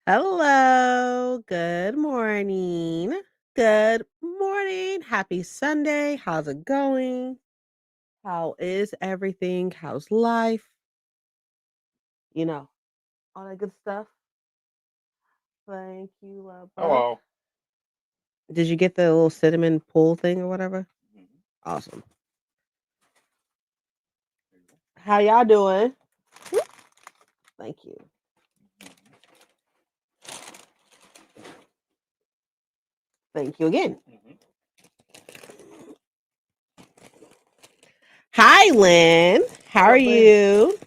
Hello. Good morning. Good morning. Happy Sunday. How's it going? How is everything? How's life? You know, all that good stuff. Thank you, love bug. Hello. Did you get the little cinnamon pool thing or whatever? Mhm. Awesome. There you go. How y'all doing? Thank you. Thank you again. Mhm. Hi, Lynn. How What are up, baby? you?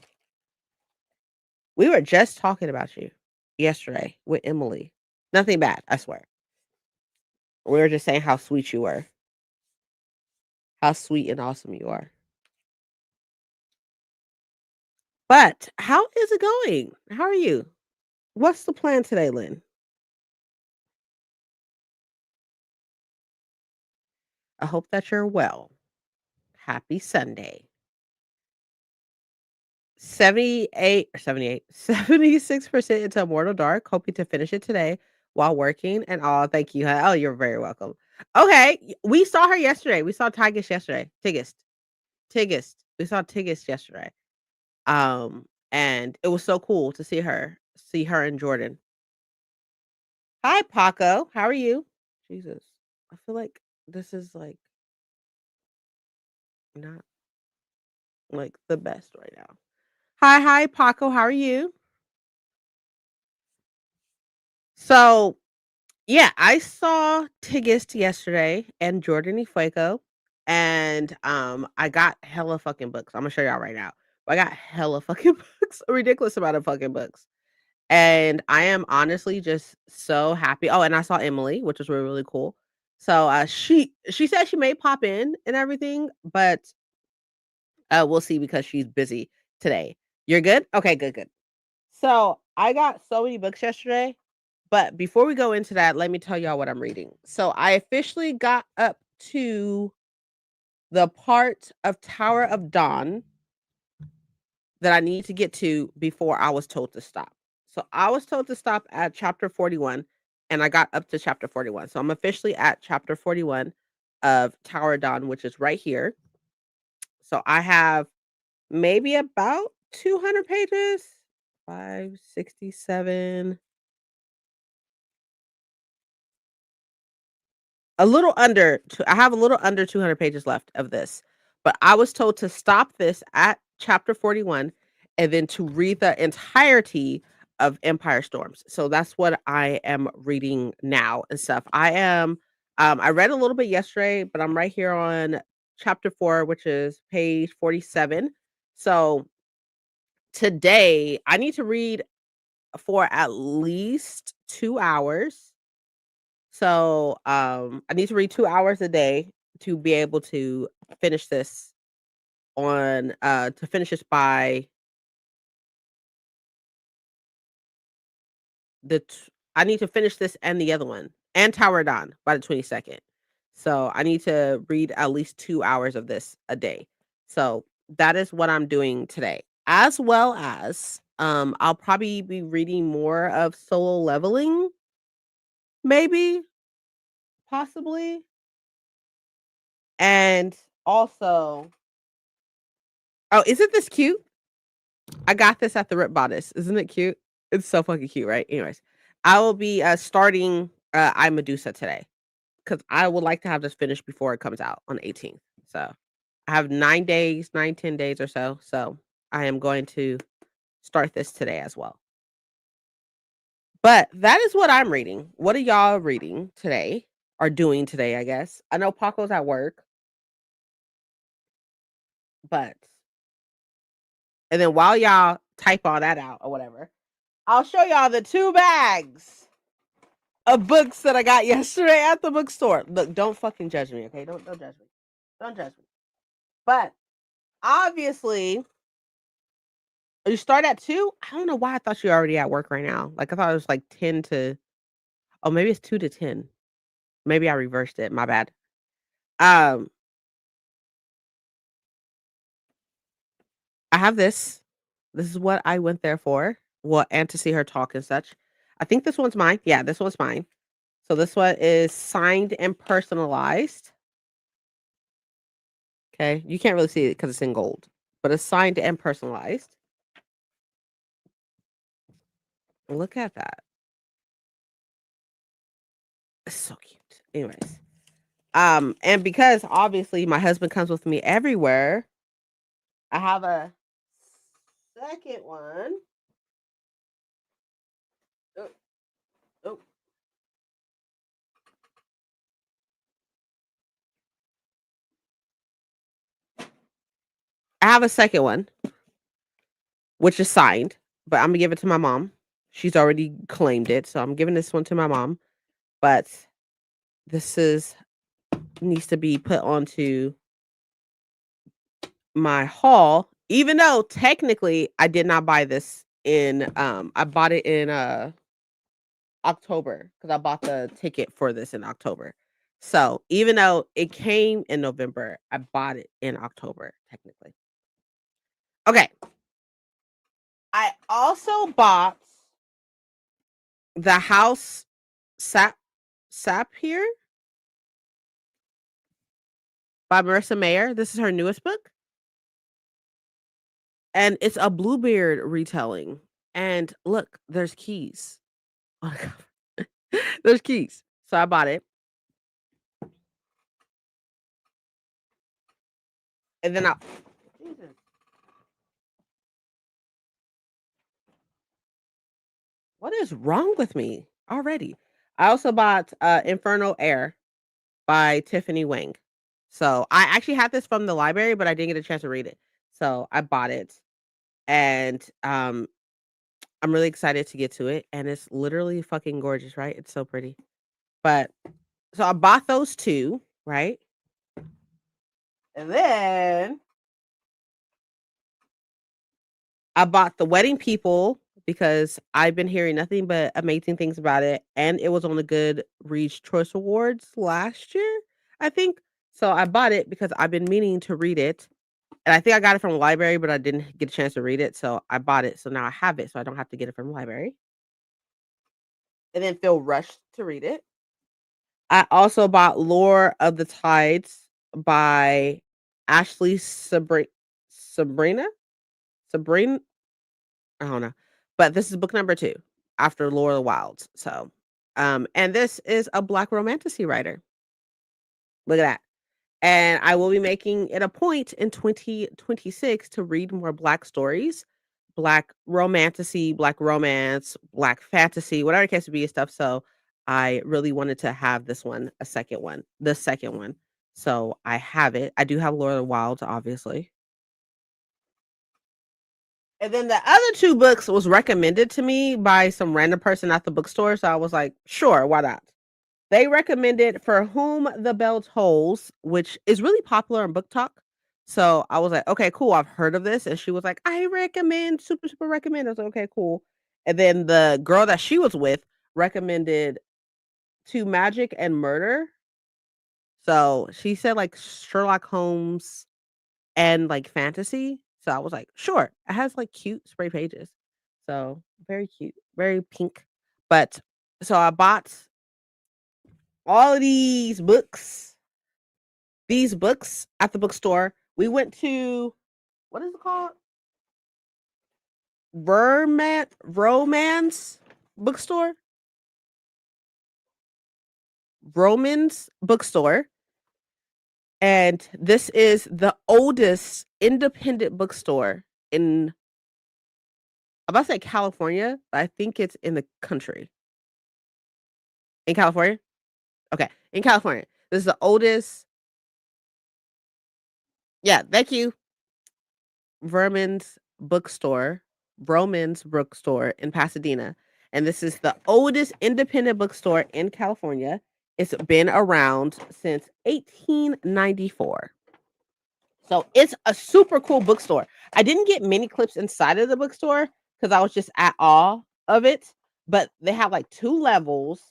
We were just talking about you yesterday with Emily. Nothing bad, I swear. We were just saying how sweet you were. How sweet and awesome you are. But how is it going? How are you? What's the plan today, Lynn? I hope that you're well. Happy Sunday. 78 or 78, 76% into Immortal Dark, hoping to finish it today while working. And oh, thank you. Oh, you're very welcome. Okay. We saw her yesterday. We saw Tigist yesterday. Tigist. Tigist. We saw Tigist yesterday. And it was so cool to see her and Jordan. Hi, Paco. How are you? Jesus. I feel like this is like not like the best right now. Hi, Paco. How are you? So, yeah, I saw Tigist yesterday and Jordan y Fuego, and I got hella fucking books. I'm gonna show y'all right now. I got hella fucking books, a ridiculous amount of fucking books. And I am honestly just so happy. Oh, and I saw Emily, which was really, really cool. So she said she may pop in and everything, but we'll see because she's busy today. You're good? Okay, good, good. So I got so many books yesterday, but before we go into that, let me tell y'all what I'm reading. So I officially got up to the part of Tower of Dawn that I need to get to before I was told to stop. So I was told to stop at chapter 41 and I got up to chapter 41. So I'm officially at chapter 41 of Tower of Dawn, which is right here. So I have maybe about 200 pages, 567, a little under I have a little under 200 pages left of this. But I was told to stop this at chapter 41 and then to read the entirety of Empire Storms. So that's what I am reading now and stuff. I read a little bit yesterday, but I'm right here on chapter 4, which is page 47. So today I need to read for at least 2 hours. So, I need to read 2 hours a day to be able to finish this to finish this by the t I need to finish this and the other one, and Tower Dawn by the 22nd. So, I need to read at least 2 hours of this a day. So, that is what I'm doing today, as well as, I'll probably be reading more of Solo Leveling, maybe, possibly, and also oh, isn't this cute? I got this at the Rip Bodice. Isn't it cute? It's so fucking cute, right? Anyways, I will be starting I Medusa today because I would like to have this finished before it comes out on the 18th. So I have 9 days, 10 days or so. So I am going to start this today as well. But that is what I'm reading. What are y'all reading today or doing today? I guess I know Paco's at work, but and then while y'all type all that out or whatever, I'll show y'all the 2 bags of books that I got yesterday at the bookstore. Look, don't fucking judge me, okay? Don't judge me. Don't judge me. But obviously, you start at 2. I don't know why I thought you were already at work right now. Like I thought it was like 10 to oh, maybe it's 2 to 10. Maybe I reversed it, my bad. Um, I have this. This is what I went there for. Well, and to see her talk and such. I think this one's mine. Yeah, this one's mine. So this one is signed and personalized. Okay. You can't really see it because it's in gold, but it's signed and personalized. Look at that. It's so cute. Anyways. And because obviously my husband comes with me everywhere, I have a second one. Oh, oh. I have a second one, which is signed, but I'm gonna give it to my mom. She's already claimed it, so I'm giving this one to my mom. But this is needs to be put onto my haul, even though technically I did not buy this in I bought it in October because I bought the ticket for this in October. So even though it came in November, I bought it in October technically. Okay. I also bought the house sap here by Marissa Mayer. This is her newest book. And it's a Bluebeard retelling. And look, there's keys. Oh my god. There's keys. So I bought it. And then I Jesus. What is wrong with me already? I also bought Infernal Air by Tiffany Wang. So I actually had this from the library, but I didn't get a chance to read it. So I bought it. And I'm really excited to get to it. And it's literally fucking gorgeous, right? It's so pretty. But so I bought those two, right? And then I bought The Wedding People because I've been hearing nothing but amazing things about it, and it was on the Goodreads Choice Awards last year, I think. So I bought it because I've been meaning to read it, and I think I got it from the library, but I didn't get a chance to read it, so I bought it. So now I have it, so I don't have to get it from the library, and then feel rushed to read it. I also bought Lore of the Tides by Ashley Sabrina? Sabrina? I don't know. But this is book number 2 after Lore of the Wilds. So, and this is a Black romantasy writer. Look at that. And I will be making it a point in 2026 to read more Black stories, Black romantasy, Black romance, Black fantasy, whatever it case to be and stuff. So I really wanted to have this one, a second one, the second one. So I have it. I do have Lord of the Wilds, obviously. And then the other 2 books was recommended to me by some random person at the bookstore. So I was like, sure, why not? They recommended For Whom the Bell Tolls, which is really popular in Book Talk. So I was like, okay, cool. I've heard of this. And she was like, I recommend, super, super recommend. I was like, okay, cool. And then the girl that she was with recommended To Magic and Murder. So she said like Sherlock Holmes and like fantasy. So I was like, sure. It has like cute spray pages. So very cute, very pink. But so I bought all of these books at the bookstore. We went to what is it called? Romance bookstore? Romans bookstore. And this is the oldest independent bookstore in I'm about to say California, but I think it's in the country. In California? Okay. In California. This is the oldest yeah, thank you. Vermin's bookstore, Roman's bookstore in Pasadena. And this is the oldest independent bookstore in California. It's been around since 1894. So it's a super cool bookstore. I didn't get many clips inside of the bookstore because I was just at awe of it. But they have like 2 levels.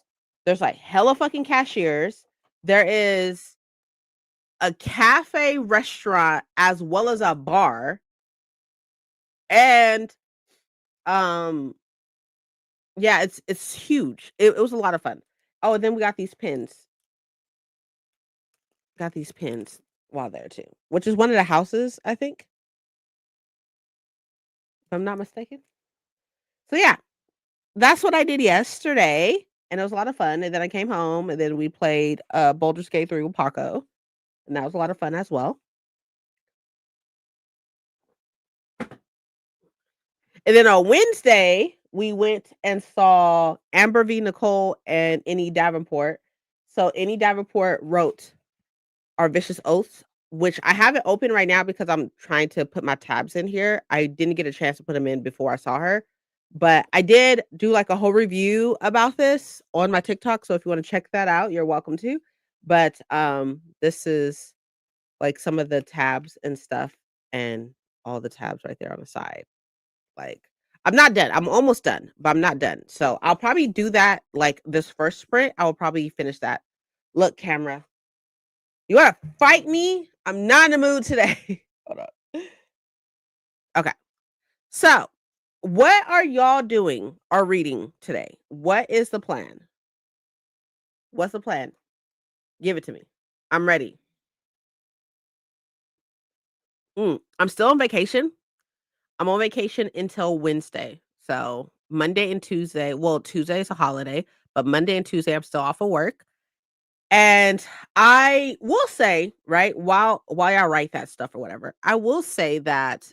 There's, like, hella fucking cashiers. There is a cafe restaurant as well as a bar, and, um, yeah, it's huge. It was a lot of fun. Oh, and then we got these pins. Got these pins while there too, which is one of the houses, I think, if I'm not mistaken. So, yeah, that's what I did yesterday, and it was a lot of fun, and then I came home, and then we played, Baldur's Gate 3 with Paco, and that was a lot of fun as well. And then on Wednesday, we went and saw Amber v. Nicole and Annie Davenport. So Annie Davenport wrote Our Vicious Oaths, which I have it open right now because I'm trying to put my tabs in here. I didn't get a chance to put them in before I saw her, but I did do like a whole review about this on my TikTok. So if you want to check that out, you're welcome to. But this is like some of the tabs and stuff and all the tabs right there on the side. Like, I'm not done. I'm almost done, but I'm not done. So I'll probably do that like this first sprint. I will probably finish that. Look, camera, you wanna fight me? I'm not in the mood today. Hold on. Okay. So, what are y'all doing or reading today? What is the plan? What's the plan? Give it to me. I'm ready. I'm still on vacation. I'm on vacation until Wednesday. So, Monday and Tuesday, well, Tuesday is a holiday, but Monday and Tuesday I'm still off of work. And I will say, right, while I write that stuff or whatever, I will say that,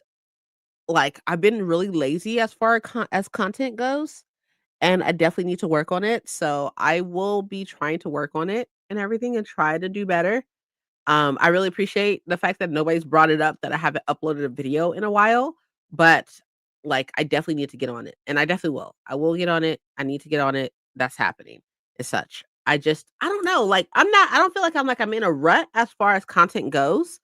like, I've been really lazy as far as content goes, and I definitely need to work on it. So I will be trying to work on it and everything and try to do better. I really appreciate the fact that nobody's brought it up that I haven't uploaded a video in a while, but, like, I definitely need to get on it, and I definitely will. I will get on it. I need to get on it. That's happening and such. I don't know, like, I don't feel like I'm in a rut as far as content goes.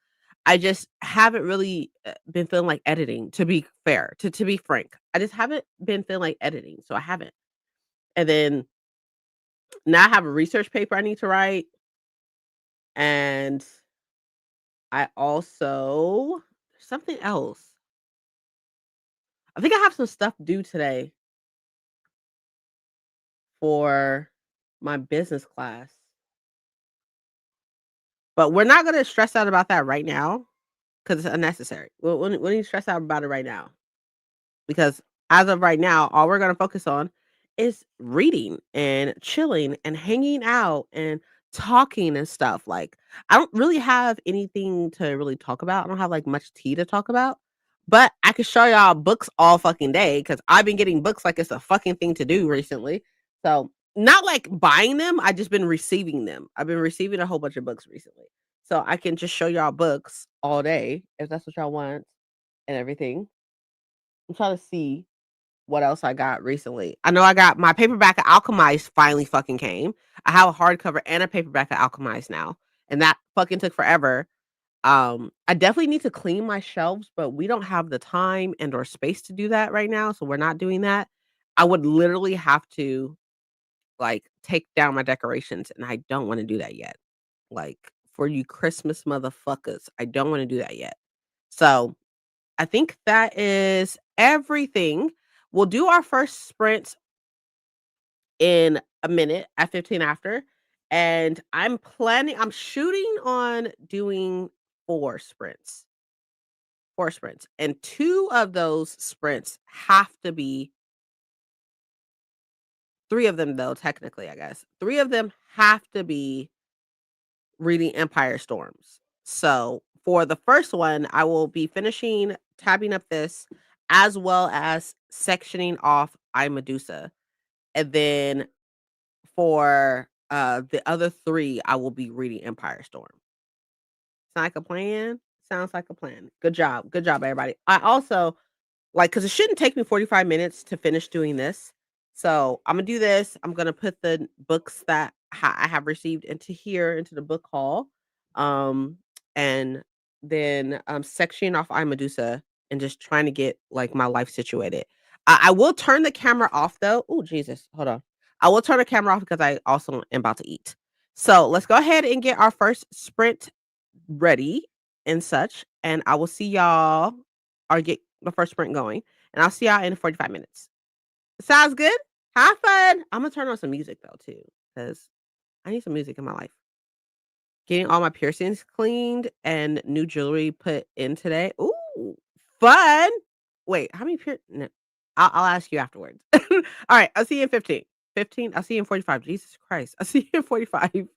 I just haven't really, been feeling like editing, to be fair, to be frank. I just haven't been feeling like editing, so I haven't. And then now I have a research paper I need to write, and I also something else. I think I have some stuff due today for my business class, but we're not gonna stress out about that right now because it's unnecessary. We need to stress out about it right now. Because as of right now, all we're gonna focus on is reading and chilling and hanging out and talking and stuff. Like, I don't really have anything to really talk about. I don't have like much tea to talk about, but I could show y'all books all fucking day because I've been getting books like it's a fucking thing to do recently. So not like buying them, I just been receiving them. I've been receiving a whole bunch of books recently. So I can just show y'all books all day if that's what y'all want and everything. I'm trying to see what else I got recently. I know I got my paperback of Alchemized finally fucking came. I have a hardcover and a paperback of Alchemized now, and that fucking took forever. I definitely need to clean my shelves, but we don't have the time and or space to do that right now, so we're not doing that. I would literally have to like take down my decorations, and I don't want to do that yet. Like for you Christmas motherfuckers, I don't want to do that yet. So I think that is everything. We'll do our first sprint in a minute at 15 after. And I'm shooting on doing 4 sprints, 4 sprints. And 2 of those sprints have to be, 3 of them though, technically, I guess. 3 of them have to be reading Empire Storms. So for the first one, I will be finishing tabbing up this as well as sectioning off I Medusa. And then for the other 3, I will be reading Empire Storm. Sound like a plan? Sounds like a plan. Good job. Good job, everybody. I also like, cause it shouldn't take me 45 minutes to finish doing this. So, Imma do this. I'm gonna put the books that I have received into here, into the book haul, um, and then, sectioning off I Medusa and just trying to get, like, my life situated. I will turn the camera off, though. Oh Jesus, hold on. I will turn the camera off because I also am about to eat. So let's go ahead and get our first sprint ready and such, and I will see y'all or get the first sprint going, and I'll see y'all in 45 minutes. Sounds good? Have fun. I'm gonna turn on some music though too, because I need some music in my life. Getting all my piercings cleaned and new jewelry put in today. Ooh, fun. Wait, how many no, I'll ask you afterwards. All right, I'll see you in 15. 15? I'll see you in 45. Jesus Christ. I'll see you in 45.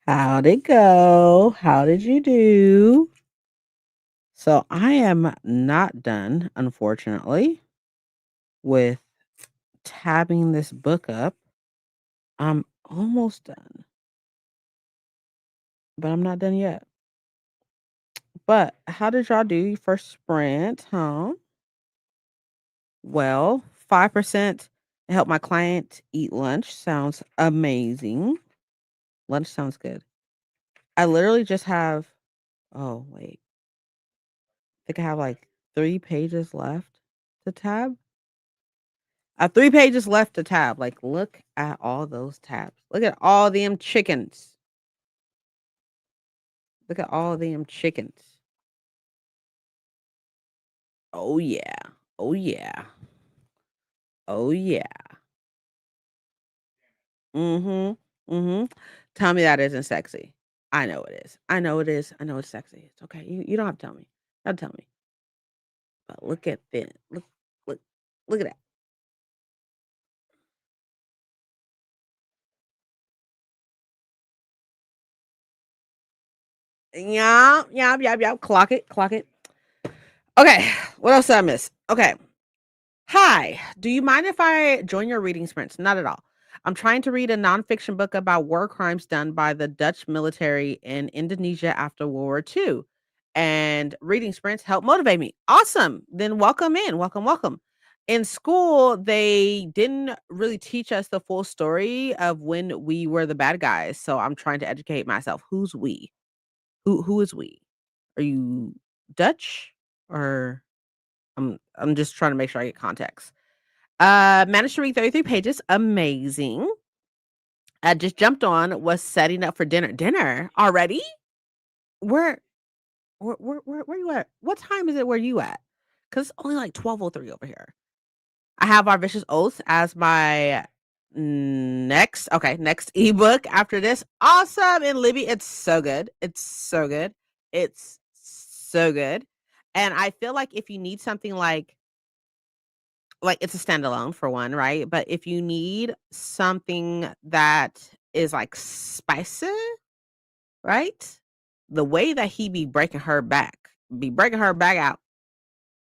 How'd it go? How did you do? So I am not done, unfortunately, with tabbing this book up. I'm almost done, but I'm not done yet. But how did y'all do your first sprint, huh? Well, 5% to help my client eat lunch sounds amazing. Lunch sounds good. I literally just have, oh, wait, I think I have like 3 pages left to tab. I have 3 pages left to tab. Like, look at all those tabs. Look at all them chickens. Look at all them chickens. Oh, yeah. Oh, yeah. Oh, yeah. Mhm. Mhm. Tell me that isn't sexy. I know it is. I know it is. I know it's sexy. It's okay. You don't have to tell me. Don't tell me. But look at this. Look look at that. Yeah, yeah, yeah, yeah. Clock it. Clock it. Okay. What else did I miss? Okay. Hi. Do you mind if I join your reading sprints? Not at all. I'm trying to read a nonfiction book about war crimes done by the Dutch military in Indonesia after World War II. And reading sprints help motivate me. Awesome. Then welcome in. Welcome, welcome. In school, they didn't really teach us the full story of when we were the bad guys. So I'm trying to educate myself. Who's we? Who is we? Are you Dutch? Or I'm just trying to make sure I get context. Managed to read 33 pages. Amazing. I just jumped on, was setting up for dinner. Dinner already? Where where you at? What time is it where you at? Cause it's only like 12:03 over here. I have Our Vicious Oaths as my next ebook after this. Awesome. And Libby, it's so good. It's so good. It's so good. And I feel like if you need something it's a standalone for one, right? But if you need something that is like spicy, right? The way that he be breaking her back out,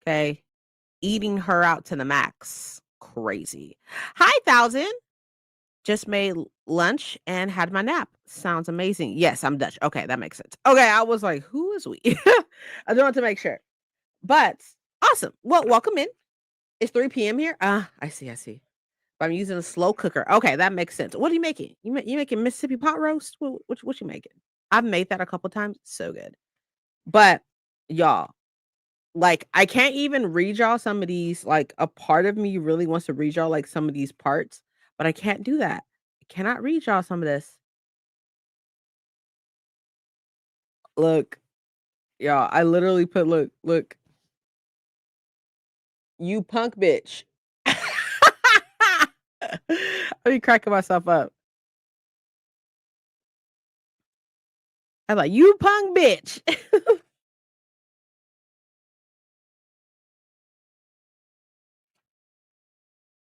okay? Eating her out to the max. Crazy. Hi, Thousand. Just made lunch and had my nap. Sounds amazing. Yes, I'm Dutch. Okay, that makes sense. Okay, I was like, who is we? I just want to make sure. But awesome. Well, welcome in. It's 3 p.m. here. I see, I see. I'm using a slow cooker. Okay, that makes sense. What are you making? You making Mississippi pot roast? What you making? I've made that a couple times. So good. But y'all, like I can't even read y'all some of these. Like a part of me really wants to read y'all like some of these parts, but I can't do that. I cannot read y'all some of this. Look, y'all, I literally put look, you punk bitch. I be cracking myself up. I'm like, you punk bitch.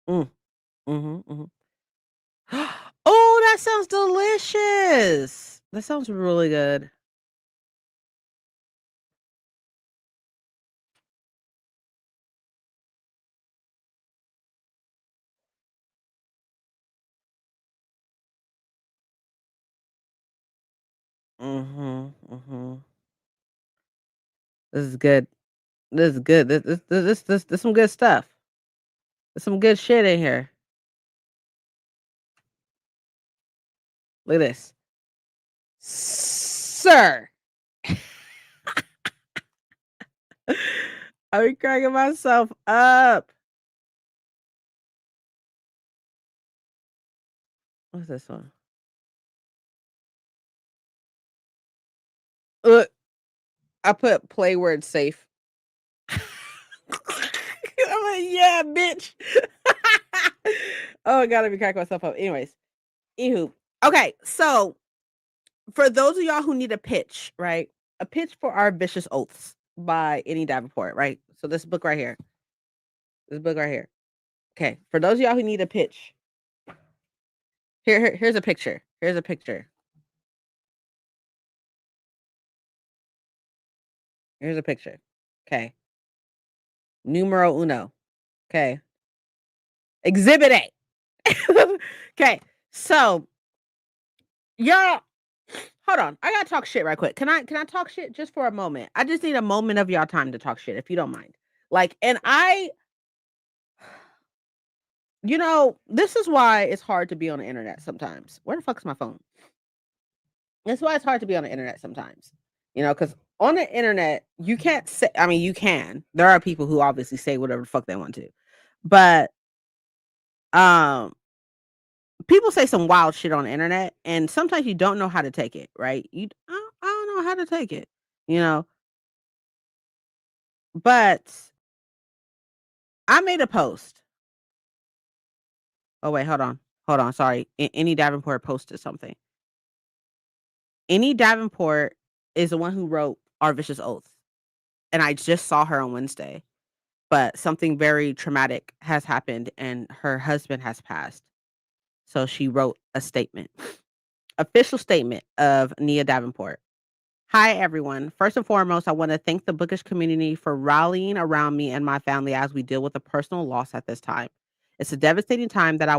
Mm, mhm, mhm. Oh, that sounds delicious. That sounds really good. Mhm, mhm. This is good. This is good. This some good stuff. There's some good shit in here. Look at this. Sir. I be cracking myself up. What's this one? Look, I put play word safe. I'm like, yeah, bitch. Oh, I gotta be cracking myself up. Anyways, anywho. Okay, so for those of y'all who need a pitch, right? A pitch for Our Vicious Oaths by Annie Davenport, right? So this book right here. This book right here. Okay. For those of y'all who need a pitch, here's a picture. Here's a picture. Here's a picture. Okay. Numero uno. Okay. Exhibit A. Okay. So, y'all, hold on. I gotta talk shit right quick. Can I talk shit just for a moment? I just need a moment of y'all time to talk shit, if you don't mind. Like, and this is why it's hard to be on the internet sometimes. Where the fuck is my phone? That's why it's hard to be on the internet sometimes. Because on the internet, you can't say, I mean, you can. There are people who obviously say whatever the fuck they want to. But um people say some wild shit on the internet, and sometimes you don't know how to take it, right? I don't know how to take it, you know. But I made a post. Oh wait, hold on. Sorry, Any Davenport posted something. Any Davenport is the one who wrote Our Vicious Oath, and I just saw her on Wednesday. But something very traumatic has happened, and her husband has passed. So she wrote a statement, official statement of Nia Davenport. Hi, everyone. First and foremost, I want to thank the bookish community for rallying around me and my family as we deal with a personal loss at this time. It's a devastating time that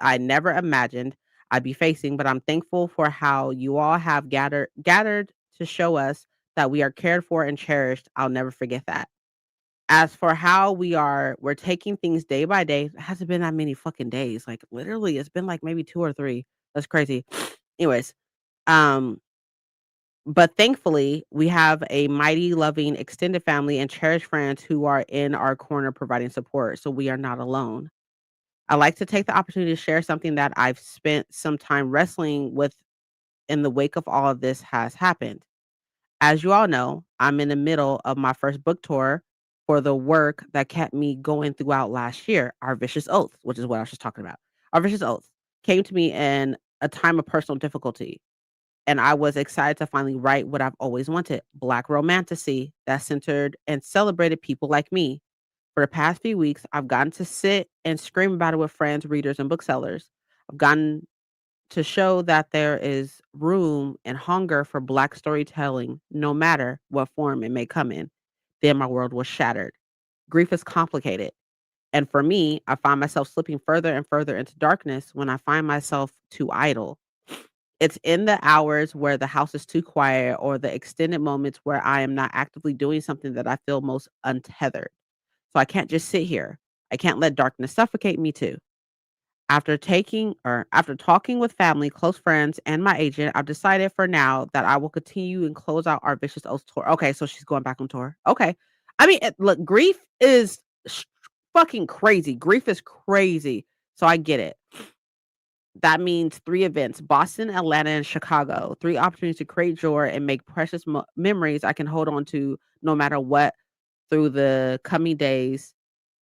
I never imagined I'd be facing, but I'm thankful for how you all have gathered to show us that we are cared for and cherished. I'll never forget that. As for how we're taking things day by day. It hasn't been that many fucking days. Like literally, it's been like maybe 2 or 3. That's crazy. Anyways, um but thankfully, we have a mighty, loving, extended family and cherished friends who are in our corner providing support, so we are not alone. I like to take the opportunity to share something that I've spent some time wrestling with in the wake of all of this has happened. As you all know, I'm in the middle of my first book tour for the work that kept me going throughout last year, Our Vicious Oath, which is what I was just talking about. Our Vicious Oath came to me in a time of personal difficulty, and I was excited to finally write what I've always wanted, Black romantasy that centered and celebrated people like me. For the past few weeks, I've gotten to sit and scream about it with friends, readers, and booksellers. I've gotten to show that there is room and hunger for Black storytelling, no matter what form it may come in. Then my world was shattered. Grief is complicated. And for me, I find myself slipping further and further into darkness when I find myself too idle. It's in the hours where the house is too quiet or the extended moments where I am not actively doing something that I feel most untethered. So I can't just sit here. I can't let darkness suffocate me too. After talking with family, close friends, and my agent, I've decided for now that I will continue and close out our Vicious Oath tour. Okay, so she's going back on tour. Okay. I mean, look, grief is fucking crazy. Grief is crazy. So I get it. That means 3 events: Boston, Atlanta, and Chicago. 3 opportunities to create joy and make precious memories I can hold on to no matter what through the coming days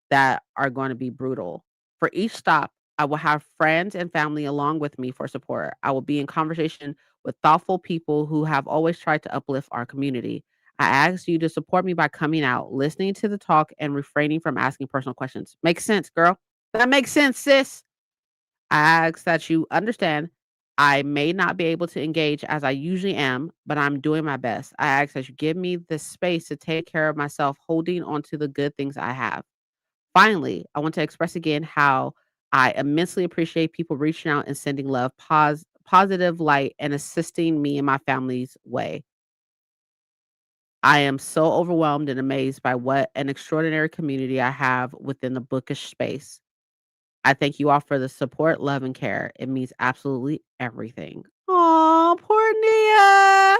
that are going to be brutal. For each stop, I will have friends and family along with me for support. I will be in conversation with thoughtful people who have always tried to uplift our community. I ask you to support me by coming out, listening to the talk, and refraining from asking personal questions. Makes sense, girl. That makes sense, sis. I ask that you understand I may not be able to engage as I usually am, but I'm doing my best. I ask that you give me the space to take care of myself, holding on to the good things I have. Finally, I want to express again how I immensely appreciate people reaching out and sending love, positive light, and assisting me in my family's way. I am so overwhelmed and amazed by what an extraordinary community I have within the bookish space. I thank you all for the support, love, and care. It means absolutely everything. Oh, poor Nia.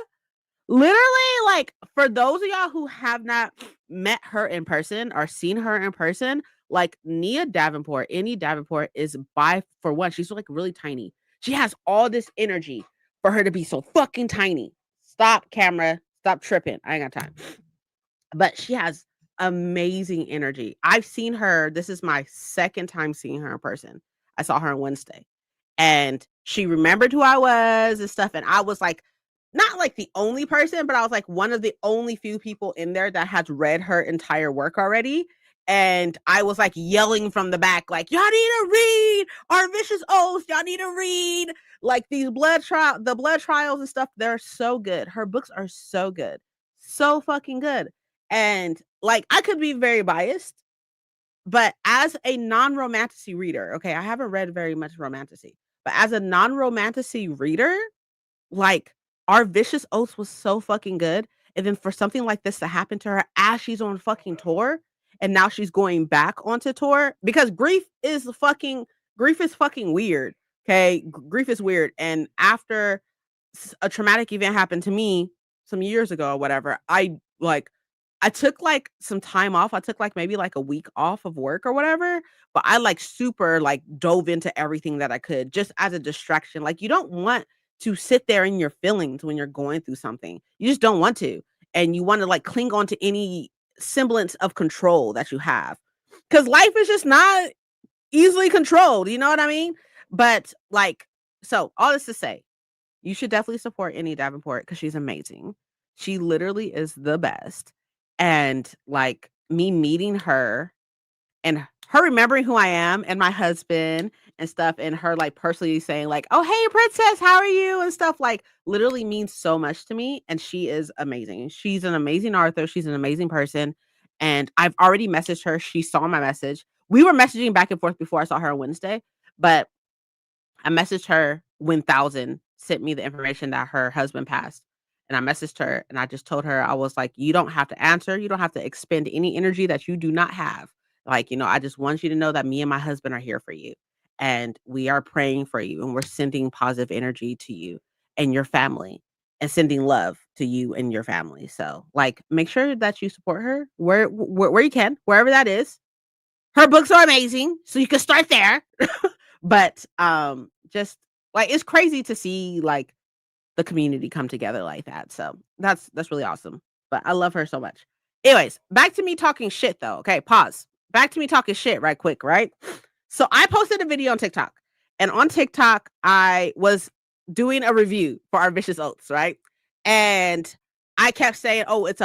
Literally, like, for those of y'all who have not met her in person or seen her in person, like Nia Davenport, Any Davenport is for one, she's like really tiny. She has all this energy for her to be so fucking tiny. Stop, camera. Stop tripping. I ain't got time. But she has amazing energy. I've seen her. This is my second time seeing her in person. I saw her on Wednesday, and she remembered who I was and stuff. And I was like, not like the only person, but I was like one of the only few people in there that has read her entire work already. And I was like yelling from the back, like, y'all need to read Our Vicious Oath. Y'all need to read like the blood trials and stuff. They're so good. Her books are so good. So fucking good. And, like, I could be very biased, but as a non-romantasy reader, okay, I haven't read very much romantasy, but as a non-romantasy reader, like, Our Vicious Oaths was so fucking good, and then for something like this to happen to her as she's on fucking tour, and now she's going back onto tour because grief is fucking weird, okay? Grief is weird, and after a traumatic event happened to me some years ago or whatever, I took, like, some time off. I took, like, maybe, like, a week off of work or whatever, but I, like, super, like, dove into everything that I could just as a distraction. Like, you don't want to sit there in your feelings when you're going through something. You just don't want to, and you wanna, like, cling on to any semblance of control that you have, because life is just not easily controlled, you know what I mean? But, like so all this to say, you should definitely support Annie Davenport because she's amazing. She literally is the best, and, like, me meeting her and her remembering who I am and my husband and stuff, and her, like, personally saying, like, "Oh, hey, princess, how are you?" and stuff, like, literally means so much to me, and she is amazing. She's an amazing author, she's an amazing person, and I've already messaged her, she saw my message. We were messaging back and forth before I saw her on Wednesday, but I messaged her when Thousand sent me the information that her husband passed. And I messaged her and I just told her, I was like, you don't have to answer. You don't have to expend any energy that you do not have. Like, I just want you to know that me and my husband are here for you. And we are praying for you. And we're sending positive energy to you and your family and sending love to you and your family. So, like, make sure that you support her where you can, wherever that is. Her books are amazing. So you can start there. But, just like, it's crazy to see, like, the community come together like that, so that's really awesome, but I love her so much. Anyways, back to me talking shit though, okay, pause. Back to me talking shit right quick, right? So I posted a video on TikTok, and on TikTok, I was doing a review for Our Vicious Oaths, right? And I kept saying, "Oh, it's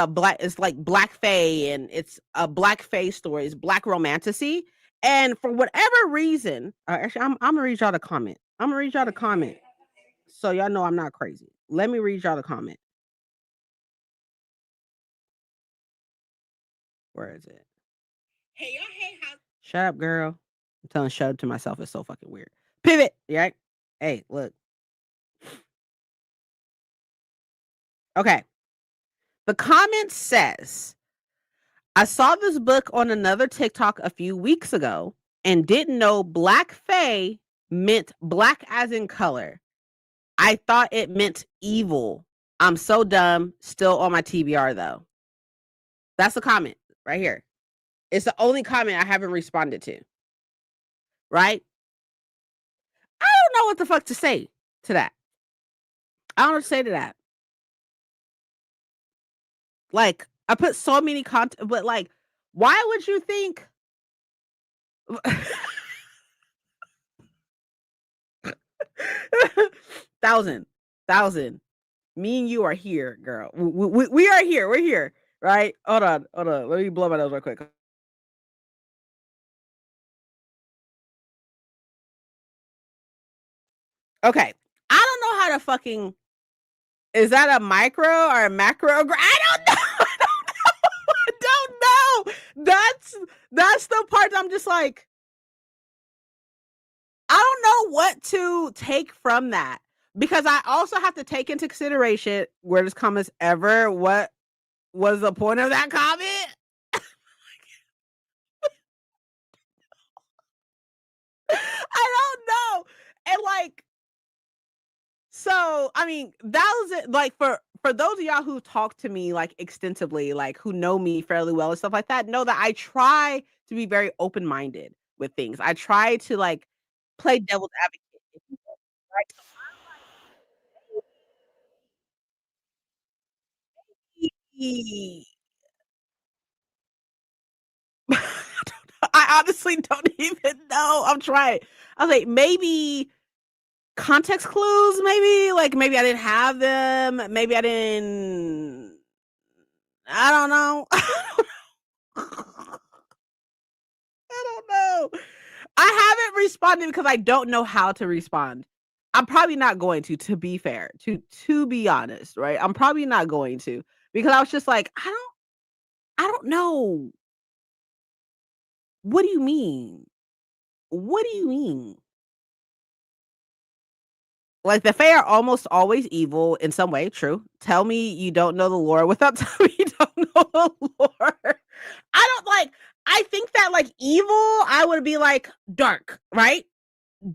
like Black Fae, and it's a Black Fae story, it's Black romantasy." And for whatever reason, actually, Imma read y'all the comment. Imma read y'all the comment, so y'all know I'm not crazy. Let me read y'all the comment. Where is it? Hey, y'all, hey, how Shut up, girl. I'm telling shut up to myself is so fucking weird. Pivot, right? Hey, look. Okay. The comment says, I saw this book on another TikTok a few weeks ago and didn't know Black Fae meant black as in color. I thought it meant evil. I'm so dumb. Still on my TBR though. That's the comment right here. It's the only comment I haven't responded to. Right? I don't know what the fuck to say to that. I don't know what to say to that. Like, I put so many content, but like, why would you think? thousand, thousand. Me and you are here, girl. We are here. We're here, right? Hold on, hold on. Let me blow my nose real quick. Okay, I don't know how to fucking. Is that a micro or a macro? I don't know. I don't know. That's the part I'm just like, I don't know what to take from that because I also have to take into consideration where this comment's ever. What was the point of that comment? I don't know. And like, so I mean, that was it. Like for those of y'all who talk to me like extensively, like who know me fairly well and stuff like that, know that I try to be very open minded with things. I try to like play devil's advocate. If you will, right? So I honestly don't even know. I'm trying. I was like, maybe context clues, maybe? Like, maybe I didn't have them. Maybe I didn't. I don't know. I don't know. I haven't responded because I don't know how to respond. I'm probably not going to be fair, to be honest, right? I'm probably not going to because I was just like, I don't. I don't know. What do you mean? What do you mean? Like, the Fae are almost always evil in some way, true. Tell me you don't know the lore without telling me you don't know the lore. I don't like I think that, like, evil, I would be like, dark, right?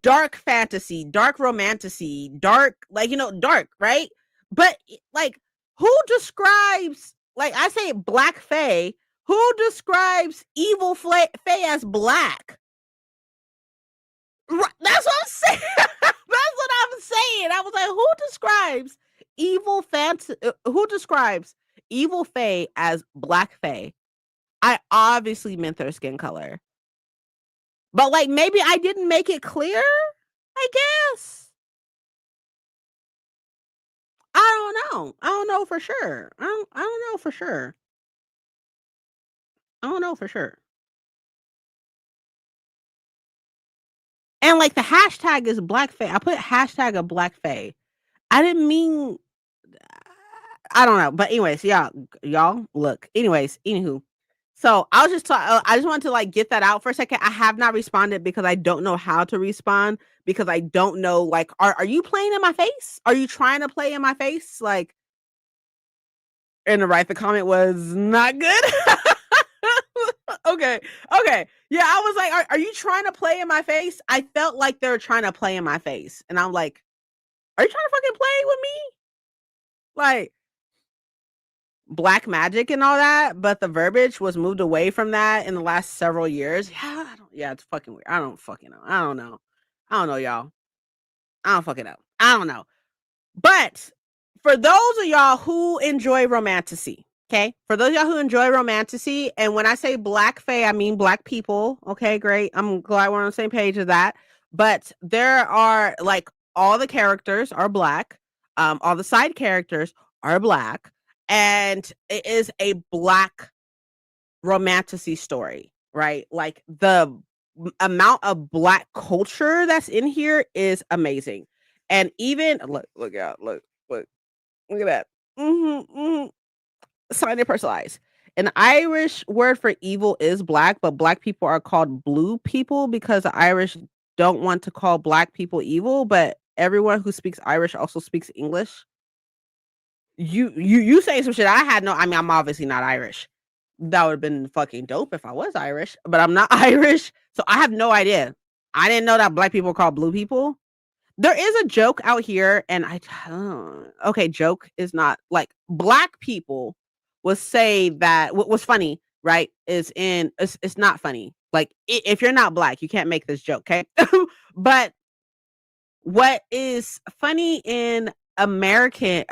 Dark fantasy, dark romantasy, dark, like, dark, right? But, like, who describes like, I say black Fae, who describes evil Fae as black? That's what I'm saying. That's what I'm saying. I was like, who describes evil fae as black fae? I obviously meant their skin color. But like maybe I didn't make it clear, I guess. I don't know. I don't know for sure. I don't know for sure. I don't know for sure. And like the hashtag is black fae. I put hashtag of black fae. I didn't mean I don't know, but anyways, y'all look. Anyways, anywho, so I just wanted to like get that out for a second. I have not responded because I don't know how to respond because I don't know like are you playing in my face? Are you trying to play in my face? Like, and the comment was not good. Okay, okay, yeah, I was like, are you trying to play in my face? I felt like they were trying to play in my face, and I'm like, are you trying to fucking play with me? Like black magic and all that, but the verbiage was moved away from that in the last several years. Yeah, it's fucking weird. I don't fucking know. I don't know. I don't know, y'all. I don't fucking know. I don't know. But for those of y'all who enjoy romantasy, okay? For those of y'all who enjoy romantasy, and when I say black fae, I mean black people. Okay, great. I'm glad we're on the same page of that. But there are like all the characters are black. All the side characters are black, and it is a black romantasy story, right? Like the amount of black culture that's in here is amazing. And even look out, look at that. Signed and personalized. An Irish word for evil is black, but black people are called blue people because the Irish don't want to call black people evil, but everyone who speaks Irish also speaks English. You say some shit I had no I mean, I'm obviously not Irish. That would've been fucking dope if I was Irish, but I'm not Irish, so I have no idea. I didn't know that black people are called blue people. There is a joke out here, and okay, joke is not like black people will say that what was funny, right? It's not funny. Like if you're not black, you can't make this joke, okay? But what is funny in America,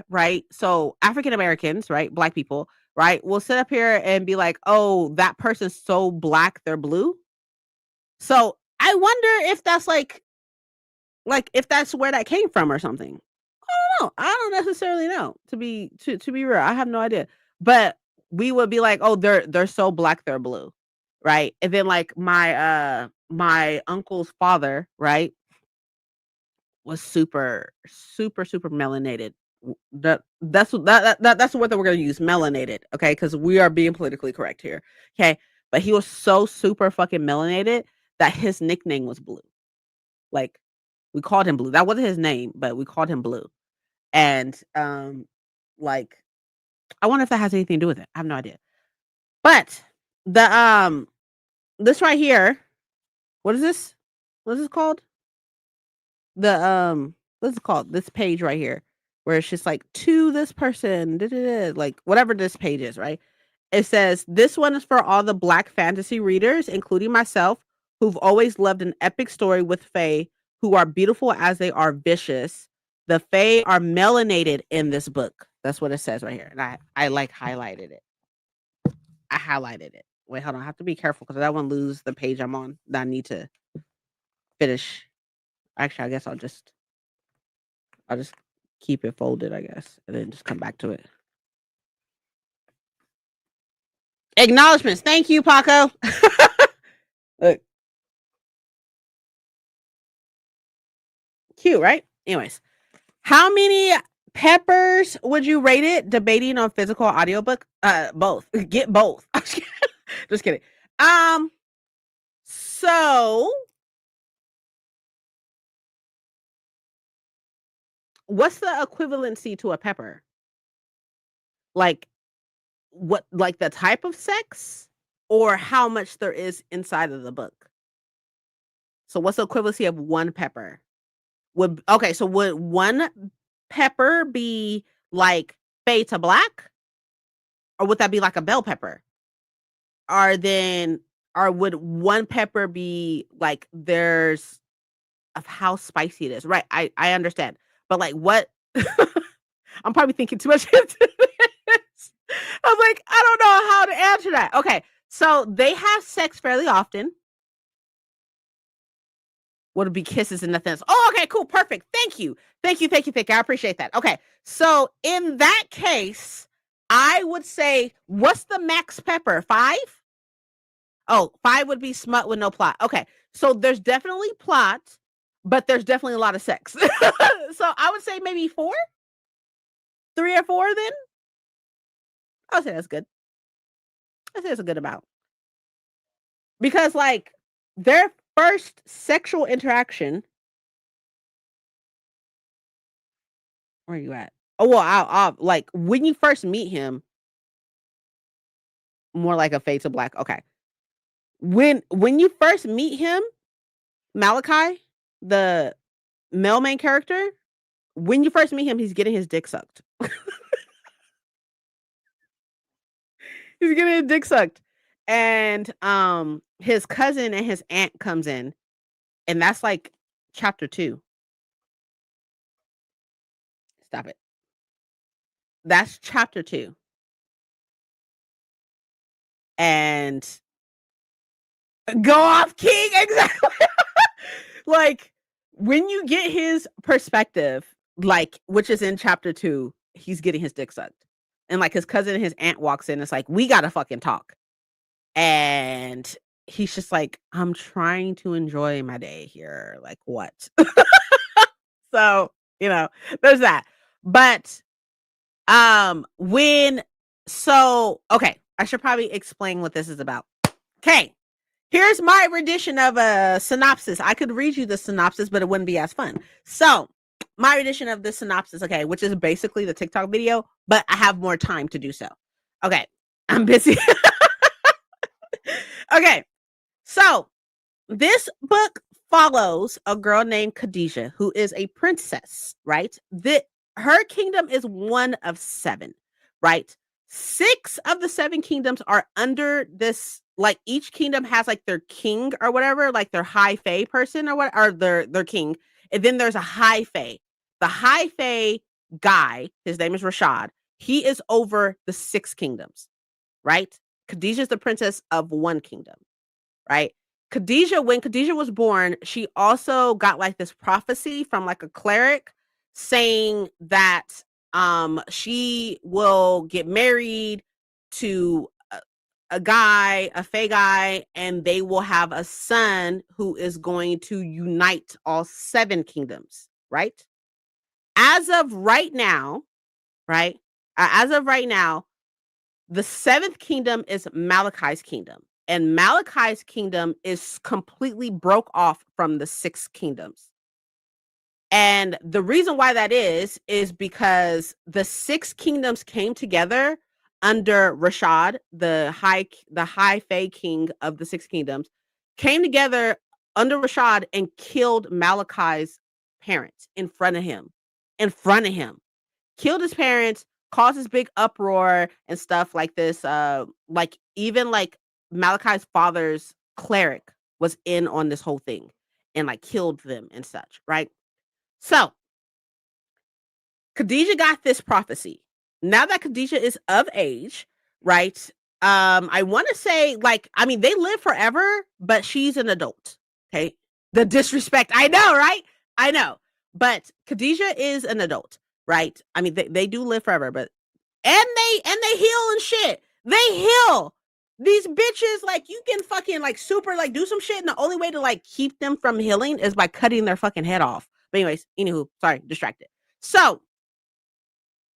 right? So African Americans, right? Black people, right? Will sit up here and be like, "Oh, that person's so black, they're blue." So I wonder if that's like if that's where that came from or something. I don't know. I don't necessarily know. To be real, I have no idea. But we would be like, "Oh, they're so black, they're blue." Right? And then like my uncle's father, right, was super, super, super melanated. That's the word that we're gonna use, melanated, okay? Because we are being politically correct here, okay? But he was so super fucking melanated that his nickname was Blue. Like, we called him Blue. That wasn't his name, but we called him Blue. And, like, I wonder if that has anything to do with it. I have no idea. But this right here, what is this? What is this called? What's it called? This page right here, where it's just like to this person, da, da, da, like whatever this page is, right? It says this one is for all the black fantasy readers, including myself, who've always loved an epic story with Fae who are beautiful as they are vicious. The Fae are melanated in this book. That's what it says right here. And I like highlighted it. I highlighted it. Wait, hold on. I have to be careful because I don't want to lose the page I'm on that I need to finish. Actually, I guess I'll just keep it folded, I guess, and then just come back to it. Acknowledgements. Thank you, Paco. Look, cute, right? Anyways, how many Peppers, would you rate it? Debating on physical audiobook? Both. Get both. Just kidding. Um, so what's the equivalency to a pepper? Like what like the type of sex or how much there is inside of the book? So what's the equivalency of one pepper? So would one pepper be like fade to black? Or would that be like a bell pepper? Or then or would one pepper be like there's of how spicy it is? Right, I understand. But like what I'm probably thinking too much into this. I was like, I don't know how to answer that. Okay, so they have sex fairly often. Would it be kisses in the sense? Oh, okay, cool, perfect. Thank you. Thank you, thank you, thank you. I appreciate that. Okay. So in that case, I would say, what's the max pepper? 5? Oh, 5 would be smut with no plot. Okay. So there's definitely plot, but there's definitely a lot of sex. So I would say maybe 4? 3 or 4 then? I would say that's good. I say it's a good amount. Because like their first sexual interaction, where are you at? Oh well, I'll like when you first meet him, more like a fade to black. Okay. When you first meet him, Malachi, the male main character, when you first meet him, he's getting his dick sucked. He's getting his dick sucked. And his cousin and his aunt comes in, and that's like chapter 2. Stop it. That's chapter 2. And go off, King. Exactly. Like when you get his perspective, like which is in chapter 2, he's getting his dick sucked. And like his cousin and his aunt walks in, it's like, we gotta fucking talk. And he's just like, I'm trying to enjoy my day here. Like, what? So, there's that. But when okay, I should probably explain what this is about. Okay. Here's my rendition of a synopsis. I could read you the synopsis, but it wouldn't be as fun. So, my rendition of the synopsis, okay, which is basically the TikTok video, but I have more time to do so. Okay, I'm busy. Okay, so this book follows a girl named Khadijah, who is a princess, right? Her kingdom is one of 7, right? 6 of the 7 kingdoms are under this, like each kingdom has like their king or whatever, like their high fae person or what, or their king. And then there's a high fae. The high fae guy, his name is Rashad. He is over the 6 kingdoms, right? Khadijah is the princess of one kingdom, right? When Khadijah was born, she also got like this prophecy from like a cleric saying that she will get married to a guy, a fae guy, and they will have a son who is going to unite all 7 kingdoms, right? As of right now, right? As of right now, the 7th kingdom is Malachi's kingdom. And Malachi's kingdom is completely broke off from the 6 kingdoms. And the reason why that is because the 6 kingdoms came together under Rashad, the high fae king of the 6 kingdoms, came together under Rashad and killed Malachi's parents in front of him. In front of him. Killed his parents, caused this big uproar and stuff like this. Like even like Malachi's father's cleric was in on this whole thing and like killed them and such, right? So Khadijah got this prophecy. Now that Khadijah is of age, right? I want to say, like, I mean, they live forever, but she's an adult. Okay. The disrespect. I know, right? I know. But Khadijah is an adult, right? I mean, they do live forever, but and they heal and shit. They heal. These bitches, like, you can fucking like super like do some shit, and the only way to like keep them from healing is by cutting their fucking head off. But anyways, anywho, sorry, distracted. So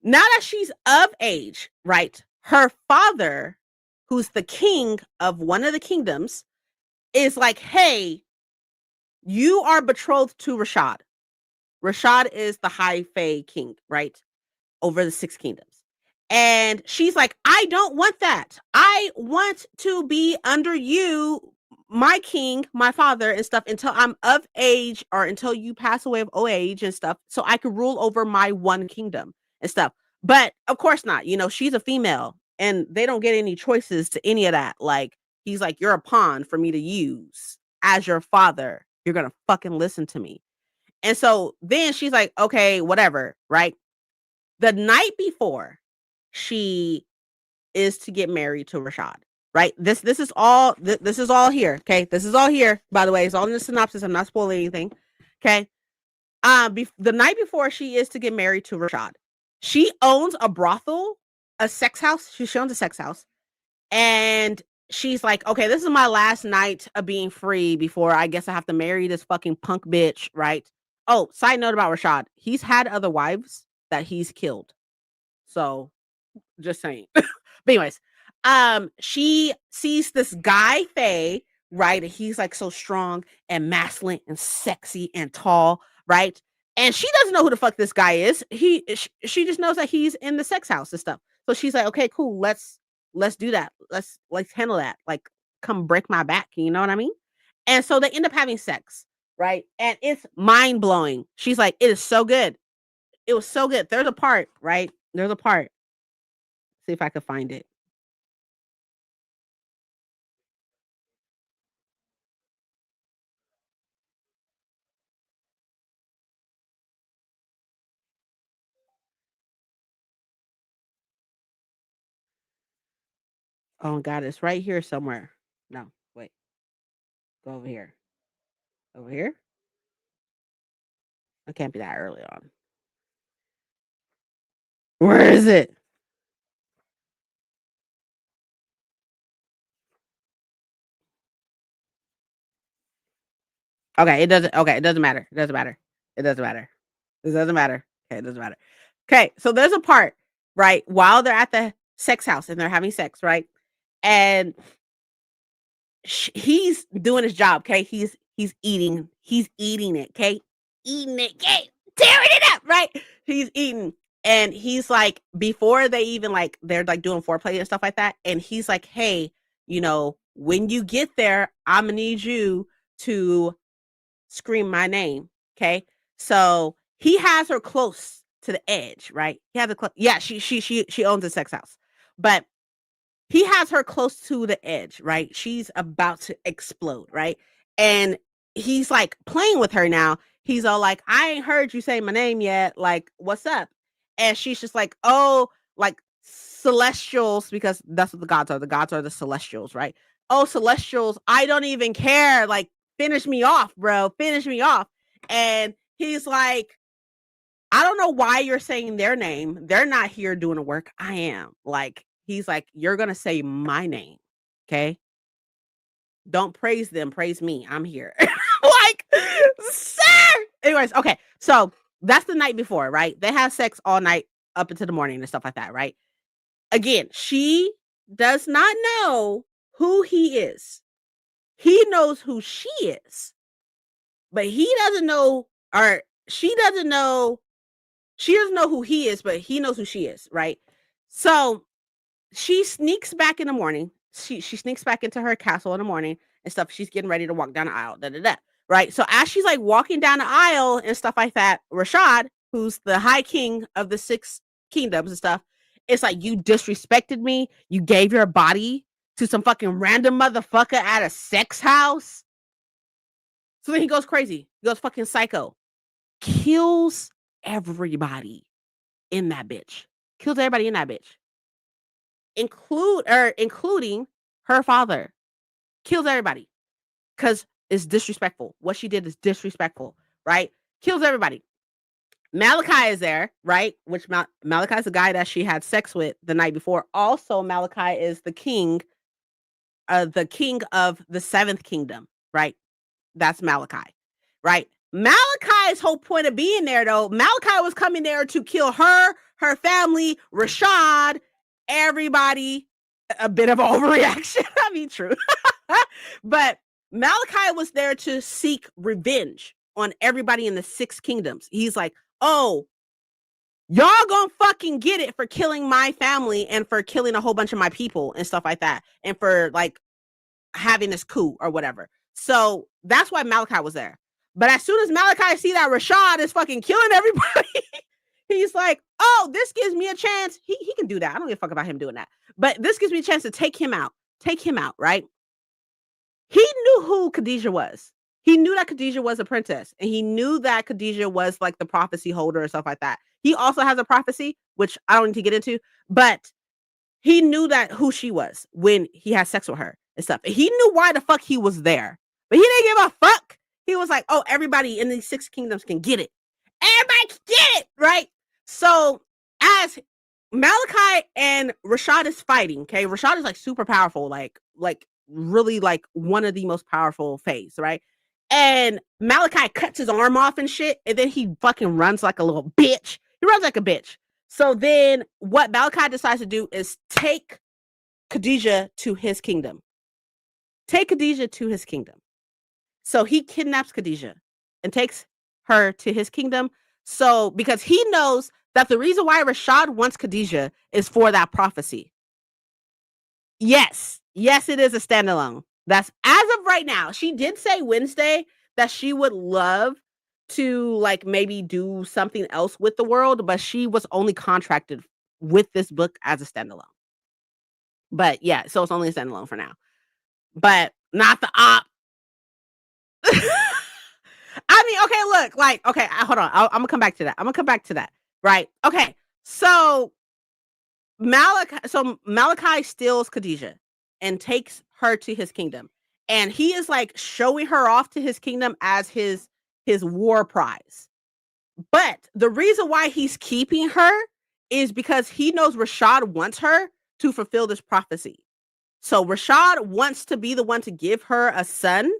Now that she's of age, right? Her father, who's the king of one of the kingdoms, is like, hey, you are betrothed to Rashad. Rashad is the high fae king, right? Over the six kingdoms. And she's like, I don't want that. I want to be under you, my king, my father, and stuff until I'm of age or until you pass away of old age and stuff. So I could rule over my one kingdom and stuff. But of course not. You know, she's a female and they don't get any choices to any of that. Like, he's like, you're a pawn for me to use as your father. You're going to fucking listen to me. And so then she's like, okay, whatever. Right. The night before she is to get married to Rashad, right? This is all this is all here, okay? This is all here, by the way. It's all in the synopsis. I'm not spoiling anything, okay? The night before she is to get married to Rashad, she owns a brothel, a sex house. She owns a sex house, and she's like, okay, this is my last night of being free before I guess I have to marry this fucking punk bitch, right? Oh, side note about Rashad, he's had other wives that he's killed. So just saying. But anyways, she sees this guy, Faye, right? And he's like so strong and masculine and sexy and tall, right? And she doesn't know who the fuck this guy is. She just knows that he's in the sex house and stuff. So she's like, okay, cool, let's do that. Let's handle that. Like, come break my back. You know what I mean? And so they end up having sex, right? And it's mind blowing. She's like, it is so good. It was so good. There's a part, right? There's a part. See if I could find it. Oh god, it's right here somewhere. No, wait. Go over here. Over here? It can't be that early on. Where is it? Okay, it doesn't matter. It doesn't matter. It doesn't matter. It doesn't matter. Okay, it doesn't matter. Okay, so there's a part, right, while they're at the sex house and they're having sex, right? And he's doing his job, okay? He's eating it, okay? Eating it, okay? Tearing it up, right? He's eating. And he's like, before they even like, they're like doing foreplay and stuff like that. And he's like, hey, you know, when you get there, I'm gonna need you to scream my name. Okay. So he has her close to the edge, right? He has a yeah, she owns a sex house. But he has her close to the edge, right? She's about to explode, right? And he's like playing with her now. He's all like, I ain't heard you say my name yet. Like, what's up? And she's just like, oh, like celestials, because that's what the gods are. The gods are the celestials, right? Oh, celestials, I don't even care. Like, finish me off, bro. Finish me off. And he's like, I don't know why you're saying their name. They're not here doing the work. I am. Like, he's like, you're going to say my name. Okay. Don't praise them. Praise me. I'm here. Like, sir. Anyways, okay. So that's the night before, right? They have sex all night up into the morning and stuff like that, right? Again, she does not know who he is. He knows who she is, but he doesn't know, or she doesn't know who he is, but he knows who she is, right? So she sneaks back in the morning. She sneaks back into her castle in the morning and stuff. She's getting ready to walk down the aisle, da da da. Right. So as she's like walking down the aisle and stuff like that, Rashad, who's the high king of the six kingdoms and stuff, it's like, you disrespected me. You gave your body to some fucking random motherfucker at a sex house. So then he goes crazy. He goes fucking psycho. Kills everybody in that bitch. Kills everybody in that bitch. Including her father. Kills everybody. Because it's disrespectful. What she did is disrespectful, right? Kills everybody. Malachi is there, right? Which Malachi is the guy that she had sex with the night before. Also, Malachi is the king of the seventh kingdom, right? That's Malachi, right? Malachi's whole point of being there, though, Malachi was coming there to kill her, her family, Rashad, everybody, a bit of overreaction. I mean, true. But Malachi was there to seek revenge on everybody in the six kingdoms. He's like, oh, y'all gonna fucking get it for killing my family and for killing a whole bunch of my people and stuff like that. And for like having this coup or whatever. So that's why Malachi was there. But as soon as Malachi see that Rashad is fucking killing everybody, he's like, oh, this gives me a chance. He can do that. I don't give a fuck about him doing that. But this gives me a chance to take him out. Take him out, right? He knew who Khadijah was. He knew that Khadijah was a princess. And he knew that Khadijah was like the prophecy holder and stuff like that. He also has a prophecy, which I don't need to get into, but he knew that who she was when he had sex with her and stuff. He knew why the fuck he was there, but he didn't give a fuck. He was like, oh, everybody in these six kingdoms can get it. Everybody can get it, right? So as Malachi and Rashad is fighting, okay? Rashad is like super powerful, like really like one of the most powerful fays, right? And Malachi cuts his arm off and shit, and then he fucking runs like a little bitch. He runs like a bitch. So then what Malachi decides to do is take Khadijah to his kingdom. Take Khadijah to his kingdom. So he kidnaps Khadijah and takes her to his kingdom. So because he knows that the reason why Rashad wants Khadijah is for that prophecy. Yes. Yes, it is a standalone. That's as of right now. She did say Wednesday that she would love to like maybe do something else with the world, but she was only contracted with this book as a standalone. But yeah, so it's only a standalone for now. But not the op. I mean, okay, look, like, okay, hold on. I'm gonna come back to that. Right. Okay. So Malachi steals Khadijah and takes her to his kingdom. And he is like showing her off to his kingdom as his war prize. But the reason why he's keeping her is because he knows Rashad wants her to fulfill this prophecy. So Rashad wants to be the one to give her a son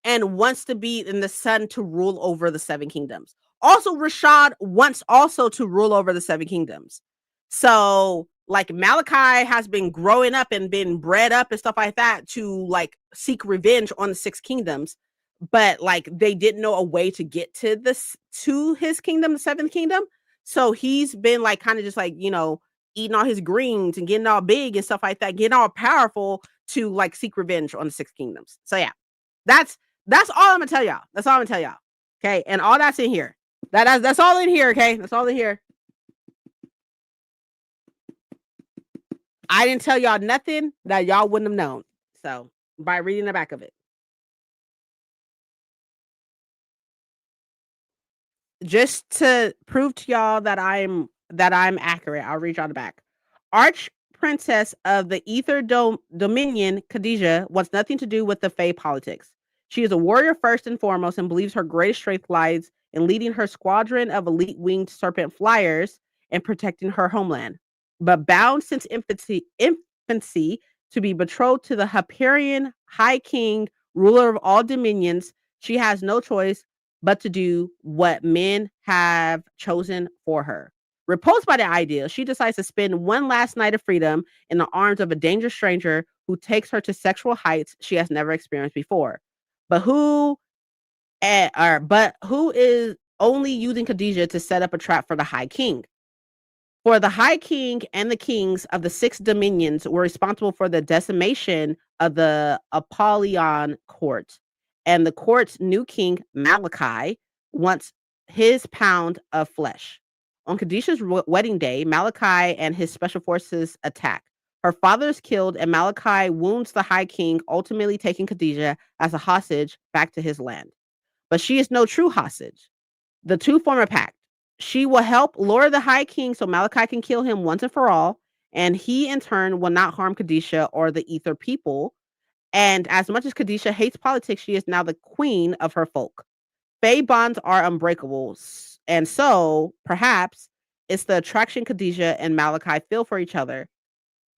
and wants to be in the son to rule over the seven kingdoms. Also, Rashad wants also to rule over the seven kingdoms. So like Malachi has been growing up and been bred up and stuff like that to like seek revenge on the six kingdoms. But like they didn't know a way to get to this to his kingdom, the seventh kingdom. So he's been like kind of just like, you know, eating all his greens and getting all big and stuff like that, getting all powerful to like seek revenge on the six kingdoms. So yeah, that's all I'm gonna tell y'all. That's all I'm gonna tell y'all. Okay, and all that's in here. That's all in here. Okay, that's all in here. I didn't tell y'all nothing that y'all wouldn't have known. So by reading the back of it. Just to prove to y'all that I'm accurate, I'll read y'all the back. Arch Princess of the Ether Dominion, Khadijah, wants nothing to do with the Fae politics. She is a warrior first and foremost and believes her greatest strength lies in leading her squadron of elite winged serpent flyers and protecting her homeland. But bound since infancy to be betrothed to the Hyperion High King, ruler of all dominions, she has no choice but to do what men have chosen for her. Repulsed by the idea, she decides to spend one last night of freedom in the arms of a dangerous stranger who takes her to sexual heights she has never experienced before. But who is only using Khadijah to set up a trap for the High King? For the High King and the kings of the six dominions were responsible for the decimation of the Apollyon court. And the court's new king, Malachi, wants his pound of flesh. On Khadijah's wedding day, Malachi and his special forces attack. Her father is killed, and Malachi wounds the High King, ultimately taking Khadijah as a hostage back to his land. But she is no true hostage. The two form a pact. She will help lure the High King so Malachi can kill him once and for all, and he in turn will not harm Khadijah or the Ether people. And as much as Khadijah hates politics, she is now the queen of her folk. Fae bonds are unbreakable, and so perhaps it's the attraction Khadijah and Malachi feel for each other.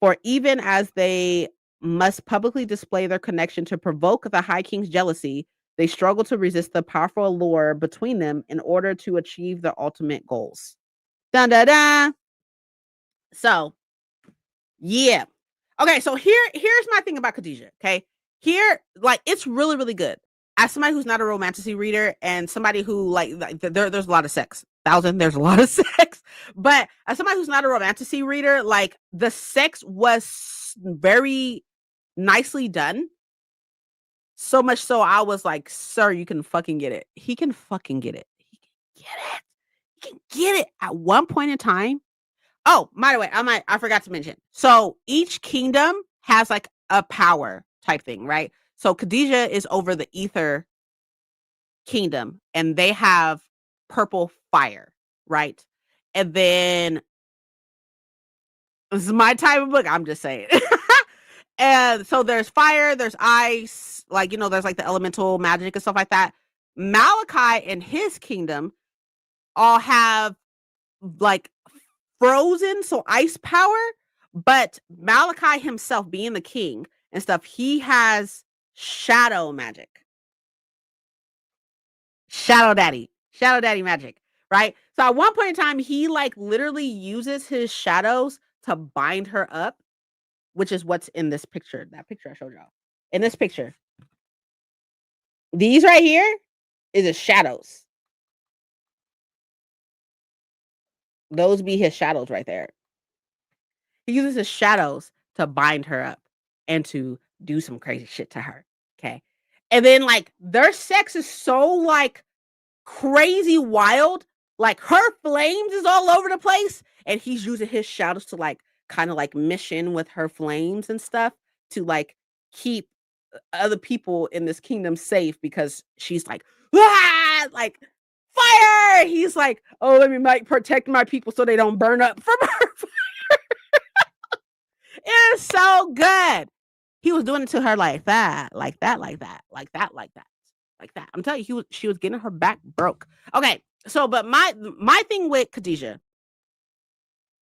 For even as they must publicly display their connection to provoke the High King's jealousy, they struggle to resist the powerful allure between them in order to achieve their ultimate goals. Dun da da! So, yeah. Okay, so here's my thing about Khadijah, okay? Here, like, it's really, really good. As somebody who's not a romanticy reader and somebody who, like there's a lot of sex. There's a lot of sex. But as somebody who's not a romanticy reader, like, the sex was very nicely done. So much so I was like, "Sir, you can fucking get it." He can fucking get it. He can get it. He can get it. At one point in time, oh, by the way, I forgot to mention. So each kingdom has like a power type thing, right? So Khadijah is over the ether kingdom and they have purple fire, right? And then this is my type of book, I'm just saying. And so there's fire, there's ice, like, there's like the elemental magic and stuff like that. Malachi and his kingdom all have like frozen, so ice power, but Malachi himself being the king and stuff, he has shadow magic. Shadow daddy magic, right? So at one point in time, he like literally uses his shadows to bind her up, which is what's in this picture. That picture I showed y'all. In this picture, these right here is his shadows. Those be his shadows right there. He uses his shadows to bind her up and to do some crazy shit to her. Okay. And then like their sex is so like crazy wild. Like her flames is all over the place. And he's using his shadows to like kind of like mission with her flames and stuff to like keep other people in this kingdom safe because she's like, ah, like fire. He's like, oh, let me like protect my people so they don't burn up from her. It's so good. He was doing it to her like that, like that, like that, like that, like that, like that. I'm telling you, she was getting her back broke. Okay, so but my thing with Khadijah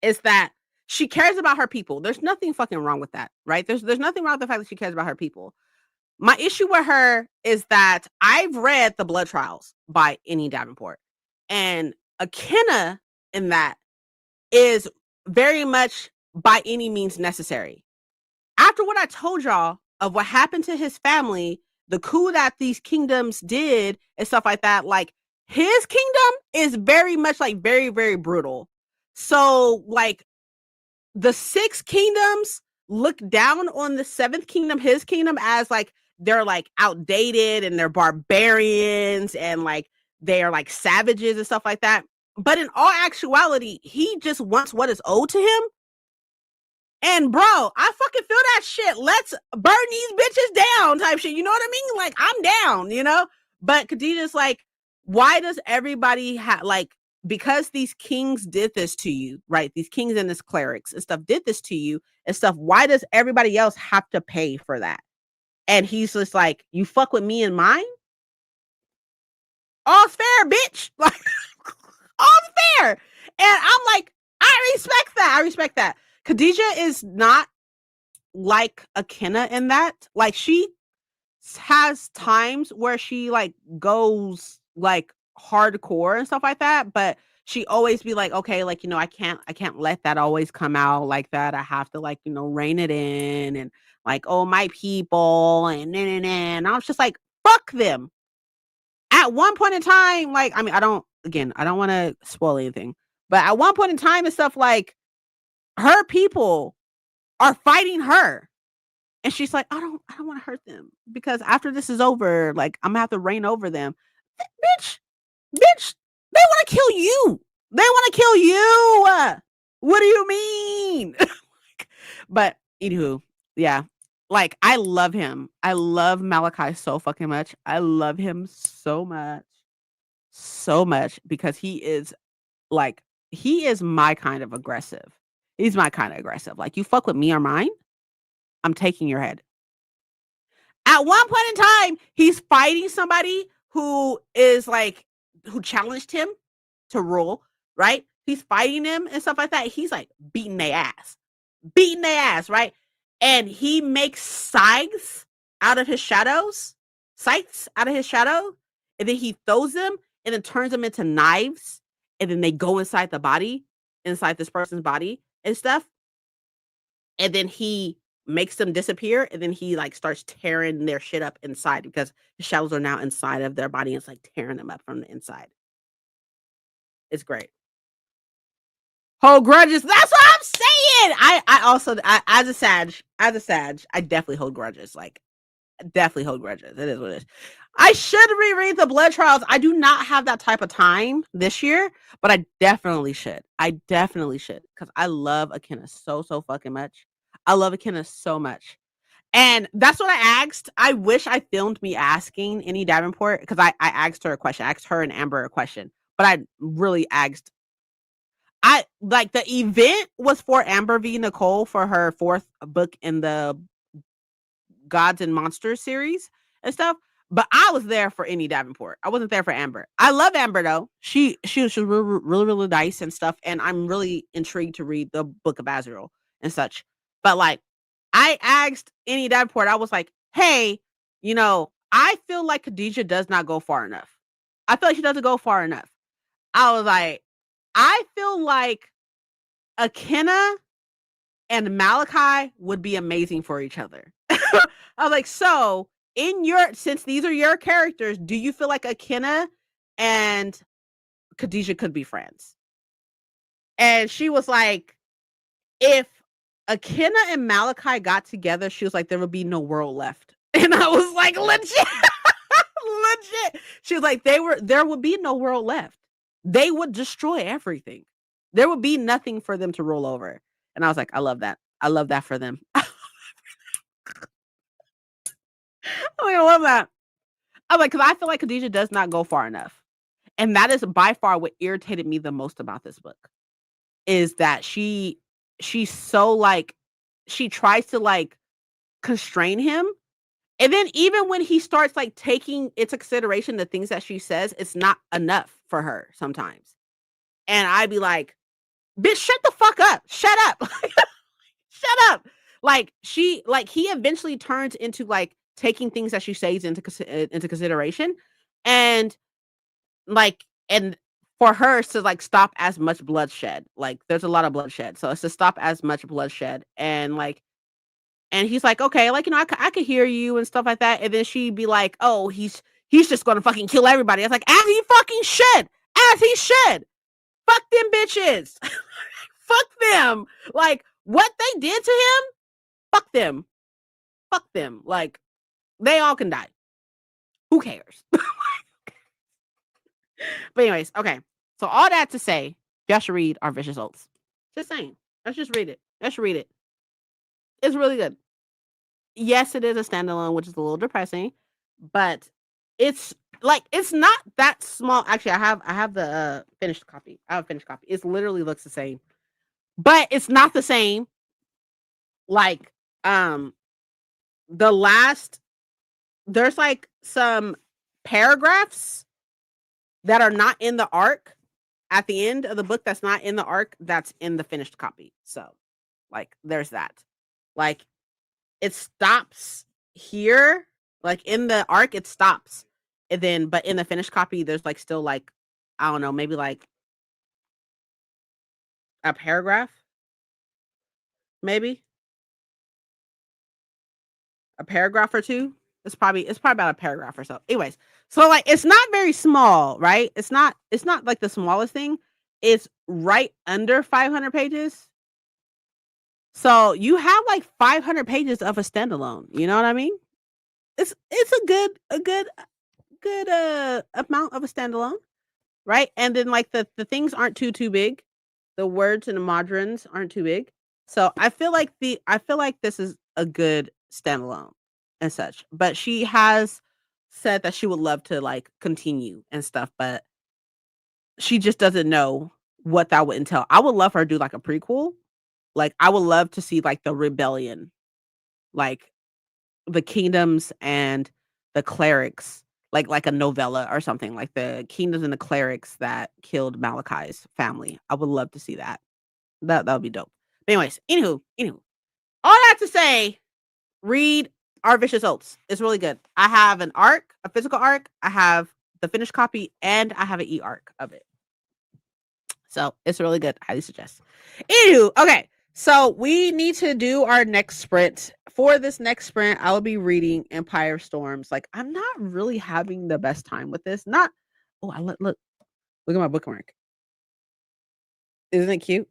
is that she cares about her people. There's nothing fucking wrong with that, right? There's nothing wrong with the fact that she cares about her people. My issue with her is that I've read the Blood Trials by Annie Davenport, and Akenna in that is very much by any means necessary. After what I told y'all of what happened to his family, the coup that these kingdoms did and stuff like that, like his kingdom is very much like very, very brutal. So like the six kingdoms look down on the seventh kingdom, his kingdom, as like they're like outdated and they're barbarians and like they're like savages and stuff like that. But in all actuality, he just wants what is owed to him. And bro, I fucking feel that shit. Let's burn these bitches down type shit. You know what I mean? Like, I'm down. But Khadijah's like, why does everybody have like, because these kings did this to you, right? These kings and these clerics and stuff did this to you and stuff. Why does everybody else have to pay for that? And he's just like, you fuck with me and mine? All's fair, bitch. Like, all's fair. And I'm like, I respect that. I respect that. Khadijah is not like Akenna in that. Like she has times where she like goes like hardcore and stuff like that, but she always be like, okay, like, I can't let that always come out like that. I have to like, rein it in and like, oh, my people and I was just like, fuck them. At one point in time, like, I mean, I don't want to spoil anything, but at one point in time and stuff, like her people are fighting her. And she's like, I don't want to hurt them because after this is over, like I'm gonna have to reign over them. Bitch, they want to kill you. They want to kill you. What do you mean? But anywho, yeah. Like I love him. I love Malachi so fucking much. I love him so much. So much because he is my kind of aggressive. He's my kind of aggressive. Like you fuck with me or mine, I'm taking your head. At one point in time, he's fighting somebody who is like who challenged him to rule, right? He's fighting him and stuff like that. He's like beating their ass, right? And he makes scythes out of his shadow, and then he throws them and then turns them into knives, and then they go inside this person's body, and stuff, and then he makes them disappear, and then he, like, starts tearing their shit up inside because the shadows are now inside of their body, and it's, like, tearing them up from the inside. It's great. Hold grudges, that's what I'm saying! I also as a Sag, I definitely hold grudges, like, definitely hold grudges. It is what it is. I should reread the Blood Trials. I do not have that type of time this year, but I definitely should. I definitely should because I love Akenna so, so fucking much. I love Akenna so much. And that's what I asked. I wish I filmed me asking any Davenport because I asked her a question. I asked her and Amber a question, but I really asked. I like the event was for Amber v. Nicole for her fourth book in the Gods and Monsters series and stuff. But I was there for any Davenport. I wasn't there for Amber. I love Amber though. She was really nice and stuff. And I'm really intrigued to read the Book of Azrael and such. But like, I asked any Davenport. I was like, hey, I feel like Khadijah does not go far enough. I feel like she doesn't go far enough. I was like, I feel like Akenna and Malachi would be amazing for each other. I was like, so since these are your characters, do you feel like Akenna and Khadijah could be friends? And she was like, if Akenna and Malachi got together, she was like, there would be no world left. And I was like, legit, legit. She was like, there would be no world left. They would destroy everything. There would be nothing for them to roll over. And I was like, I love that. I love that for them. I love that. I'm like, because I feel like Khadijah does not go far enough. And that is by far what irritated me the most about this book is that she's so like, she tries to like constrain him. And then even when he starts like taking into consideration the things that she says, it's not enough for her sometimes. And I'd be like, bitch, shut the fuck up. Shut up. Shut up. Like he eventually turns into like taking things that she says into consideration, and like and for her to like stop as much bloodshed. Like there's a lot of bloodshed, so it's to stop as much bloodshed, and like and he's like, okay, like I could hear you and stuff like that, and then she'd be like, oh, he's just gonna fucking kill everybody. I was like, as he fucking should, as he should. Fuck them bitches. Fuck them. Like what they did to him. Fuck them. Fuck them. Like, they all can die. Who cares? But anyways, okay. So all that to say, y'all should read Our Vicious Oaths. Just saying. Let's just read it. Let's read it. It's really good. Yes, it is a standalone, which is a little depressing, but it's like it's not that small. Actually, I have the finished copy. I have a finished copy. It literally looks the same, but it's not the same. Like, the last there's like some paragraphs that are not in the arc at the end of the book that's not in the arc that's in the finished copy. So, like there's that. Like it stops here, like in the arc it stops. And then but in the finished copy there's like still like I don't know, maybe like a paragraph maybe a paragraph or two. It's probably about a paragraph or so. Anyways, so like it's not very small, right? It's not like the smallest thing. It's right under 500 pages. So you have like 500 pages of a standalone. You know what I mean? It's a good amount of a standalone, right? And then like the things aren't too big. The words and the modrons aren't too big. So I feel like this is a good standalone and such. But she has said that she would love to like continue and stuff, but she just doesn't know what that would entail. I would love her to do like a prequel. Like I would love to see like the rebellion, like the kingdoms and the clerics, like a novella or something, like the kingdoms and the clerics that killed Malachi's family. I would love to see that. That would be dope. But anyways, anywho, all that to say, read Our Vicious Oaths. It's really good. I have an arc, a physical arc. I have the finished copy, and I have an e-arc of it. So it's really good. Highly suggest. Anywho, okay. So we need to do our next sprint. For this next sprint, I will be reading Empire Storms. Like, I'm not really having the best time with this. Not oh, I look at my bookmark. Isn't it cute?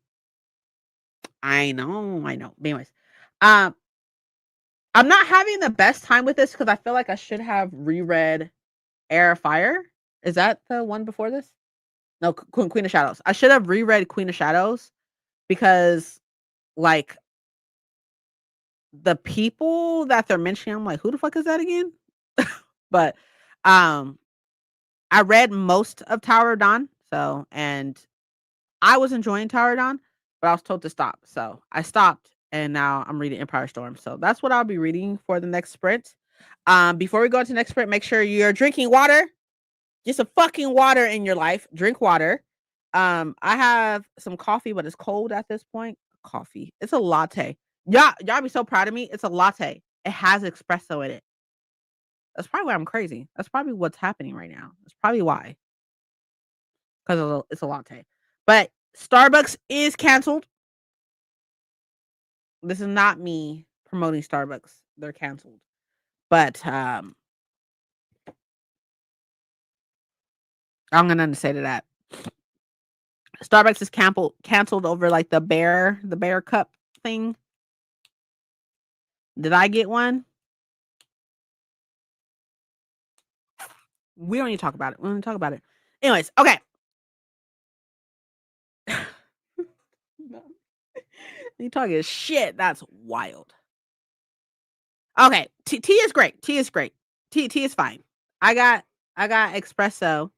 I know. But anyways, um, I'm not having the best time with this because I feel like I should have reread Air of Fire. Is that the one before this? No, Queen of Shadows. I should have reread Queen of Shadows because, like, the people that they're mentioning, I'm like, who the fuck is that again? But um, I read most of Tower of Dawn, so and I was enjoying Tower of Dawn, but I was told to stop, so I stopped, and now I'm reading Empire Storm. So that's what I'll be reading for the next sprint. Before we go into the next sprint, make sure you're drinking water. Get some fucking water in your life. Drink water. I have some coffee, but it's cold at this point. Coffee. It's a latte. Y'all be so proud of me. It's a latte. It has espresso in it. That's probably why I'm crazy. That's probably what's happening right now. That's probably why. Because it's a latte. But Starbucks is canceled. This is not me promoting Starbucks. They're canceled. But I'm gonna say to that. Starbucks is canceled over like the bear cup thing. Did I get one? We don't need to talk about it. We don't need to talk about it. Anyways, okay. No. You talking shit. That's wild. Okay. Tea is great. Tea is great. Tea is fine. I got espresso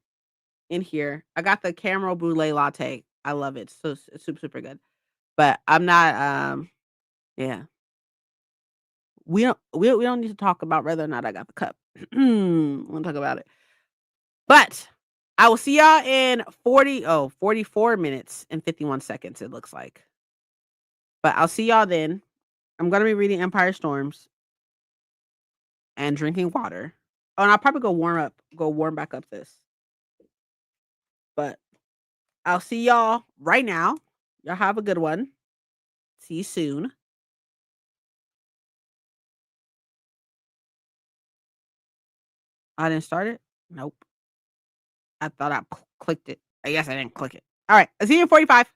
in here. I got the caramel brulee latte. I love it. So it's super good. But I'm not yeah. We don't need to talk about whether or not I got the cup. We'll talk about it. But I will see y'all in 44 minutes and 51 seconds, it looks like. But I'll see y'all then. I'm gonna be reading Empire Storms and drinking water. Oh, and I'll probably go warm back up this. But I'll see y'all right now. Y'all have a good one. See you soon. I didn't start it? Nope. I thought I clicked it. I guess I didn't click it. All right. I'll see you in 45.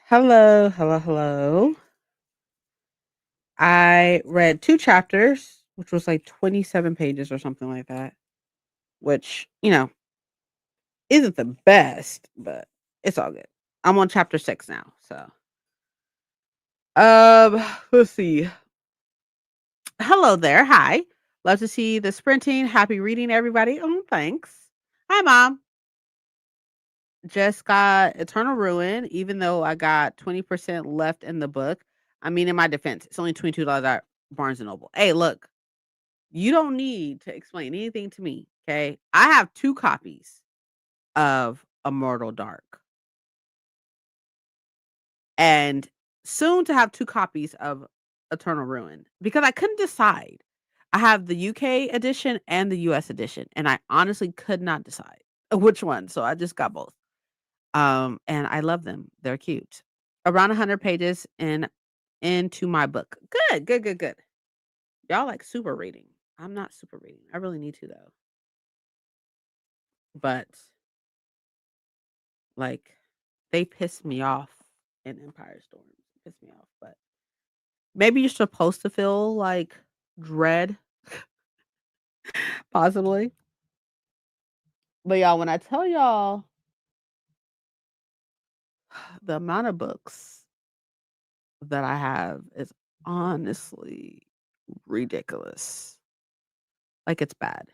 Hello, hello, hello. I read 2 chapters, which was like 27 pages or something like that, which, isn't the best, but it's all good. I'm on chapter 6 now, so. Let's see. Hello there. Hi. Love to see the sprinting. Happy reading, everybody. Oh, thanks. Hi, mom. Just got Eternal Ruin, even though I got 20% left in the book. I mean, in my defense, it's only $22 at Barnes and Noble. Hey, look, you don't need to explain anything to me, okay? I have 2 copies of Immortal Dark and soon to have 2 copies of Eternal Ruin because I couldn't decide. I have the UK edition and the US edition, and I honestly could not decide which one, so I just got both. And I love them. They're cute. Around 100 pages into my book. Good, good, good, good. Y'all like super reading. I'm not super reading. I really need to though. But like they piss me off in Empire Storm. Piss me off. But maybe you're supposed to feel like dread, possibly. But y'all, when I tell y'all the amount of books that I have is honestly ridiculous. Like it's bad.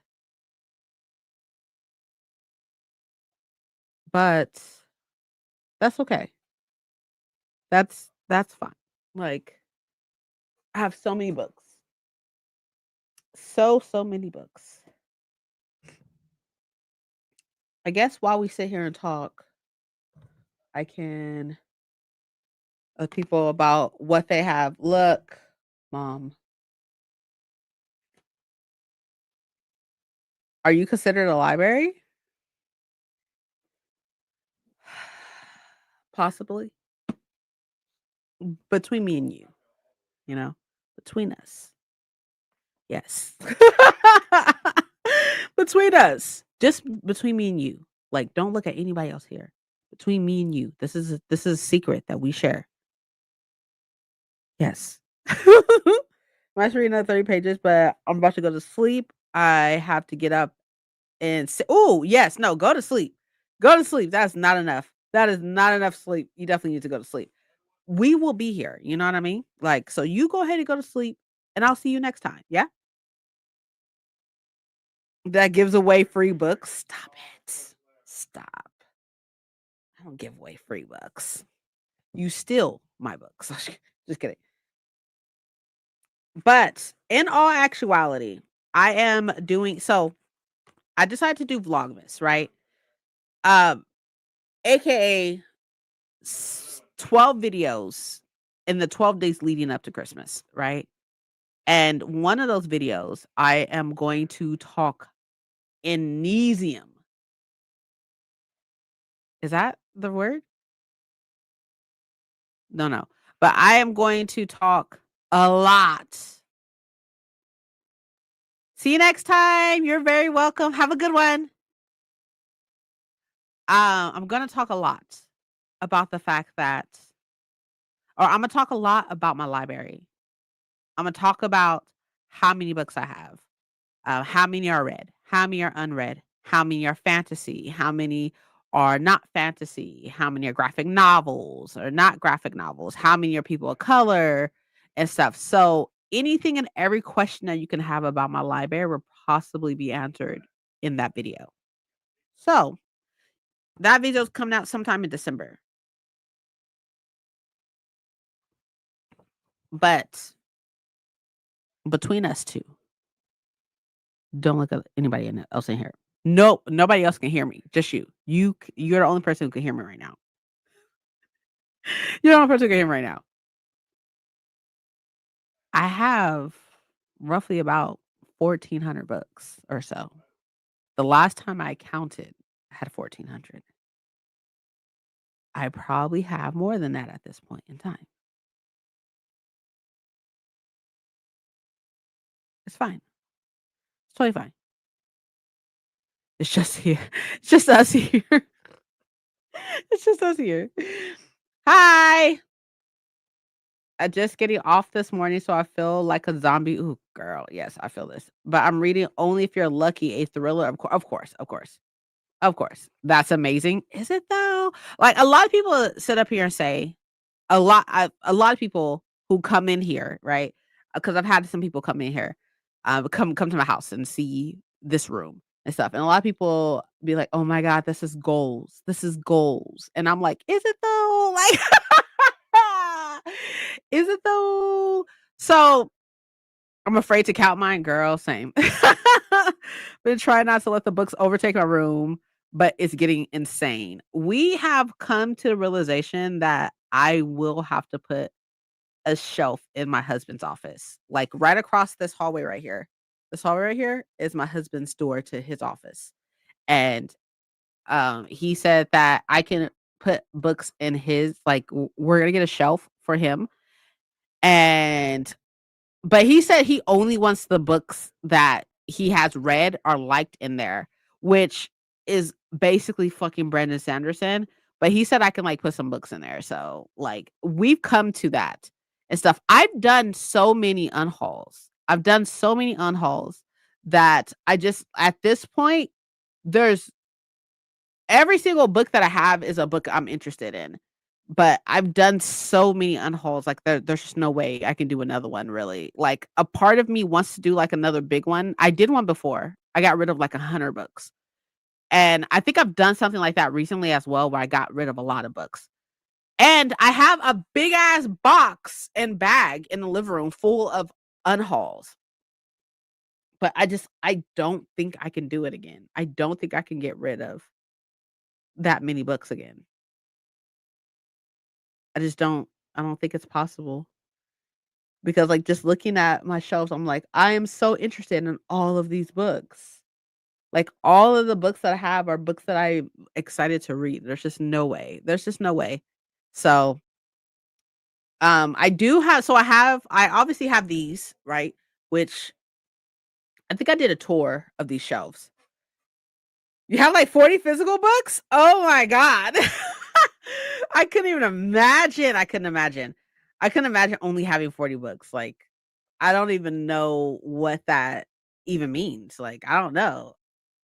But that's okay. That's fine. Like I have so many books. So many books. I guess while we sit here and talk, I can people about what they have. Look, mom, are you considered a library? Possibly. Between me and you know, between us. Yes. Between us. Just between me and you. Like, don't look at anybody else here. Between me and you. This is a secret that we share. Yes. I'm actually reading another 30 pages, but I'm about to go to sleep. I have to get up and say, oh, yes, no, go to sleep. Go to sleep. That's not enough. That is not enough sleep. You definitely need to go to sleep. We will be here. You know what I mean? Like, so you go ahead and go to sleep, and I'll see you next time. Yeah. That gives away free books. Stop it. Stop. I don't give away free books. You steal my books. Just kidding. But in all actuality, I am doing so I decided to do Vlogmas, right? Um, AKA 12 videos in the 12 days leading up to Christmas, right? And one of those videos, I am going to talk Indonesian. Is that the word? No, no. But I am going to talk a lot. See you next time. You're very welcome. Have a good one. I'm going to talk a lot about the fact that, or I'm going to talk a lot about my library. I'm going to talk about how many books I have, how many are read, how many are unread, how many are fantasy, how many are not fantasy, how many are graphic novels or not graphic novels, how many are people of color and stuff. So anything and every question that you can have about my library will possibly be answered in that video. So that video is coming out sometime in December. But between us two, don't look at anybody else in here. Nope, nobody else can hear me. Just you. You're the only person who can hear me right now. You're the only person who can hear me right now. I have roughly about 1,400 books or so. The last time I counted, I had 1,400. I probably have more than that at this point in time. It's fine. It's totally fine. It's just here. It's just us here. It's just us here. Hi. I just getting off this morning, so I feel like a zombie. Ooh, girl, yes, I feel this. But I'm reading Only If You're Lucky, a thriller. Of course. That's amazing. Is it though? Like a lot of people sit up here and say a lot of people who come in here, right? Because I've had some people come in here, come to my house and see this room and stuff. And a lot of people be like, "Oh my god, this is goals. This is goals." And I'm like, "Is it though?" Like is it though? So I'm afraid to count mine, girl, same. Been trying not to let the books overtake my room, but it's getting insane. We have come to the realization that I will have to put a shelf in my husband's office, like right across this hallway right here. This hallway right here is my husband's door to his office. And he said that I can put books in his like we're gonna get a shelf for him. And but he said he only wants the books that he has read or liked in there, which is basically fucking Brandon Sanderson, but he said I can, like, put some books in there, so, like, we've come to that and stuff. I've done so many unhauls. I've done so many unhauls that I just at this point, there's every single book that I have is a book I'm interested in, but I've done so many unhauls, like, there's just no way I can do another one really. Like, a part of me wants to do, like, another big one. I did one before. I got rid of, like, 100 books, and I think I've done something like that recently as well, where I got rid of a lot of books. And I have a big ass box and bag in the living room full of unhauls, but I don't think I can do it again. I don't think I can get rid of that many books again. I just don't I don't think it's possible because, like, just looking at my shelves, I'm like, I am so interested in all of these books. Like, all of the books that I have are books that I'm excited to read. There's just no way. There's just no way. So, I do have so I obviously have these, right? Which I think I did a tour of these shelves. You have, like, 40 physical books? Oh my god. I couldn't even imagine. I couldn't imagine only having 40 books, like, I don't even know what that even means, like, I don't know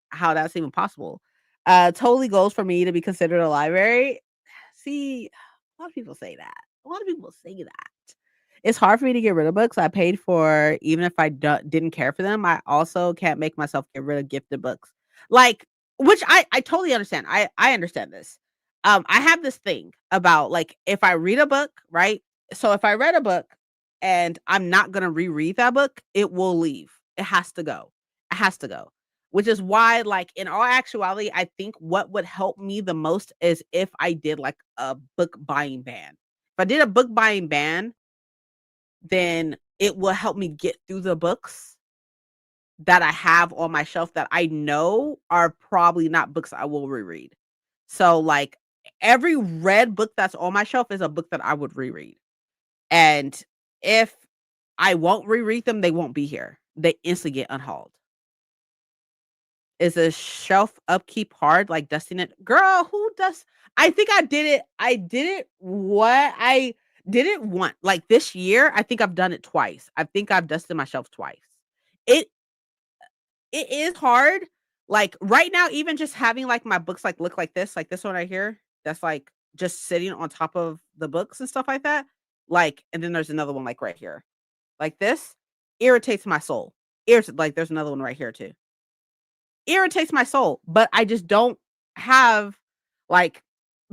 how that's even possible. Totally goes for me to be considered a library. See, a lot of people say that. A lot of people say that. It's hard for me to get rid of books I paid for even if I didn't care for them. I also can't make myself get rid of gifted books. Like, which I totally understand. I understand this. I have this thing about, like, if I read a book, right? So if I read a book and I'm not gonna reread that book, it will leave. It has to go. It has to go. Which is why, like, in all actuality, I think what would help me the most is if I did, like, a book buying ban. If I did a book buying ban, then it will help me get through the books that I have on my shelf that I know are probably not books I will reread. So, like, every read book that's on my shelf is a book that I would reread. And if I won't reread them, they won't be here. They instantly get unhauled. Is a shelf upkeep hard, like dusting it? Girl, who does I think I did it what I did it once. Like this year, I think I've done it twice. I think I've dusted my shelf twice. It it is hard. Like right now, even just having like my books look like this one right here, that's like just sitting on top of the books and stuff like that. Like, and then there's another one like right here. Like this irritates my soul. Like there's another one right here too. Irritates my soul, but I just don't have, like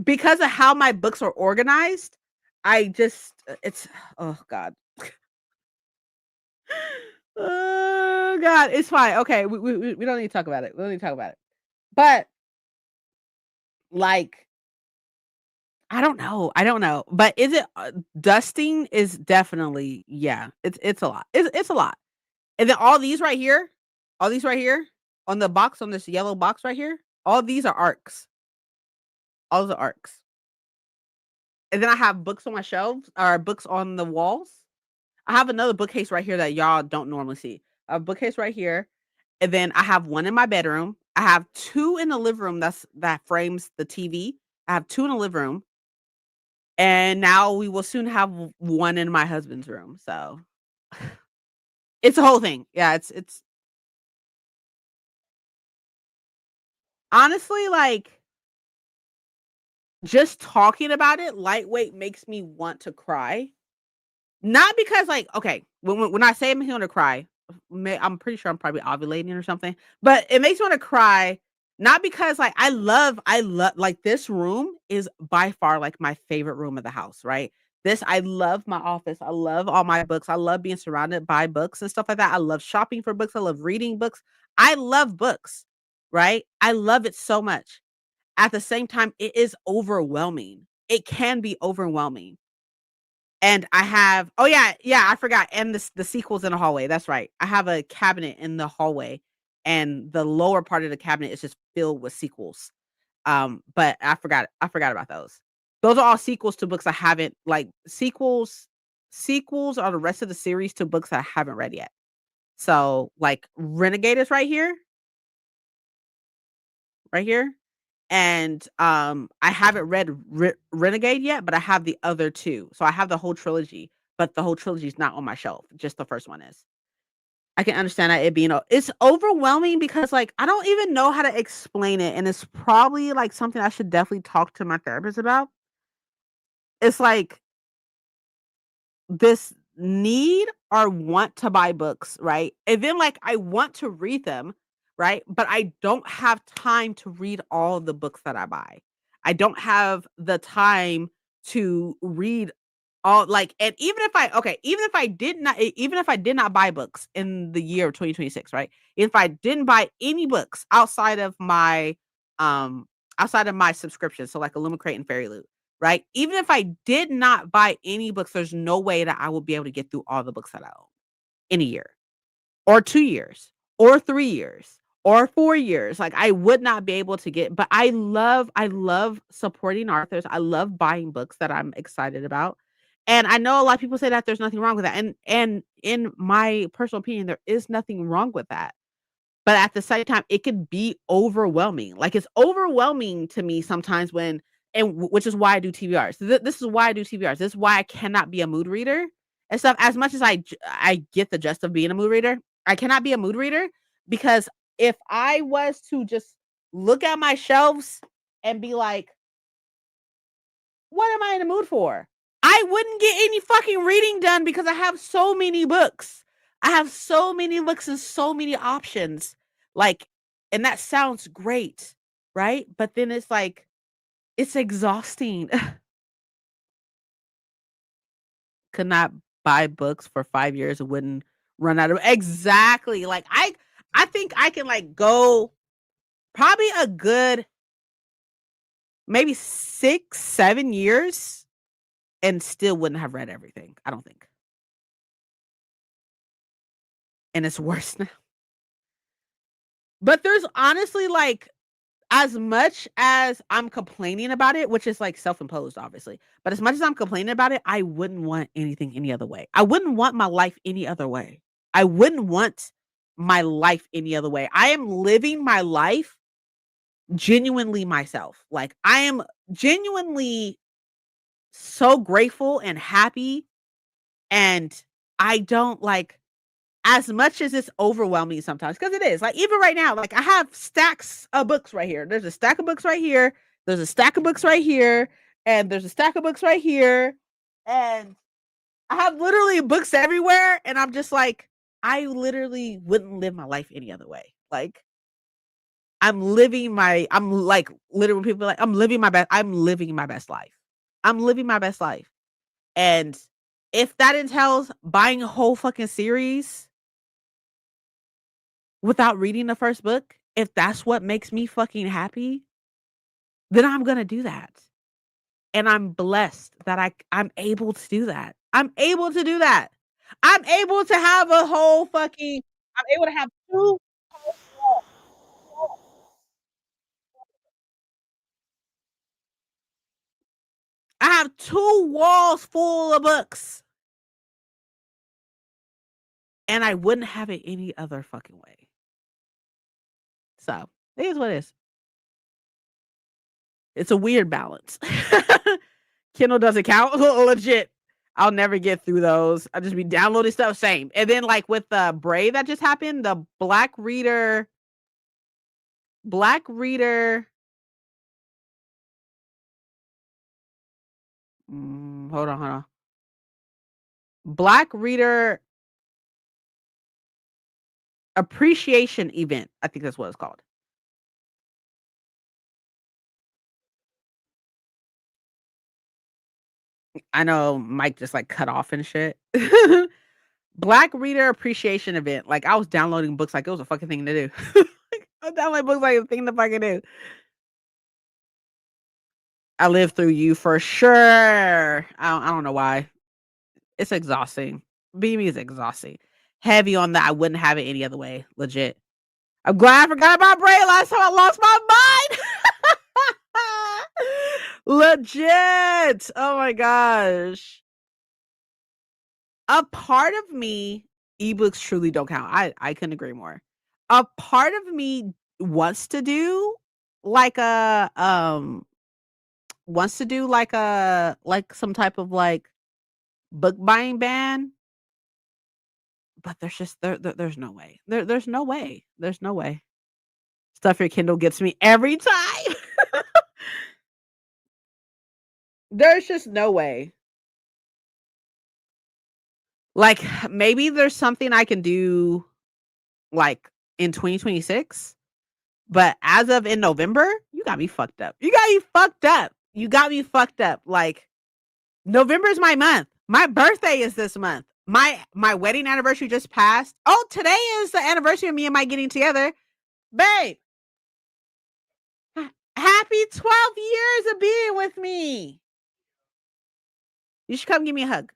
because of how my books are organized, I just it's oh god. Oh god, it's fine. Okay, we don't need to talk about it. We don't need to talk about it. But, like, I don't know, but is it dusting is definitely yeah, it's a lot. It's a lot. And then all these right here on the box, on this yellow box right here, all these are arcs. All the arcs. And then I have books on my shelves or books on the walls. I have another bookcase right here that y'all don't normally see. A bookcase right here, and then I have one in my bedroom. I have 2 in the living room that frames the TV. I have 2 in the living room, and now we will soon have one in my husband's room, so it's a whole thing. Yeah, it's honestly, like, just talking about it, lightweight makes me want to cry. Not because, like, okay, when I say I'm gonna cry, I'm pretty sure I'm probably ovulating or something, but it makes me wanna cry, not because, like, I love like, this room is by far, like, my favorite room of the house, right? I love my office, I love all my books, I love being surrounded by books and stuff like that, I love shopping for books, I love reading books, I love books, right? I love it so much. At the same time, it is overwhelming. It can be overwhelming. And I have oh, yeah, yeah, I forgot, and the sequels in the hallway, that's right. I have a cabinet in the hallway, and the lower part of the cabinet is just filled with sequels. But I forgot about those. Those are all sequels to books I haven't like, sequels are the rest of the series to books I haven't read yet. So, like, Renegade is right here, and, I haven't read Renegade yet, but I have the other 2. So I have the whole trilogy, but the whole trilogy is not on my shelf, just the first one is. I can understand that it being it's overwhelming because, like, I don't even know how to explain it, and it's probably, like, something I should definitely talk to my therapist about. It's like this need or want to buy books, right? And then, like, I want to read them, right? But I don't have time to read all the books that I buy. I don't have the time to read all like and even if I okay, even if I did not buy books in the year of 2026, right? If I didn't buy any books um outside of my subscription, so like Illumicrate and Fairy Loot, right? Even if I did not buy any books, there's no way that I will be able to get through all the books that I own in a year or 2 years or 3 years or 4 years. Like, I would not be able to get but I love supporting authors. I love buying books that I'm excited about. And I know a lot of people say that there's nothing wrong with that. And in my personal opinion, there is nothing wrong with that. But at the same time, it could be overwhelming. Like, it's overwhelming to me sometimes when which is why I do TBRs. This is why I do TBRs. This is why I cannot be a mood reader and stuff. As much as I get the gist of being a mood reader, I cannot be a mood reader because if I was to just look at my shelves and be like, "What am I in the mood for?" I wouldn't get any fucking reading done because I have so many books. I have so many books and so many options. Like, and that sounds great, right? But then it's like, it's exhausting. Could not buy books for 5 years and wouldn't run out of exactly. Like, I think I can, like, go probably a good maybe 6, 7 years and still wouldn't have read everything, I don't think. And it's worse now. But there's honestly, like, as much as I'm complaining about it, which is, like, self-imposed, obviously, but as much as I'm complaining about it, I wouldn't want anything any other way. I wouldn't want my life any other way. I wouldn't want my life any other way. I am living my life genuinely myself. Like, I am genuinely so grateful and happy, and I don't, like as much as it's overwhelming sometimes, because it is, like, even right now, like, I have stacks of books right here. There's a stack of books right here, there's a stack of books right here, and there's a stack of books right here, and I have literally books everywhere, and I'm just like, I literally wouldn't live my life any other way. Like, I'm like, literally people are like, I'm living my best life. I'm living my best life, and if that entails buying a whole fucking series without reading the first book, if that's what makes me fucking happy, then I'm gonna do that. And I'm blessed that I'm able to do that. I'm able to do that. I'm able to have a whole fucking I'm able to have 2 I have 2 walls full of books, and I wouldn't have it any other fucking way. So, it is what it is. It's a weird balance. Kindle doesn't count. Legit. I'll never get through those. I'll just be downloading stuff, same. And then like with the Brave that just happened, the Black Reader hold on. Black Reader Appreciation Event. I think that's what it's called. I know Mike just like cut off and shit. Black Reader Appreciation Event. Like I was downloading books like it was a fucking thing to do. I download books like a thing to fucking do. I lived through you for sure. I don't know why. It's exhausting. BB is exhausting. Heavy on that. I wouldn't have it any other way. Legit. I'm glad I forgot about Bray last time I lost my mind. Legit. Oh my gosh. A part of me, ebooks truly don't count. I couldn't agree more. A part of me wants to do like a like some type of like book buying ban, but there's just there's no way. There's no way. There's no way. Stuff your Kindle gets me every time. There's just no way. Like maybe there's something I can do like in 2026, but as of in November, you got me fucked up. You got me fucked up. You got me fucked up. Like November is my month. My birthday is this month. My wedding anniversary just passed. Oh, today is the anniversary of me and Mike getting together. Babe, happy 12 years of being with me. You should come give me a hug.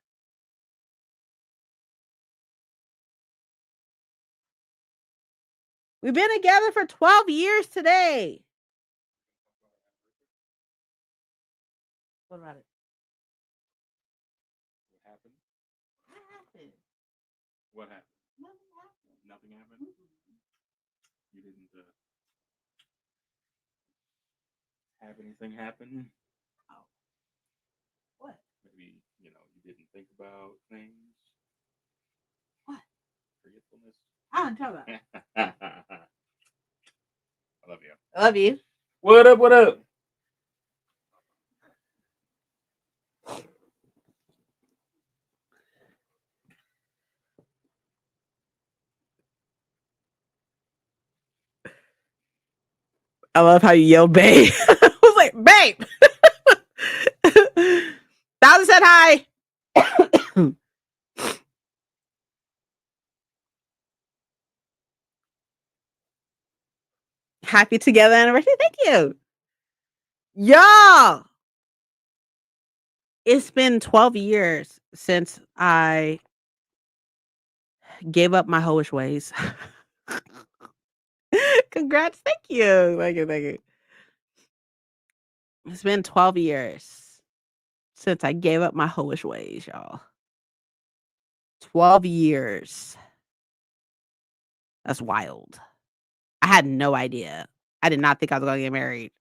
We've been together for 12 years today. What about it? What happened? What happened? What happened? Nothing happened. Nothing happened? You didn't have anything happen? Oh. What? Maybe, you didn't think about things? What? Forgetfulness? I don't tell that. I love you. I love you. What up? What up? I love how you yell, babe. I was like, babe. Thousand said hi. Happy together anniversary. Thank you. Y'all. It's been 12 years since I gave up my hoish ways. Congrats. Thank you. Thank you. Thank you. It's been 12 years since I gave up my hoish ways, y'all. 12 years. That's wild. I had no idea. I did not think I was going to get married.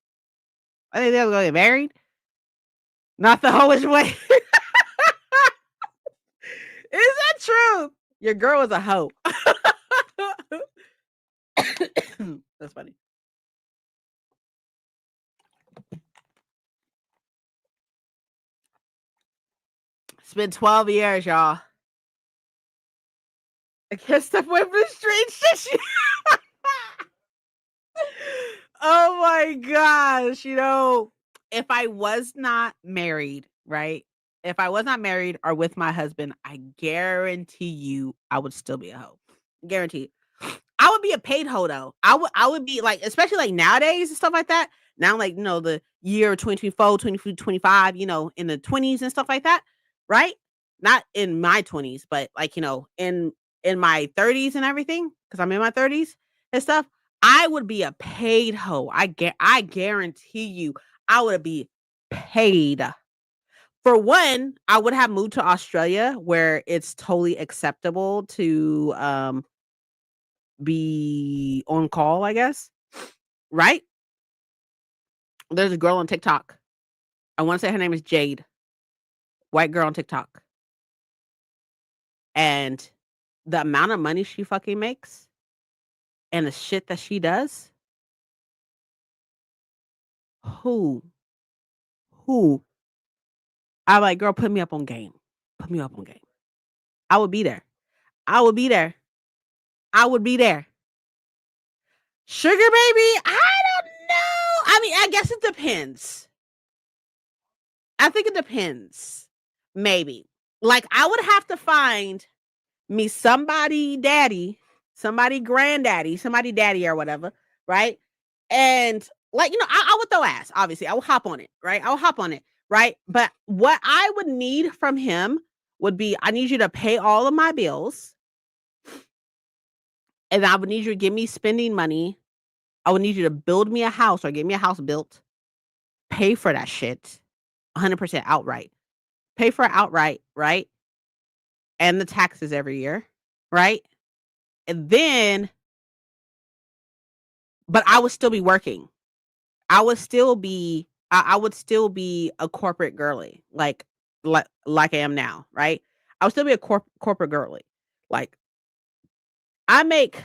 I didn't think I was going to get married. Not the hoish way. Is that true? Your girl was a hoe. That's funny. It's been 12 years, y'all. I can't step away from the streets. Oh my gosh. If I was not married, right? If I was not married or with my husband, I guarantee you I would still be a hoe. Guaranteed. I would be a paid hoe though. I would be like, especially like nowadays and stuff like that. Now, like, the year 2024, 2025, in the 20s and stuff like that, right? Not in my 20s, but like, in my 30s and everything, because I'm in my 30s and stuff, I would be a paid hoe. I guarantee you I would be paid. For one, I would have moved to Australia where it's totally acceptable to be on call, I guess. Right? There's a girl on TikTok. I want to say her name is Jade. white girl on TikTok. And the amount of money she fucking makes and the shit that she does, who, who? I'm like, girl, put me up on game. Put me up on game. I would be there. I would be there. I would be there. Sugar baby, I don't know. I mean, I guess it depends. I think it depends. Maybe. Like, I would have to find me somebody daddy, somebody granddaddy, somebody daddy or whatever, right? And like, I would throw ass, obviously. I will hop on it, right? I will hop on it, right? But what I would need from him would be I need you to pay all of my bills, and I would need you to give me spending money. I would need you to build me a house or get me a house built, pay for that shit 100% outright. Pay for it outright, right? And the taxes every year, right? And then but I would still be working. I would still be a corporate girly, like I am now, right? I would still be a corporate girly. Like I make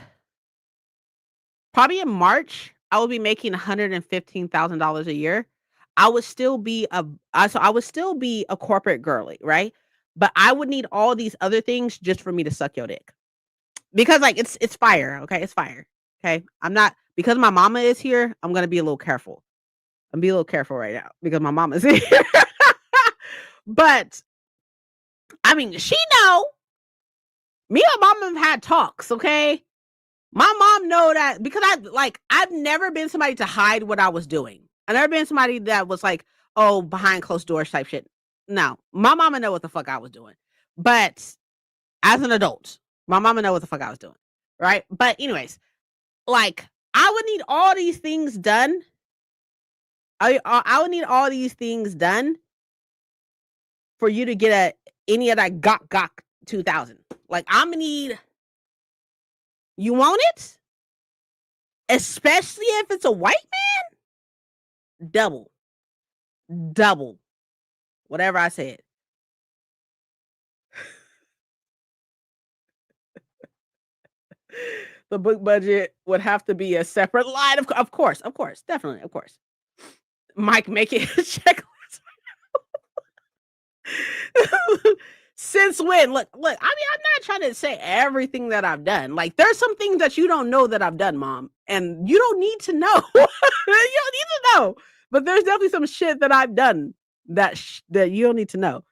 probably in March, I would be making $115,000 a year. I would still be I would still be a corporate girly, right? But I would need all these other things just for me to suck your dick. Because like it's fire, okay? It's fire. Okay? I'm not because my mama is here, I'm going to be a little careful. I'm be a little careful right now because my mama's here. But I mean, she know me and my mom have had talks, okay? My mom know that because I've never been somebody to hide what I was doing. I've never been somebody that was like, oh, behind closed doors type shit. No, my mama know what the fuck I was doing. But as an adult, my mama know what the fuck I was doing. Right. But anyways, like I would need all these things done. I would need all these things done for you to get any of that gok 2000. Like I'm gonna need you want it? Especially if it's a white man? Double. Double. Whatever I said. The book budget would have to be a separate line of course, definitely, of course. Mike, make it a checklist. Since when? Look, I mean, I'm not trying to say everything that I've done. Like, there's some things that you don't know that I've done, mom, and you don't need to know. You don't need to know. But there's definitely some shit that I've done that you don't need to know.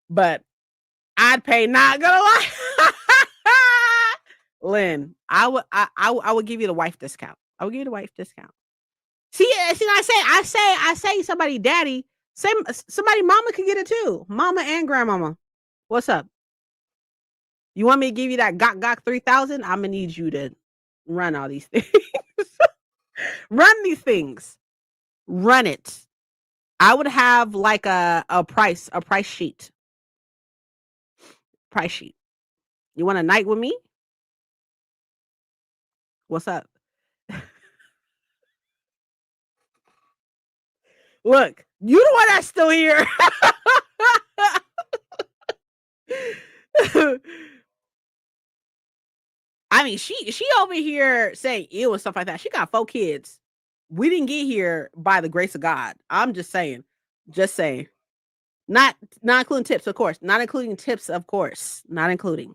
But I'd pay. Not gonna lie, Lynn. I would give you the wife discount. I would give you the wife discount. See, I say somebody daddy. Somebody mama can get it too. Mama and grandmama. What's up? You want me to give you that gok 3000? I'm gonna need you to run all these things. Run these things. Run it. I would have like a price sheet. Price sheet. You want a night with me? What's up? Look, you the one that's still here. I mean, she over here saying ew and stuff like that. She got 4 kids. We didn't get here by the grace of God. I'm just saying. Just saying. Not including tips, of course. Not including tips, of course. Not including.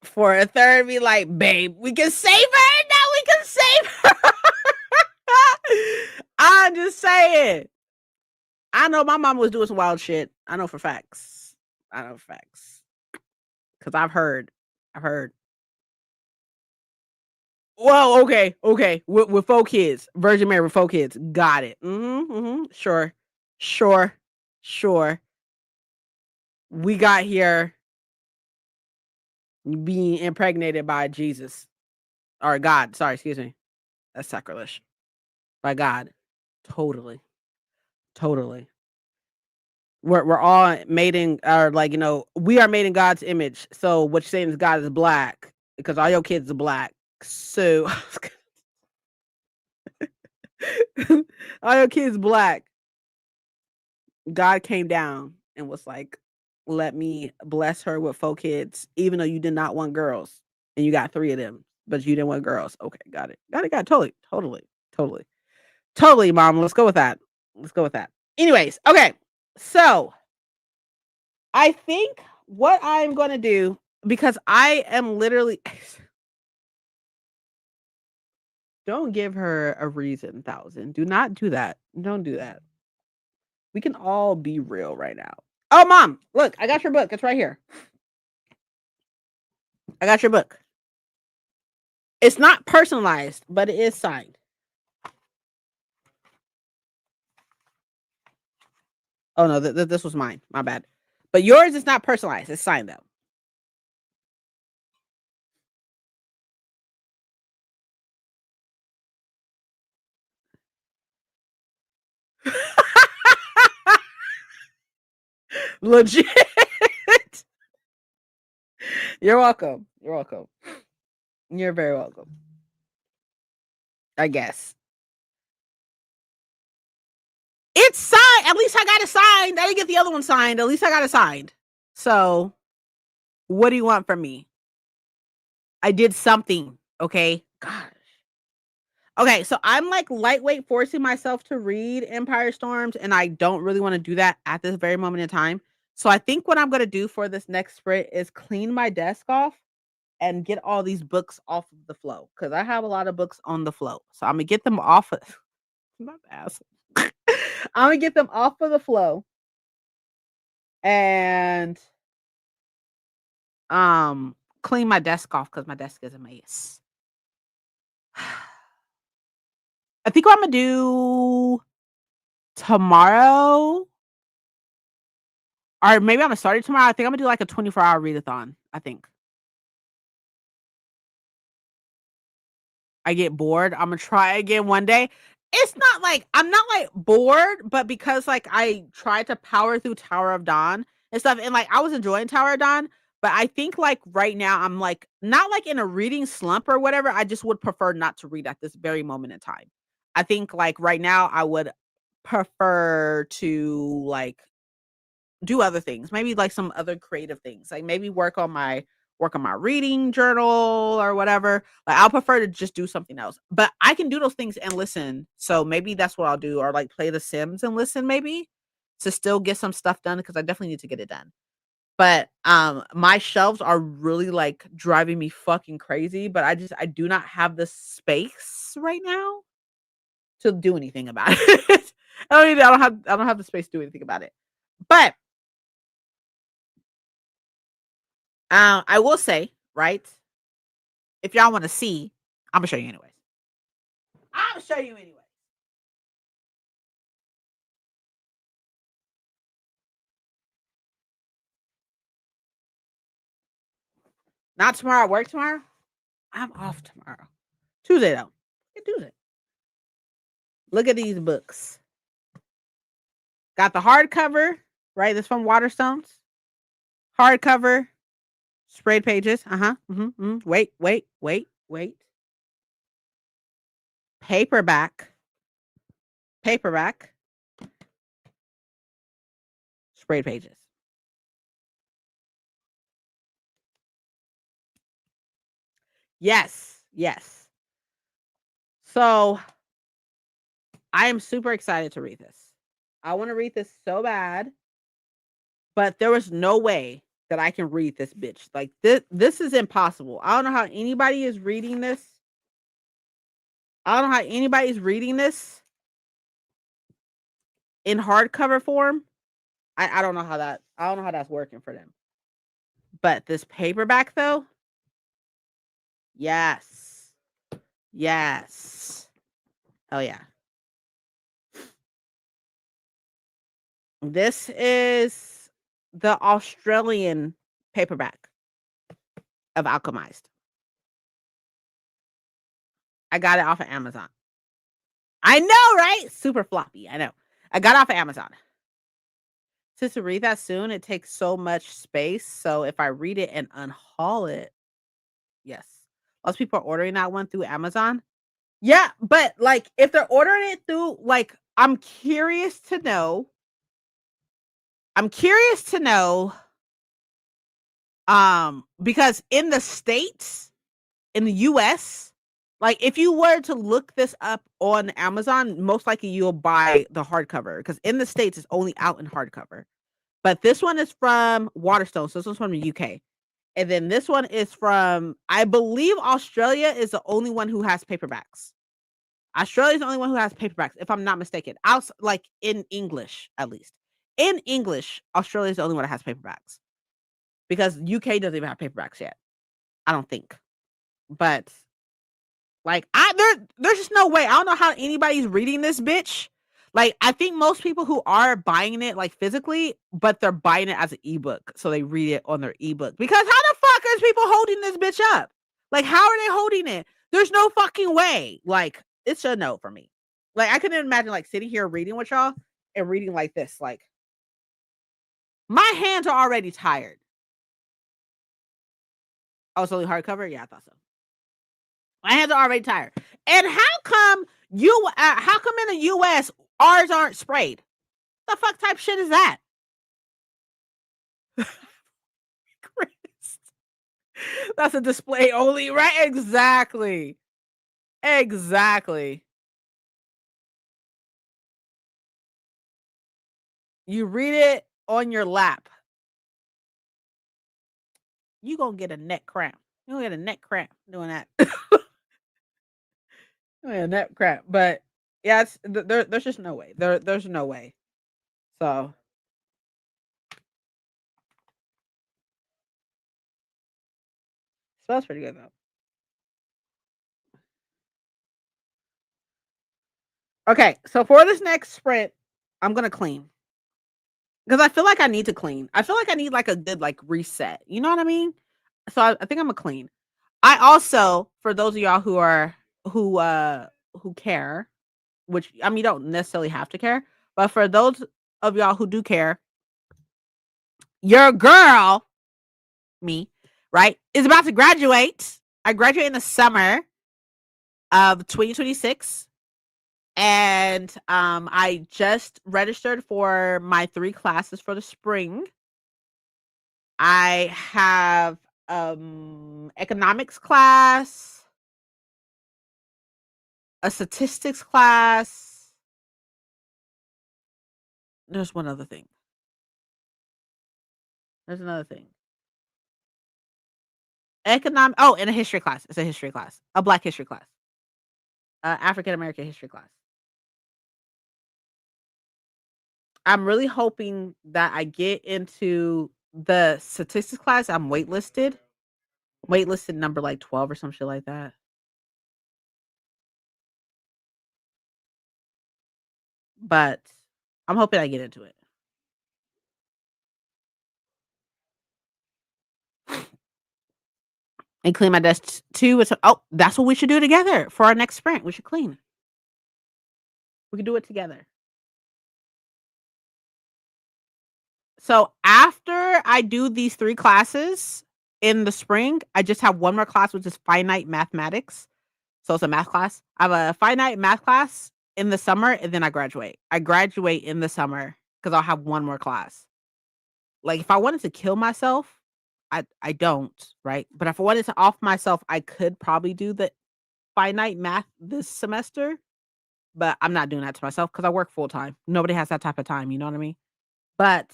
For a third, be like, babe, we can save her. Now we can save her. I'm just saying. I know my mom was doing some wild shit. I know for facts. Because I've heard. Well, okay. With 4 kids. Virgin Mary with 4 kids. Got it. Sure. We got here being impregnated by Jesus. Or God. Sorry, excuse me. That's sacrilege. By God. Totally. We're all made in or we are made in God's image. So what you're saying is God is black because all your kids are black. So all your kids black. God came down and was like, "Let me bless her with 4 kids, even though you did not want girls, and you got 3 of them, but you didn't want girls." Okay, got it. Got it, got it. Totally, totally, totally. Totally, mom. Let's go with that. Let's go with that. Anyways, okay. So, I think what I'm gonna do because I am literally don't give her a reason, 1,000. Do not do that. Don't do that. We can all be real right now. Oh, mom, look, I got your book. It's right here. I got your book. It's not personalized, but it is signed. Oh no, this was mine. My bad. But yours is not personalized. It's signed though. Legit. You're welcome. You're welcome. You're very welcome. I guess. It's signed. At least I got it signed. I didn't get the other one signed. At least I got it signed. So, what do you want from me? I did something. Okay. Gosh. Okay, so I'm like lightweight forcing myself to read Empire Storms, and I don't really want to do that at this very moment in time. So I think what I'm gonna do for this next sprint is clean my desk off and get all these books off of the flow because I have a lot of books on the flow. So I'm gonna get them off of my ass. I'm gonna get them off of the flow and clean my desk off because my desk is a mess. I think what I'm gonna do tomorrow, or maybe I'm gonna start it tomorrow. I think I'm gonna do like a 24-hour readathon. I think I get bored. I'm gonna try again one day. It's not like I'm not like bored, but because like I tried to power through Tower of Dawn and stuff, and like I was enjoying Tower of Dawn, but I think like right now I'm like not like in a reading slump or whatever. I just would prefer not to read at this very moment in time. I think like right now I would prefer to like do other things, maybe like some other creative things, like maybe work on my reading journal or whatever. Like I'll prefer to just do something else. But I can do those things and listen. So maybe that's what I'll do, or like play The Sims and listen maybe to still get some stuff done because I definitely need to get it done. But my shelves are really like driving me fucking crazy, but I do not have the space right now to do anything about it. I don't have the space to do anything about it. But I will say, right? If y'all want to see, I'm gonna show you anyways. I'm gonna show you anyway. Not tomorrow. Work tomorrow. I'm off tomorrow. Tuesday though. Yeah, Tuesday. Look at these books. Got the hardcover, right? This from Waterstones. Hardcover, sprayed pages. Uh-huh. Wait, wait, wait, wait. Paperback. Paperback. Sprayed pages. Yes. Yes. So I am super excited to read this. I want to read this so bad, but there was no way that I can read this bitch. Like this is impossible. I don't know how anybody is reading this. I don't know how anybody's reading this in hardcover form. I don't know how that's working for them. But this paperback though, yes. Yes. Oh yeah. This is the Australian paperback of Alchemized. I got it off of Amazon. I know, right? Super floppy. I know. I got it off of Amazon. Since to read that soon, it takes so much space. So if I read it and unhaul it, yes. Most people are ordering that one through Amazon. Yeah, but like if they're ordering it through, like, I'm curious to know I'm curious to know, because in the States, in the US, like if you were to look this up on Amazon, most likely you'll buy the hardcover because in the States it's only out in hardcover. But this one is from Waterstone, so this one's from the UK. And then this one is from, I believe Australia is the only one who has paperbacks. Australia is the only one who has paperbacks, if I'm not mistaken. Like in English, at least. In English, Australia is the only one that has paperbacks because UK doesn't even have paperbacks yet. I don't think. But like there's just no way. I don't know how anybody's reading this bitch. Like I think most people who are buying it like physically, but they're buying it as an ebook, so they read it on their ebook. Because how the fuck is people holding this bitch up? Like how are they holding it? There's no fucking way. Like it's a no for me. Like I couldn't imagine like sitting here reading with y'all and reading like this. Like my hands are already tired. Oh, it's only hardcover? Yeah, I thought so. My hands are already tired. And how come in the US ours aren't sprayed? The fuck type shit is that? Christ. That's a display only, right? Exactly. Exactly. You read it on your lap. You gonna get a neck cramp. You gonna get a neck cramp doing that. A neck cramp. But yeah, there's just no way. There's no way. So smells pretty good though. Okay, so for this next sprint, I'm gonna clean. Because I feel like I need to clean. I feel like I need like a good like reset. You know what I mean? So I think I'm gonna clean. I also, for those of y'all who care, which I mean you don't necessarily have to care, but for those of y'all who do care, your girl, me, right, is about to graduate. I graduate in the summer of 2026. And I just registered for my 3 classes for the spring. I have economics class, a statistics class. There's one other thing. There's another thing. And a history class. It's a history class. A Black history class. African American history class. I'm really hoping that I get into the statistics class. I'm waitlisted. Waitlisted number like 12 or some shit like that. But I'm hoping I get into it. And clean my desk too. That's what we should do together for our next sprint. We should clean. We can do it together. So after I do these 3 classes in the spring, I just have one more class, which is finite mathematics. So it's a math class. I have a finite math class in the summer, and then I graduate. I graduate in the summer because I'll have one more class. Like if I wanted to kill myself, I don't, right? But if I wanted to off myself, I could probably do the finite math this semester, but I'm not doing that to myself because I work full time. Nobody has that type of time, you know what I mean? But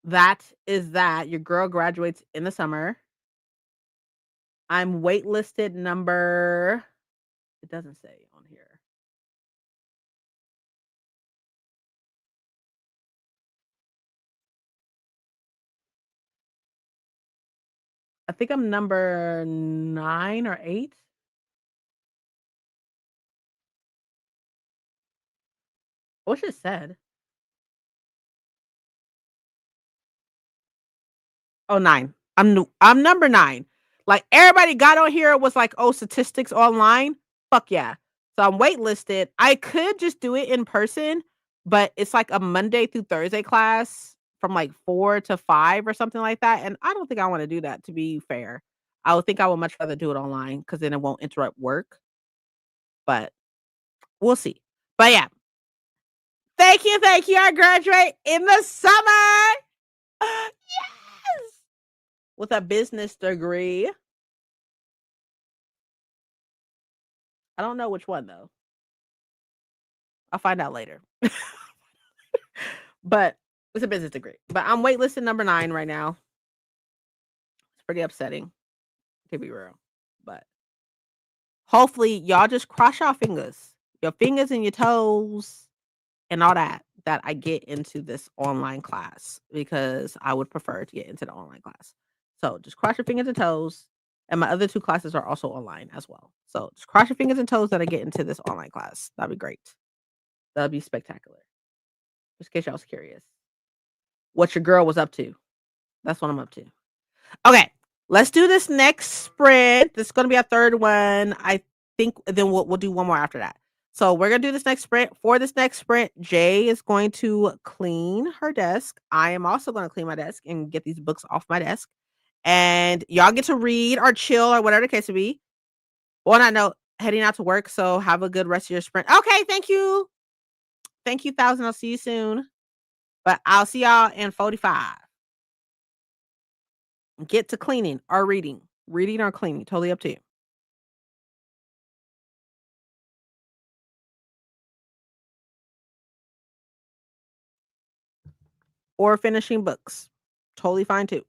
that is that. Your girl graduates in the summer. I'm waitlisted number, it doesn't say on here. I think I'm number 9 or 8. I wish it said. Oh, 9. I'm number 9. Like everybody got on here was like, "Oh, statistics online." Fuck yeah. So I'm waitlisted. I could just do it in person, but it's like a Monday through Thursday class from like 4 to 5 or something like that, and I don't think I want to do that to be fair. I would think I would much rather do it online cuz then it won't interrupt work, but we'll see. But yeah, Thank you, thank you. I graduate in the summer. Yes! With a business degree. I don't know which one though. I'll find out later. But it's a business degree. But I'm waitlisted number 9 right now. It's pretty upsetting, to be real. But hopefully y'all just cross your fingers and your toes and all that, that I get into this online class because I would prefer to get into the online class. So just cross your fingers and toes. And my other 2 classes are also online as well. So just cross your fingers and toes that I get into this online class. That'd be great. That'd be spectacular. Just in case y'all was curious. What your girl was up to. That's what I'm up to. Okay, let's do this next sprint. This is gonna be our 3rd one. I think then we'll do one more after that. So we're gonna do this next sprint. For this next sprint, Jay is going to clean her desk. I am also gonna clean my desk and get these books off my desk. And y'all get to read or chill or whatever the case may be. On that note, heading out to work. So have a good rest of your sprint. Okay, thank you. Thank you, 1,000. I'll see you soon. But I'll see y'all in 45. Get to cleaning or reading. Reading or cleaning. Totally up to you. Or finishing books. Totally fine too.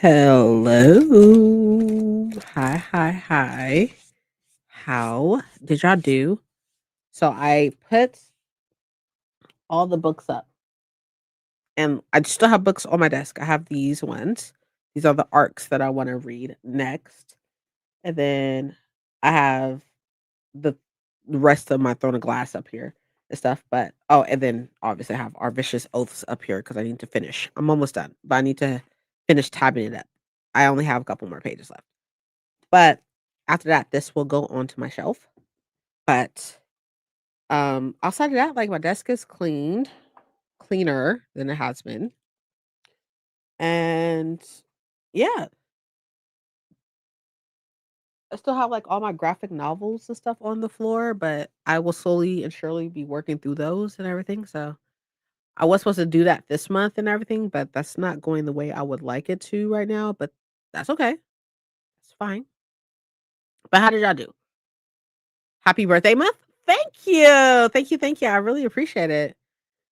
Hello. Hi, hi, hi. How did y'all do? So I put all the books up and I still have books on my desk. I have these ones. These are the arcs that I want to read next. And then I have the rest of my Throne of Glass up here and stuff. But and then obviously I have our Vicious Oaths up here because I need to finish. I'm almost done, but I need to finish tabbing it up. I only have a couple more pages left. But after that, this will go onto my shelf. But outside of that, like my desk is cleaner than it has been. And yeah, I still have like all my graphic novels and stuff on the floor, but I will slowly and surely be working through those and everything. So I was supposed to do that this month and everything, but that's not going the way I would like it to right now. But that's okay. It's fine. But how did y'all do? Happy birthday month? Thank you. Thank you. Thank you. I really appreciate it.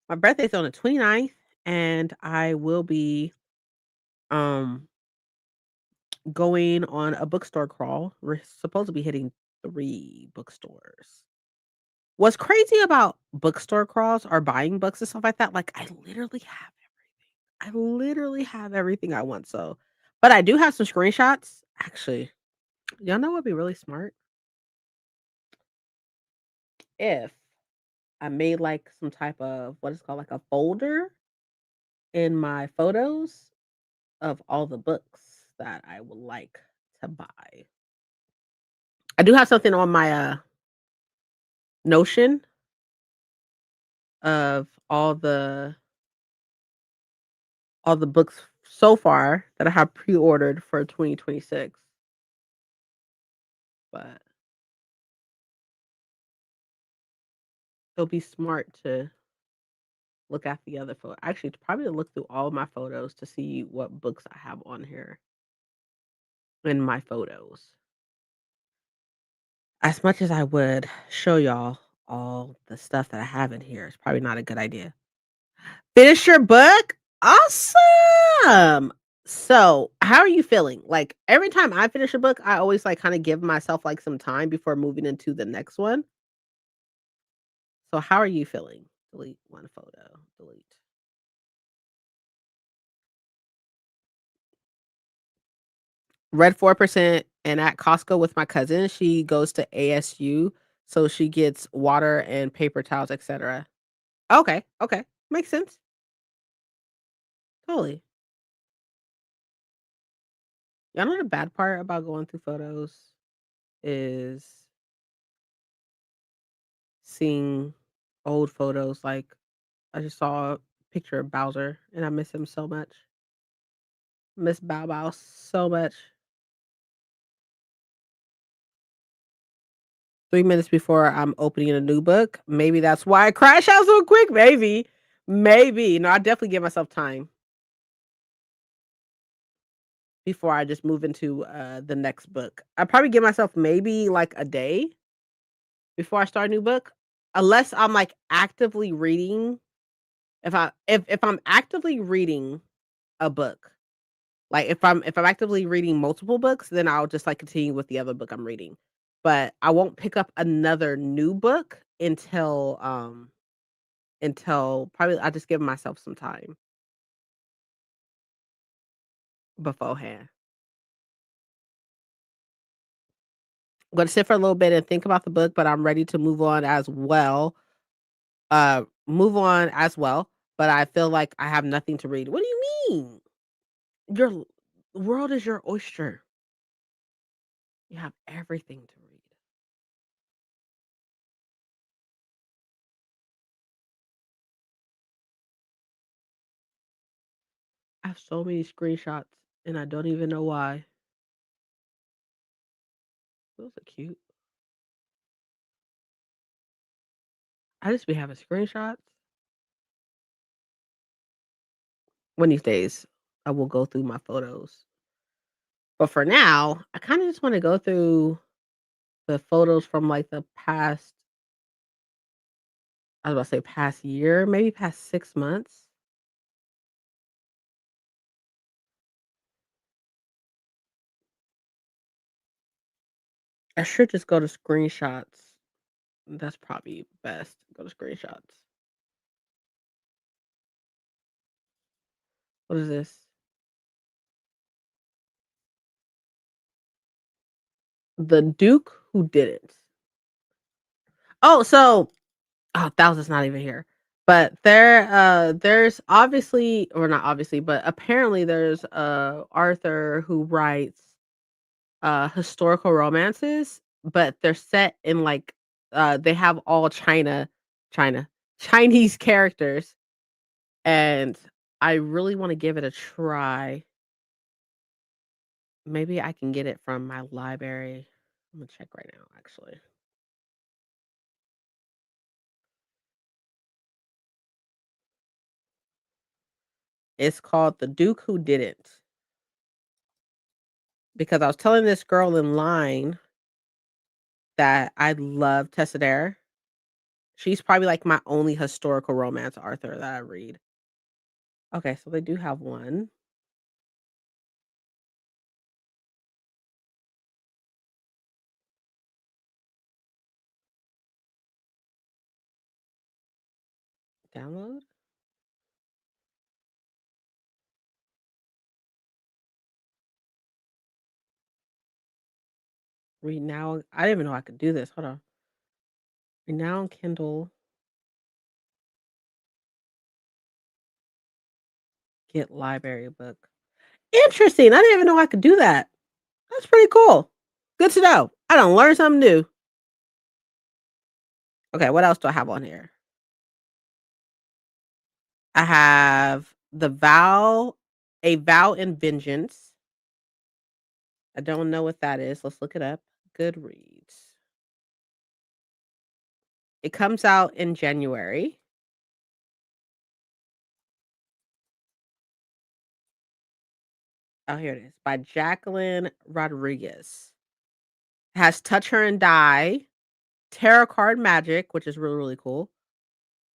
My birthday's on the 29th, and I will be um going on a bookstore crawl. We're supposed to be hitting 3 bookstores. What's crazy about bookstore crawls or buying books and stuff like that, like I literally have everything I want, so but I do have some screenshots. Actually, y'all know what'd be really smart? If I made, like, some type of what is called, like, a folder in my photos of all the books that I would like to buy. I do have something on my, Notion of all the books so far that I have pre-ordered for 2026, but it'll be smart to look at the other photo actually, to probably look through all my photos to see what books I have on here in my photos. As much as I would show y'all all the stuff that I have in here, it's probably not a good idea. Finish your book? Awesome! So, how are you feeling? Like, every time I finish a book, I always, like, kinda give myself, like, some time before moving into the next one. So, how are you feeling? Delete 1 photo. Delete. Read 4%, and at Costco with my cousin, she goes to ASU, so she gets water and paper towels, etcetera. Okay, okay, makes sense. Totally. Y'all know the bad part about going through photos is seeing old photos, like, I just saw a picture of Bowser, and I miss him so much. Miss Bow Bow so much. 3 minutes before I'm opening a new book, maybe that's why I crash out so quick, maybe. Maybe. No, I definitely give myself time before I just move into, the next book. I probably give myself maybe, like, a day before I start a new book, unless I'm, like, actively reading. If I'm actively reading a book, like, if I'm actively reading multiple books, then I'll just, like, continue with the other book I'm reading. But I won't pick up another new book until probably I just give myself some time beforehand. I'm gonna sit for a little bit and think about the book, but I'm ready to move on as well. Move on as well, but I feel like I have nothing to read. What do you mean? Your world is your oyster. You have everything to read. I have so many screenshots and I don't even know why. Those are cute. I just be having screenshots. One of these days, I will go through my photos. But for now, I kind of just want to go through the photos from like the past, I was about to say past year, maybe past 6 months. I should just go to screenshots. That's probably best. Go to screenshots. What is this? The Duke Who Didn't. Oh, so Thousands not even here. But there's obviously or not obviously, but apparently there's Arthur who writes historical romances, but they're set in like they have all China Chinese characters, and I really want to give it a try. Maybe I can get it from my library. I'm gonna check right now, actually. It's called The Duke Who Didn't, because I was telling this girl in line that I love Tessa Dare. She's probably like my only historical romance author that I read. Okay, so they do have one. Download? Read now. I didn't even know I could do this. Hold on. Read now on Kindle. Get library book. Interesting. I didn't even know I could do that. That's pretty cool. Good to know. I don't learn something new. Okay, what else do I have on here? I have A Vow in Vengeance. I don't know what that is. Let's look it up. Goodreads. It comes out in January. Oh, here it is. By Jacqueline Rodriguez. Has Touch Her and Die, Tarot Card Magic, which is really, really cool.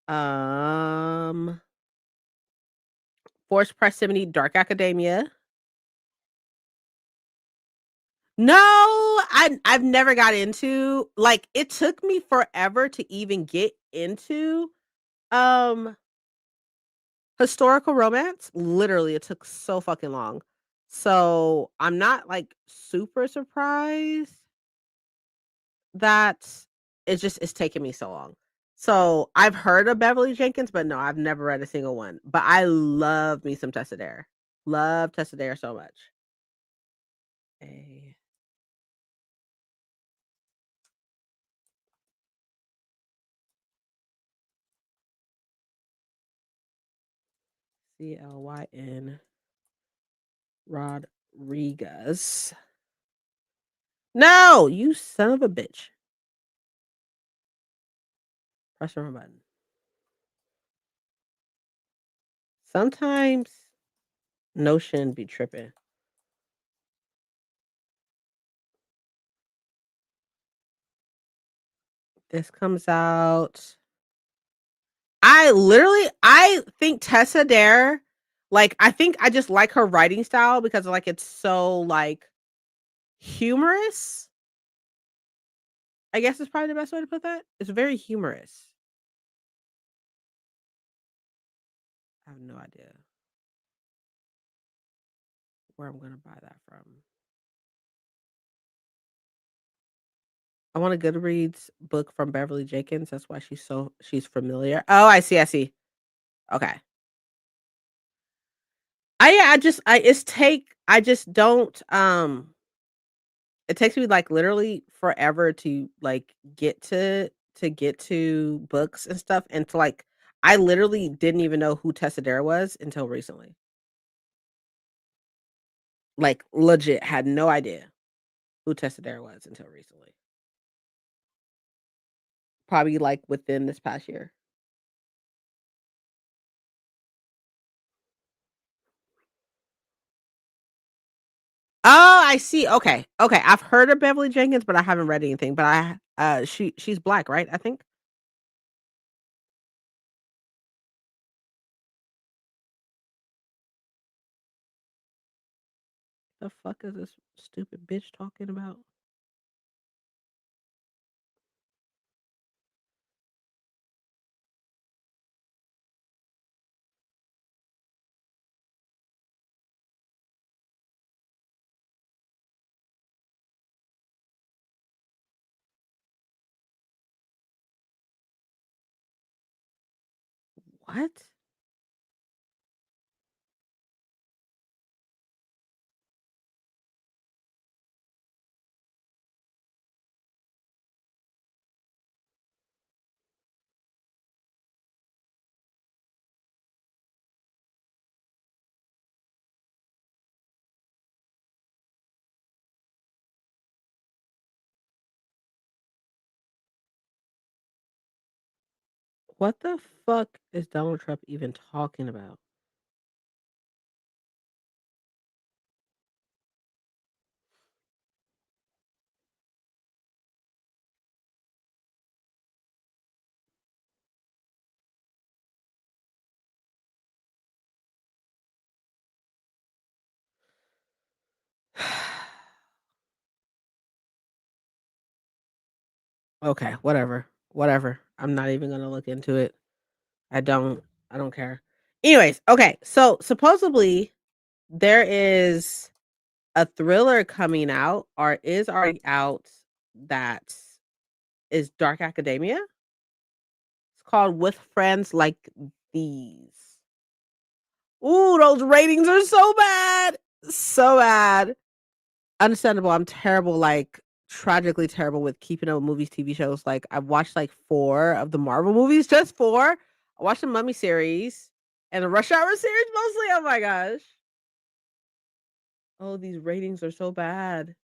Um, Forced Proximity, Dark Academia. No, I've never got into like it took me forever to even get into um historical romance. Literally, it took so fucking long. So I'm not like super surprised that it's taken me so long. So I've heard of Beverly Jenkins, but no, I've never read a single one. But I love me some Tessa Dare. Love Tessa Dare so much. A Clyn Rodriguez. No, you son of a bitch. Press the wrong button. Sometimes Notion be tripping. This comes out. I think Tessa Dare, like I think I just like her writing style because like it's so like humorous. I guess is probably the best way to put that. It's very humorous. I have no idea where I'm gonna buy that from. I want a Goodreads book from Beverly Jenkins. That's why she's familiar. Oh, I see. I see. Okay. I just I it's take I just don't it takes me like literally forever to like get to books and stuff and to like I literally didn't even know who Tessa Dare was until recently. Like legit had no idea who Tessa Dare was until recently. Probably like within this past year. Oh, I see. Okay. Okay. I've heard of Beverly Jenkins, but I haven't read anything. But she's black, right? I think. The fuck is this stupid bitch talking about? What? What the fuck is Donald Trump even talking about? Okay, whatever. Whatever. I'm not even gonna look into it. I don't I don't care. Anyways, okay, so supposedly there is a thriller coming out or is already out that is dark academia. It's called With Friends Like These. Ooh, those ratings are so bad. So bad. Understandable. I'm terrible, like tragically terrible with keeping up with movies, TV shows. Like I've watched like 4 of the Marvel movies, just 4. I watched the Mummy series and the Rush Hour series mostly. Oh my gosh. Oh, these ratings are so bad.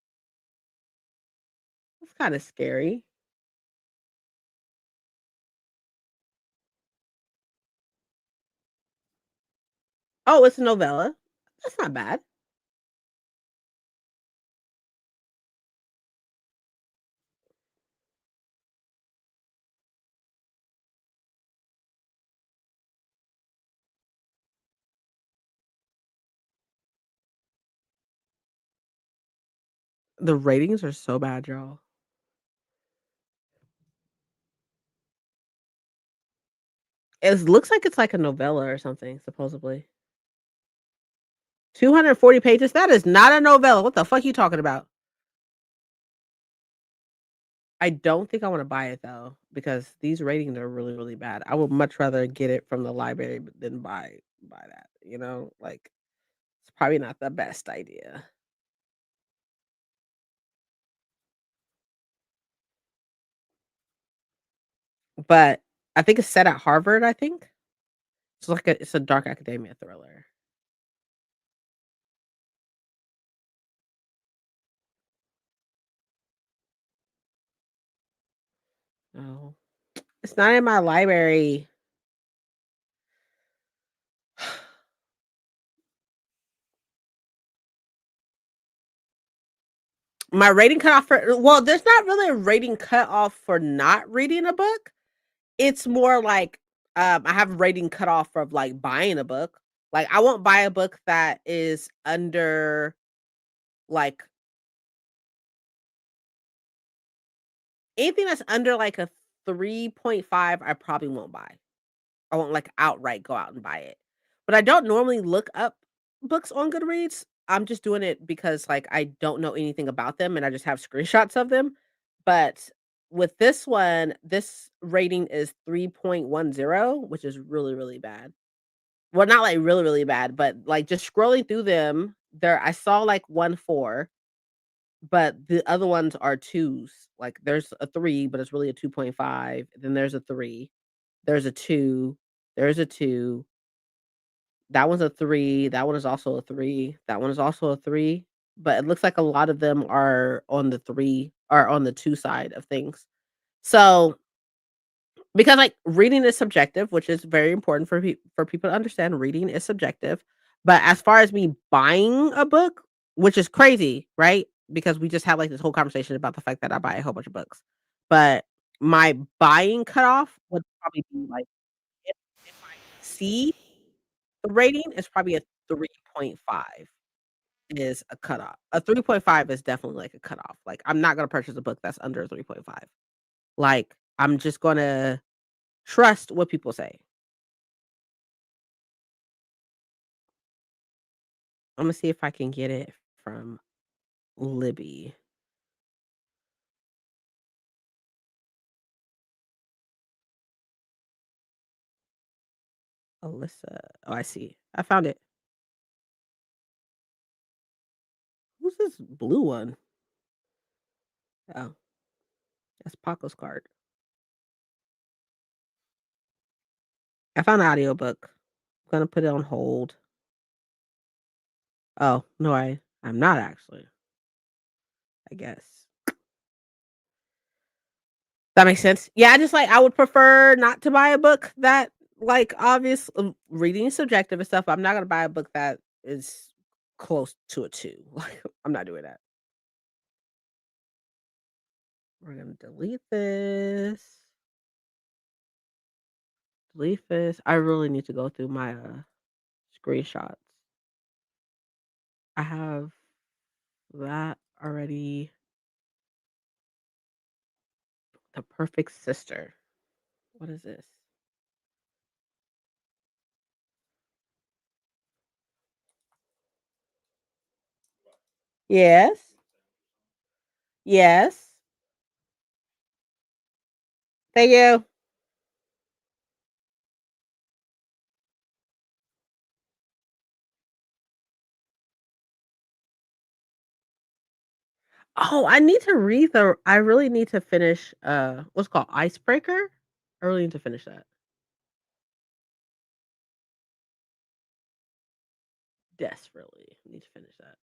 It's kind of scary. Oh, it's a novella. That's not bad. The ratings are so bad, y'all. It looks like it's like a novella or something, supposedly. 240 pages? That is not a novella. What the fuck you talking about? I don't think I wanna buy it though, because these ratings are really, really bad. I would much rather get it from the library than buy that, you know? Like, it's probably not the best idea. But I think it's set at Harvard, I think. It's a dark academia thriller. Oh. It's not in my library. My rating cutoff for well, there's not really a rating cutoff for not reading a book. It's more like, I have a rating cutoff for, like, buying a book. Like, I won't buy a book that is under, like anything that's under, like, a 3.5, I probably won't buy. I won't, like, outright go out and buy it. But I don't normally look up books on Goodreads. I'm just doing it because, like, I don't know anything about them, and I just have screenshots of them. But with this one, this rating is 3.10, which is really, really bad. Well, not, like, really, really bad, but, like, just scrolling through them, there I saw, like, 1 4, but the other ones are 2s. Like, there's a 3, but it's really a 2.5, then there's a 3, there's a 2, there's a 2, that one's a 3, that one is also a 3, that one is also a 3, but it looks like a lot of them are on the 3 are on the 2 side of things. So because, like, reading is subjective, which is very important for people to understand, reading is subjective, but as far as me buying a book, which is crazy, right? Because we just had, like, this whole conversation about the fact that I buy a whole bunch of books, but my buying cutoff would probably be, like, if I see the rating, it's probably a 3.5 is a cutoff. A 3.5 is definitely, like, a cutoff. Like, I'm not gonna purchase a book that's under a 3.5. Like, I'm just gonna trust what people say. Imma see if I can get it from Libby. Alyssa. Oh, I see. I found it. Who's this blue one? Oh, that's Paco's card. I found an audiobook. I'm gonna put it on hold. Oh, no, I'm not actually, I guess. That makes sense. Yeah, I just like I would prefer not to buy a book that like obvious reading is subjective and stuff. I'm not gonna buy a book that is close to a 2. Like I'm not doing that. We're gonna delete this. Delete this. I really need to go through my screenshots. I have that already. The Perfect Sister. What is this? Yes. Yes. Thank you. Oh, I really need to finish what's called Icebreaker. I really need to finish that. Desperately need to finish that.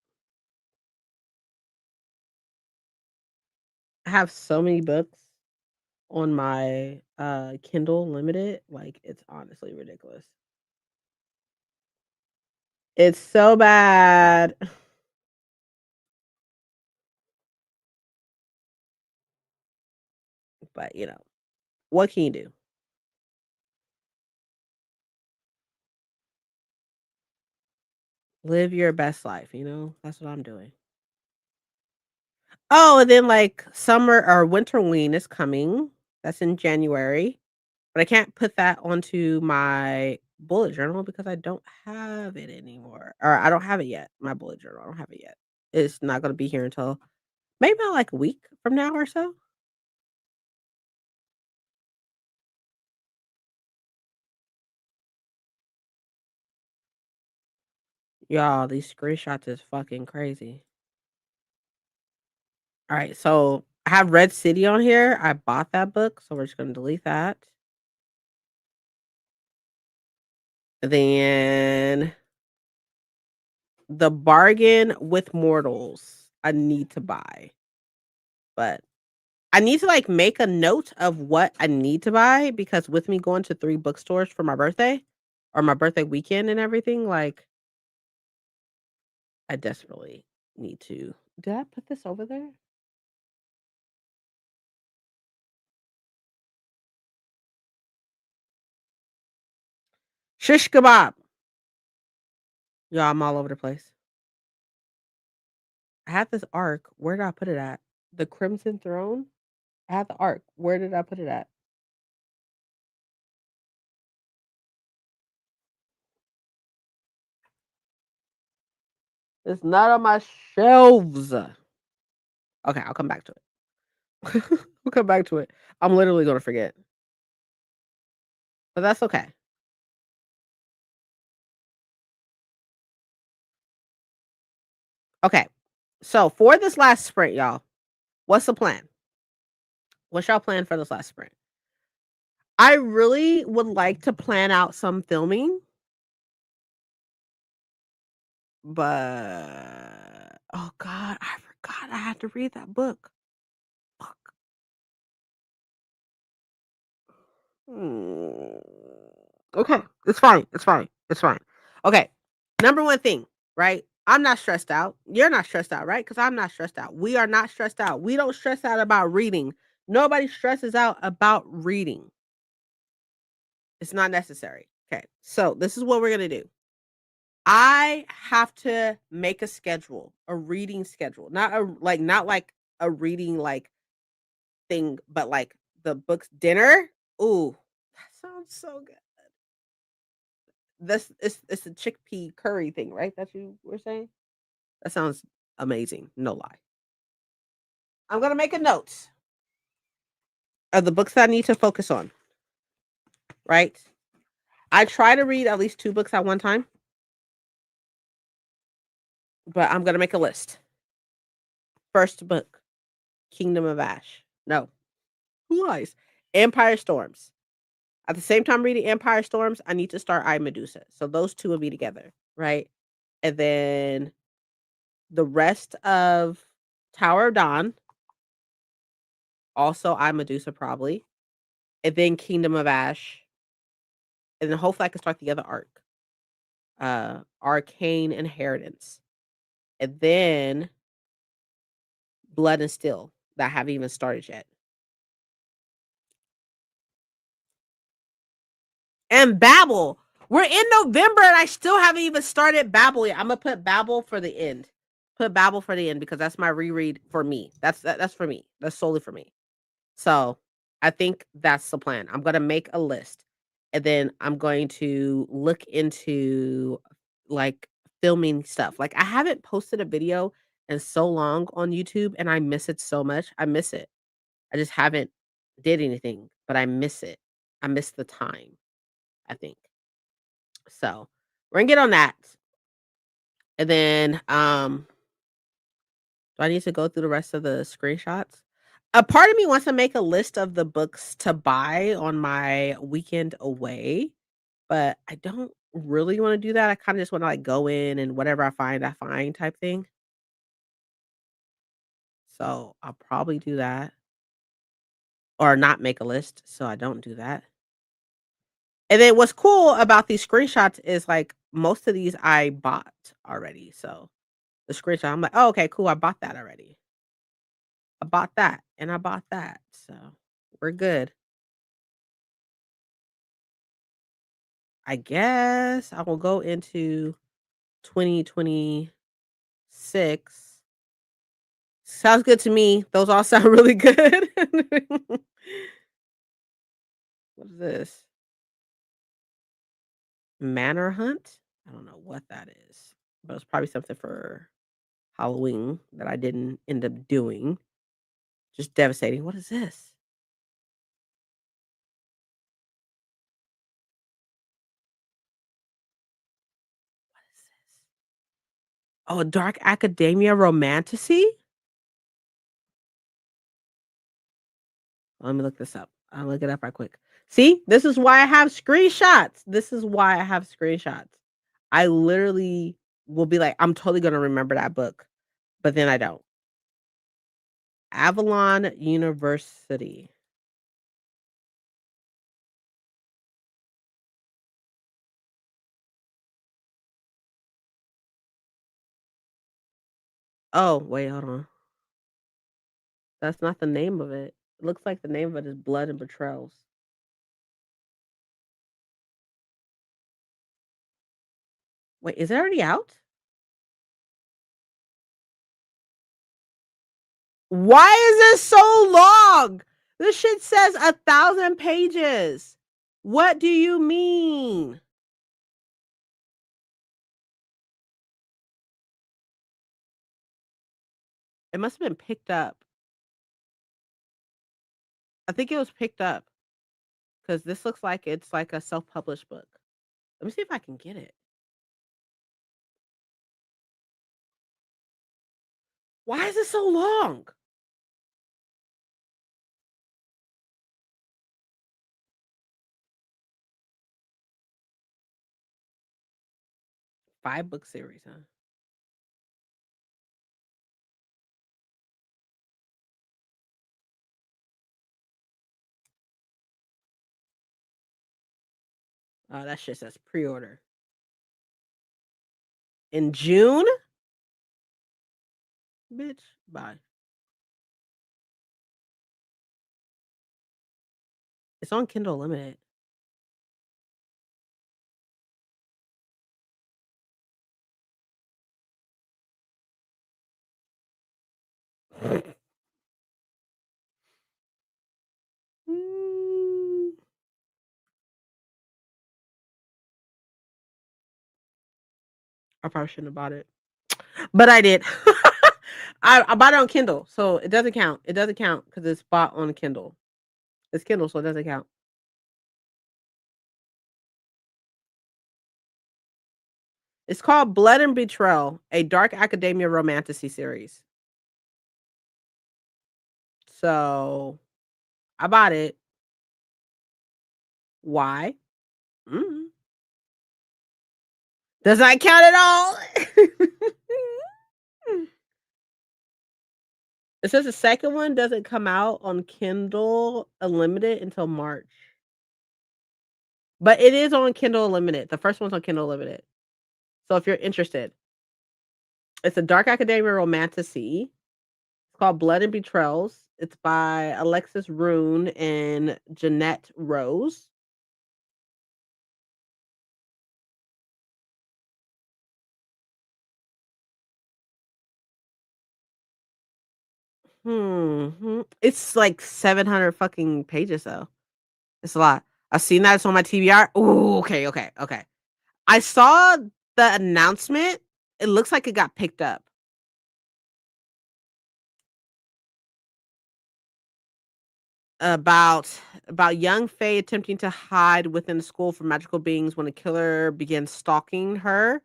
I have so many books on my Kindle Limited, like it's honestly ridiculous. It's so bad. But, what can you do? Live your best life. That's what I'm doing. Oh, and then like summer or winterween is coming. That's in January. But I can't put that onto my bullet journal because I don't have it anymore. Or I don't have it yet. My bullet journal. I don't have it yet. It's not gonna be here until maybe about like a week from now or so. Y'all, these screenshots is fucking crazy. All right, so I have Red City on here. I bought that book, so we're just gonna delete that. Then The Bargain with Mortals, I need to buy, but I need to like make a note of what I need to buy because with me going to 3 bookstores for my birthday or my birthday weekend and everything, like I desperately need to. Did I put this over there? Shish kebab. Y'all, I'm all over the place. I had this arc. Where did I put it at? The Crimson Throne? I had the arc. Where did I put it at? It's not on my shelves. Okay, I'll come back to it. We'll come back to it. I'm literally gonna forget, but that's okay. Okay, so for this last sprint, y'all, what's the plan? What's y'all plan for this last sprint? I really would like to plan out some filming, but oh god, I forgot I had to read that book. Fuck. Hmm. Okay, it's fine. It's fine. It's fine. Okay, number one thing, right? I'm not stressed out. You're not stressed out, right? Because I'm not stressed out. We are not stressed out. We don't stress out about reading. Nobody stresses out about reading. It's not necessary. Okay, so this is what we're gonna do. I have to make a schedule, a reading schedule, not like a reading like thing, but like the book's dinner. Ooh, that sounds so good. This it's a chickpea curry thing, right? That you were saying? That sounds amazing, no lie. I'm gonna make a note of the books that I need to focus on, right? I try to read at least 2 books at one time, but I'm gonna make a list. First book, Kingdom of Ash. No, who lies? Empire Storms. At the same time reading Empire Storms, I need to start I, Medusa. So those 2 will be together, right? And then the rest of Tower of Dawn, also I, Medusa probably, and then Kingdom of Ash, and then hopefully I can start the other arc, Arcane Inheritance, and then Blood and Steel that I haven't even started yet. And Babel. We're in November and I still haven't even started Babel yet. I'm gonna put Babel for the end. Put Babel for the end because that's my reread for me. That's for me. That's solely for me. So I think that's the plan. I'm gonna make a list and then I'm going to look into like filming stuff. Like I haven't posted a video in so long on YouTube and I miss it so much. I miss it. I just haven't did anything, but I miss it. I miss the time, I think. So we're gonna get on that. And then do I need to go through the rest of the screenshots? A part of me wants to make a list of the books to buy on my weekend away, but I don't really want to do that. I kind of just want to like go in and whatever I find type thing. So I'll probably do that or not make a list so I don't do that. And then what's cool about these screenshots is like most of these I bought already. So the screenshot, I'm like, oh, okay, cool. I bought that already. I bought that and I bought that. So we're good. I guess I will go into 2026. Sounds good to me. Those all sound really good. What is this? Manor Hunt? I don't know what that is, but it's probably something for Halloween that I didn't end up doing. Just devastating. What is this? What is this? Oh, Dark Academia Romantasy? Let me look this up. I'll look it up right quick. See, this is why I have screenshots. This is why I have screenshots. I literally will be like, I'm totally gonna remember that book, but then I don't. Avalon University. Oh, wait, hold on. That's not the name of it. It looks like the name of it is Blood and Betrayals. Wait, is it already out? Why is this so long? This shit says 1,000 pages. What do you mean? It must have been picked up. I think it was picked up because this looks like it's like a self-published book. Let me see if I can get it. Why is it so long? Five-book series, huh? Oh, that shit says pre-order. In June? Bitch, bye. It's on Kindle Limited. Mm, I probably shouldn't have bought it, but I did. I bought it on Kindle, so it doesn't count. It doesn't count because it's bought on Kindle. It's Kindle, so it doesn't count. It's called Blood and Betrayal, a dark academia romantasy series. So, I bought it. Why? Mm. Does not count at all. It says the second one doesn't come out on Kindle Unlimited until March. But it is on Kindle Unlimited. The first one's on Kindle Unlimited. So if you're interested, it's a dark academia romantasy. It's called Blood and Betrayals. It's by Alexis Rune and Jeanette Rose. It's like 700 fucking pages though. It's a lot. I've seen that. It's on my TBR. Ooh, okay, okay, okay. I saw the announcement. It looks like it got picked up. About young Faye attempting to hide within the school for magical beings when a killer begins stalking her,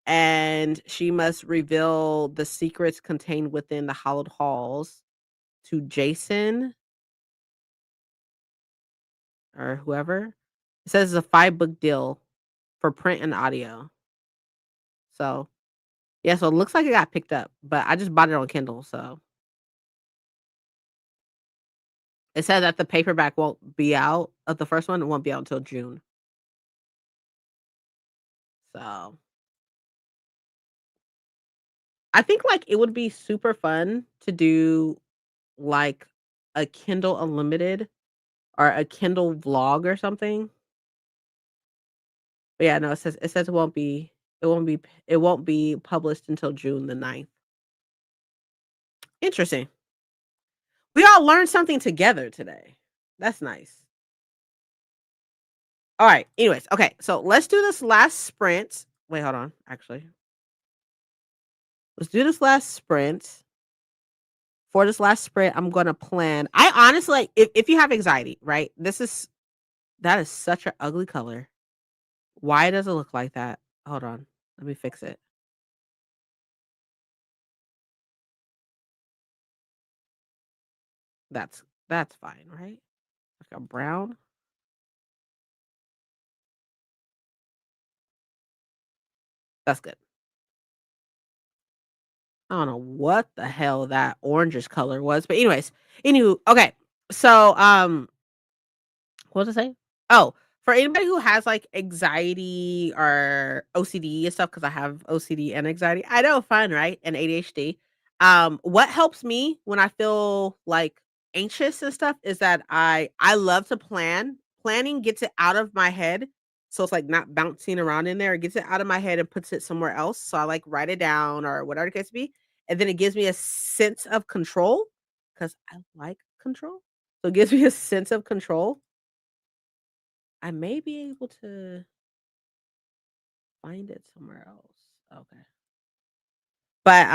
and she must reveal the secrets contained within the hallowed halls to Jason or whoever. It says it's a 5-book deal for print and audio. So, yeah, so it looks like it got picked up, but I just bought it on Kindle, so it said that the paperback won't be out of the first one, it won't be out until June. So, I think, like, it would be super fun to do, like, a Kindle Unlimited or a Kindle vlog or something. But yeah, no, it says it won't be published until June the 9th. Interesting. We all learned something together today. That's nice. Alright, anyways, okay, so let's do this last sprint. Wait, hold on, actually. Let's do this last sprint. For this last sprint, I'm gonna plan I honestly like, if you have anxiety, right? That is such an ugly color. Why does it look like that? Hold on, let me fix it. That's fine, right? Like a brown? That's good. I don't know what the hell that orangish color was, but anyways, anywho, okay. So, what was I saying? Oh, for anybody who has like anxiety or OCD and stuff, because I have OCD and anxiety. I know, fun, right? And ADHD. What helps me when I feel like anxious and stuff is that I love to plan. Planning gets it out of my head. So it's like not bouncing around in there. It gets it out of my head and puts it somewhere else. So I like write it down or whatever the case be. And then it gives me a sense of control because I like control. So it gives me a sense of control. I may be able to find it somewhere else. Okay. But,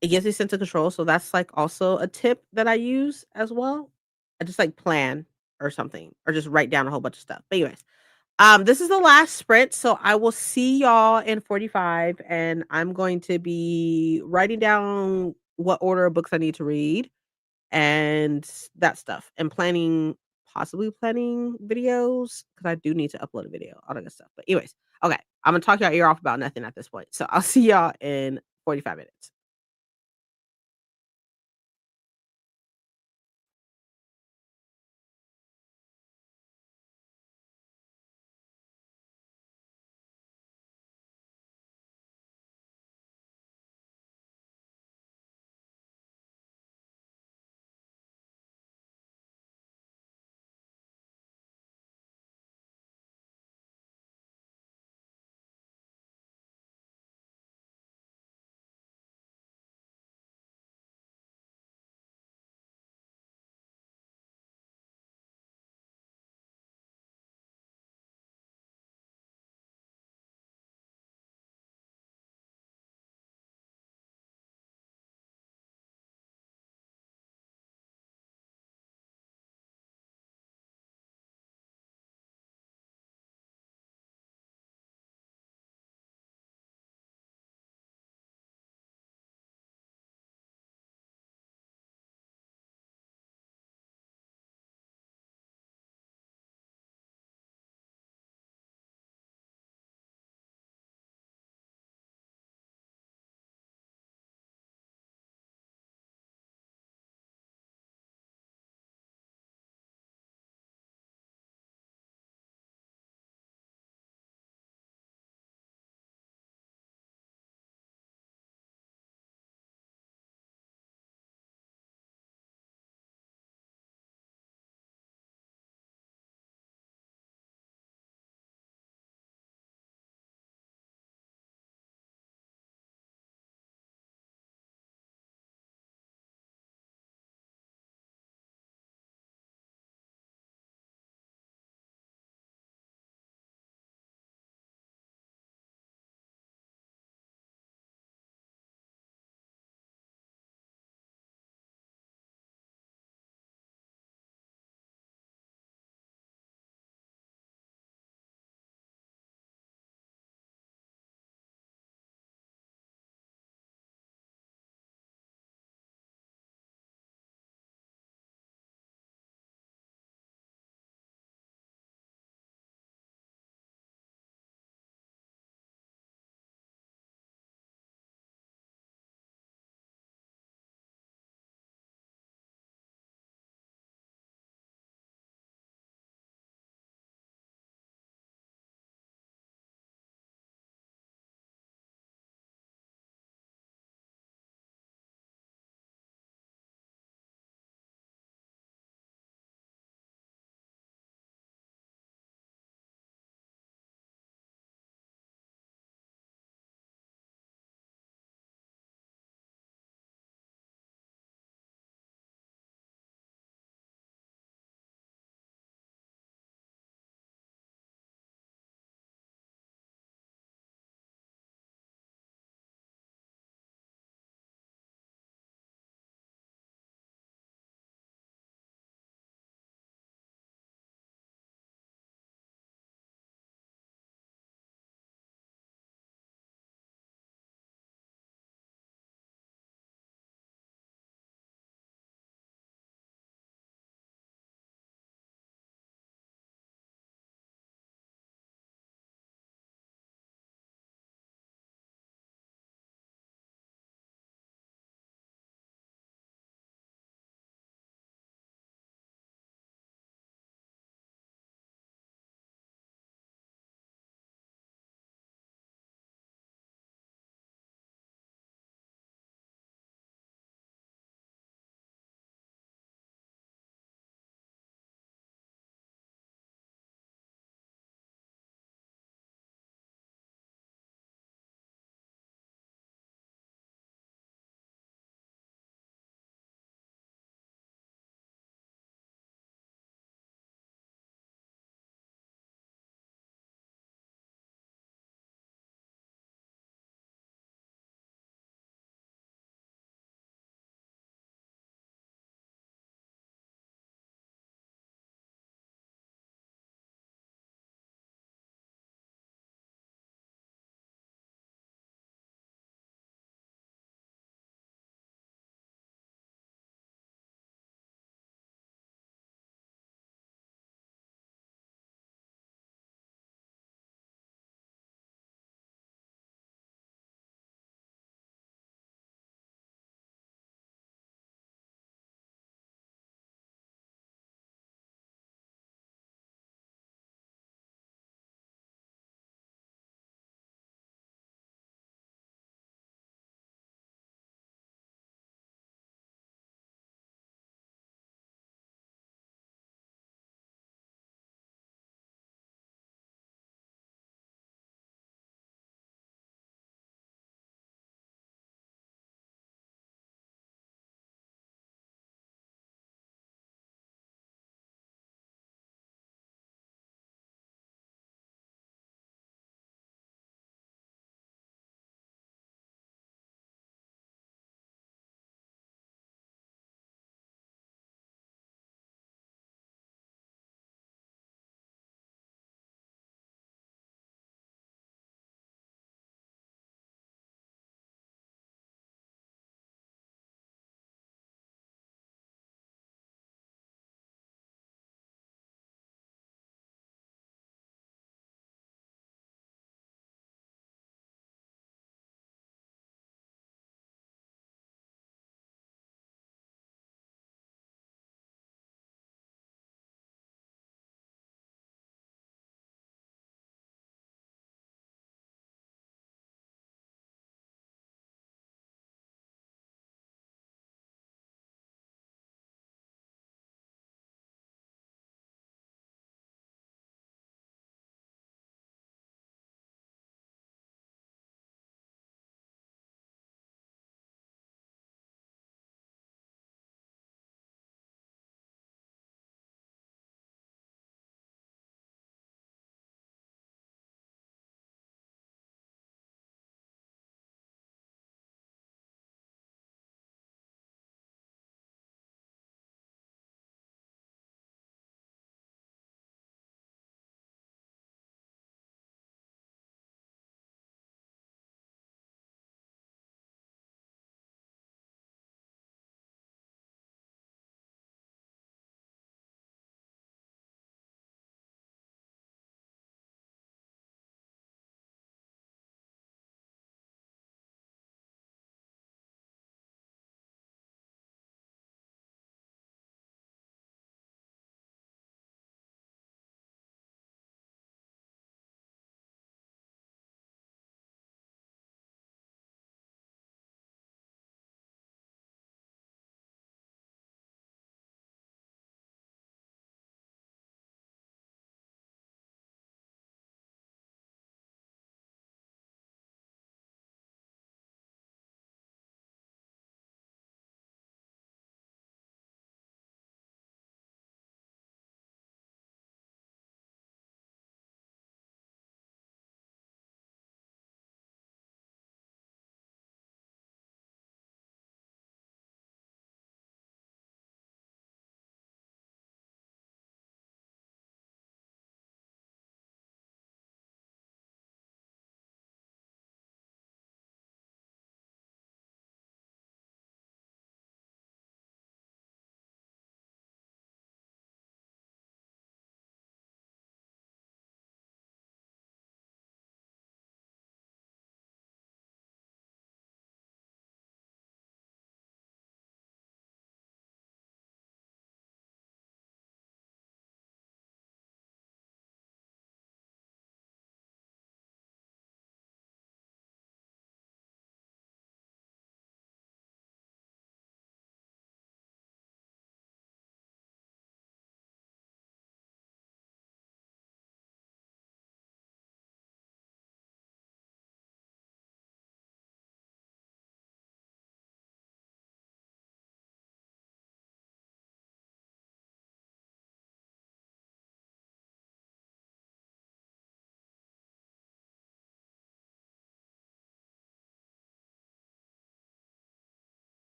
it gives me a sense of control, so that's, like, also a tip that I use as well. I just, like, plan or something, or just write down a whole bunch of stuff. But anyways, this is the last sprint, so I will see y'all in 45, and I'm going to be writing down what order of books I need to read and that stuff, and possibly planning videos because I do need to upload a video, all that good stuff. But anyways, okay, I'm gonna talk your ear off about nothing at this point. So I'll see y'all in 45 minutes.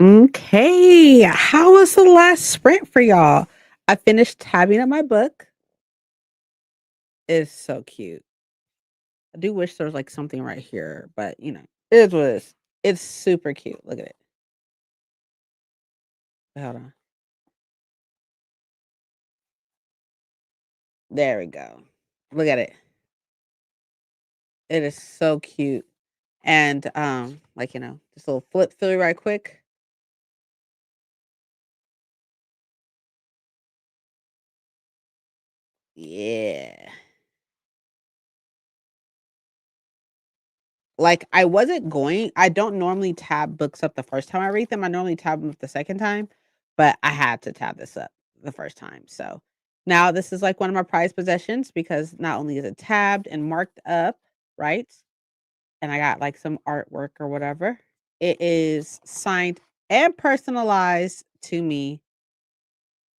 Okay. How was the last sprint for y'all? I finished tabbing up my book. It's so cute. I do wish there was like something right here, but it is what it is. It's super cute. Look at it. Hold on. There we go. Look at it. It is so cute. And like, just a little flip through right quick. Yeah. Like, I don't normally tab books up the first time I read them. I normally tab them up the second time, but I had to tab this up the first time. So now this is like one of my prized possessions because not only is it tabbed and marked up, right? And I got like some artwork or whatever. It is signed and personalized to me.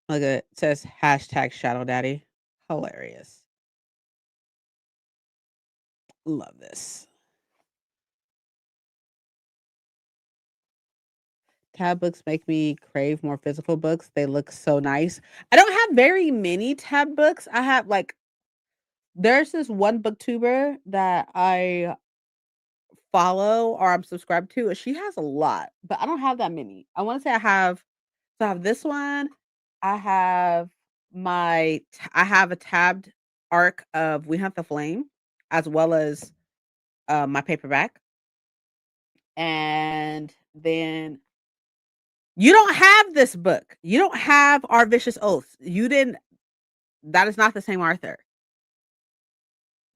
Look at it. It says hashtag Shadow Daddy. Hilarious. Love this. Tab books make me crave more physical books. They look so nice. I don't have very many tab books. I have like there's this one booktuber that I follow or I'm subscribed to, and she has a lot, but I don't have that many. I want to say I have this one. I have I have a tabbed arc of We Hunt the Flame as well as my paperback. And then you don't have this book. You don't have Our Vicious Oaths. You didn't that is not the same Arthur.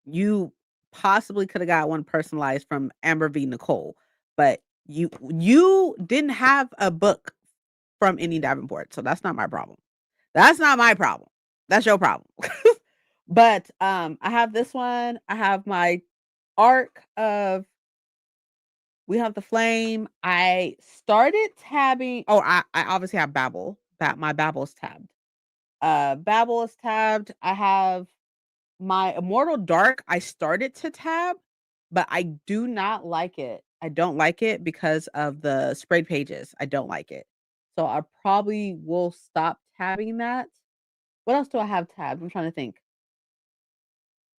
You possibly could have got one personalized from Amber v. Nicole, but you didn't have a book from any Davenport, so that's not my problem. That's not my problem. That's your problem. But I have this one. I have my arc of We Have the Flame. I started tabbing. Oh, I obviously have Babel. That my Babel's tabbed. Babel is tabbed. I have my Immortal Dark. I started to tab, but I do not like it. I don't like it because of the sprayed pages. I don't like it. So I probably will stop tabbing that. What else do I have tabbed? I'm trying to think.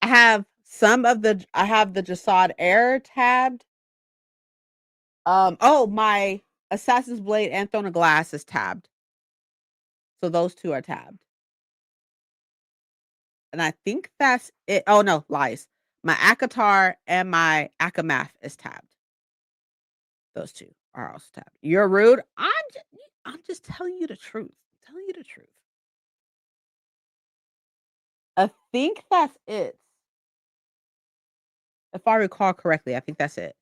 I have the Jasad Air tabbed. Oh, my Assassin's Blade and Throne of Glass is tabbed. So those two are tabbed. And I think that's it. Oh no, lies. My Akatar and my Akamath is tabbed. Those two are also tabbed. You're rude. I'm just telling you the truth. I'm telling you the truth. I think that's it. If I recall correctly, I think that's it.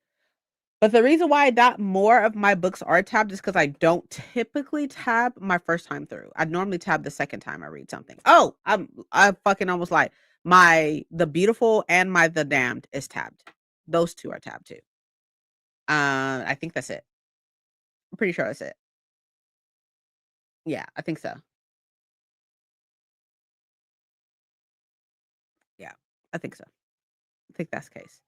But the reason why I got more of my books are tabbed is because I don't typically tab my first time through. I normally tab the second time I read something. Oh, I fucking almost lied. My The Beautiful and my The Damned is tabbed. Those two are tabbed too. I think that's it. I'm pretty sure that's it. Yeah, I think so. Yeah, I think so. I think that's the case.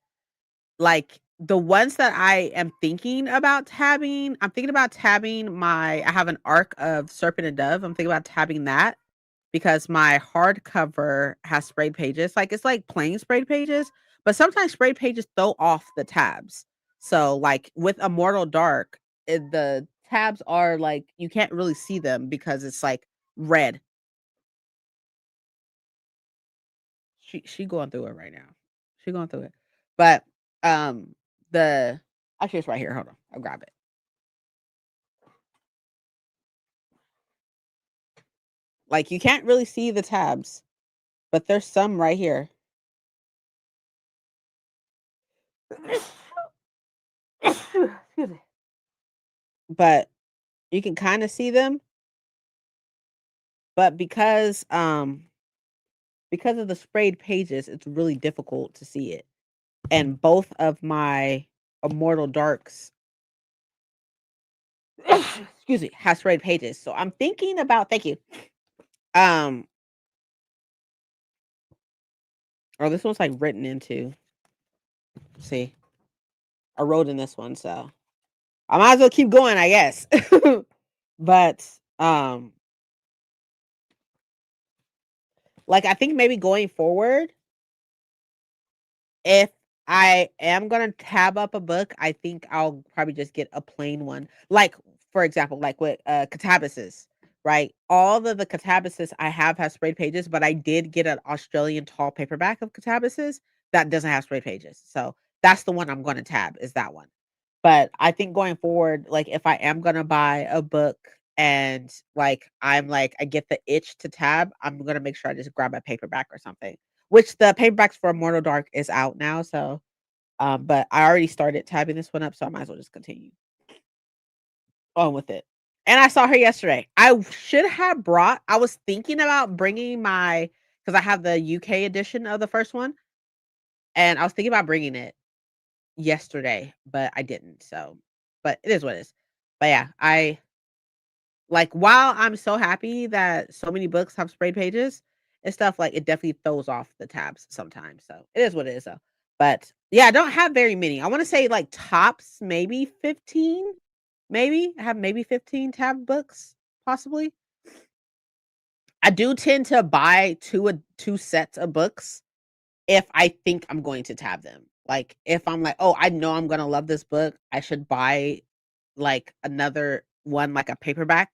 Like, the ones that I am thinking about tabbing, I'm thinking about tabbing I have an arc of Serpent and Dove. I'm thinking about tabbing that because my hardcover has sprayed pages. Like, it's like plain sprayed pages, but sometimes sprayed pages throw off the tabs. So, like with Immortal Dark, the tabs are like you can't really see them because it's like red. She going through it right now. She going through it. But the actually it's right here. Hold on. I'll grab it. Like you can't really see the tabs, but there's some right here. Excuse me. But you can kind of see them, but because of the sprayed pages, it's really difficult to see it. And both of my Immortal Darks excuse me, has sprayed pages. So I'm thinking about thank you. Um oh, this one's like written into. See, I wrote in this one, so I might as well keep going, I guess. But, um, like, I think maybe going forward, if I am gonna tab up a book, I think I'll probably just get a plain one. Like, for example, like with, Catabasis, right? All of the Catabasis I have has sprayed pages, but I did get an Australian tall paperback of Catabasis that doesn't have sprayed pages. So, that's the one I'm gonna tab, is that one. But I think going forward, like, if I am gonna buy a book and, like, I'm like, I get the itch to tab, I'm gonna make sure I just grab a paperback or something. Which the paperbacks for Immortal Dark is out now, so, but I already started tabbing this one up, so I might as well just continue on with it. And I saw her yesterday. I was thinking about bringing my, because I have the UK edition of the first one, and I was thinking about bringing it yesterday, but I didn't, so but it is what it is. But yeah, while I'm so happy that so many books have sprayed pages and stuff, like, it definitely throws off the tabs sometimes, so it is what it is, though. But, yeah, I don't have very many. I wanna say, like, tops, maybe 15? Maybe? I have maybe 15 tab books, possibly. I do tend to buy 2 sets of books if I think I'm going to tab them. Like, if I'm like, "Oh, I know I'm gonna love this book, I should buy, like, another one, like a paperback,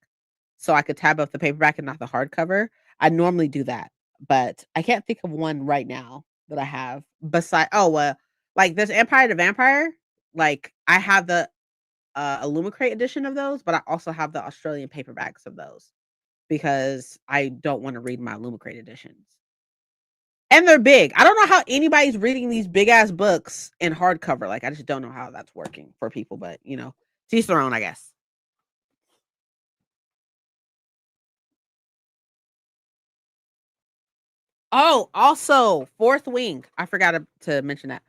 so I could tab up the paperback and not the hardcover." I normally do that, but I can't think of one right now that I have like, there's Empire the Vampire, like, I have the, Illumicrate edition of those, but I also have the Australian paperbacks of those because I don't wanna read my Illumicrate editions. And they're big. I don't know how anybody's reading these big ass books in hardcover. Like, I just don't know how that's working for people, but to each their own, I guess. Oh, also, Fourth Wing. I forgot to mention that.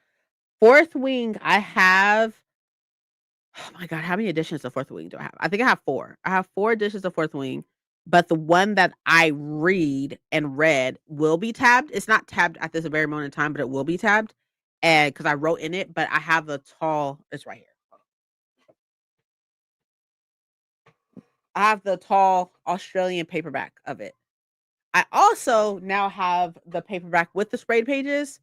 Fourth Wing, I have, oh my god, how many editions of Fourth Wing do I have? I think I have 4. I have 4 editions of Fourth Wing, but the one that I read will be tabbed. It's not tabbed at this very moment in time, but it will be tabbed. And because I wrote in it, but I have the tall, it's right here. I have the tall Australian paperback of it. I also now have the paperback with the sprayed pages,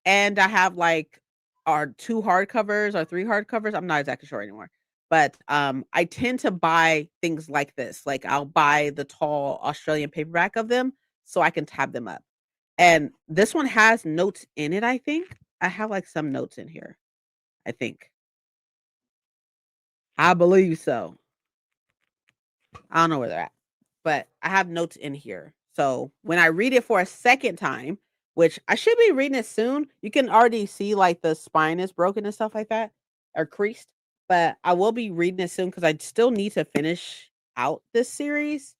and I have, like, our 2 hardcovers or 3 hardcovers, I'm not exactly sure anymore. But, I tend to buy things like this, like, I'll buy the tall Australian paperback of them so I can tab them up. And this one has notes in it, I think. I have, like, some notes in here, I think. I believe so. I don't know where they're at, but I have notes in here. So when I read it for a second time, which I should be reading it soon, you can already see like the spine is broken and stuff like that or creased. But I will be reading it soon because I still need to finish out this series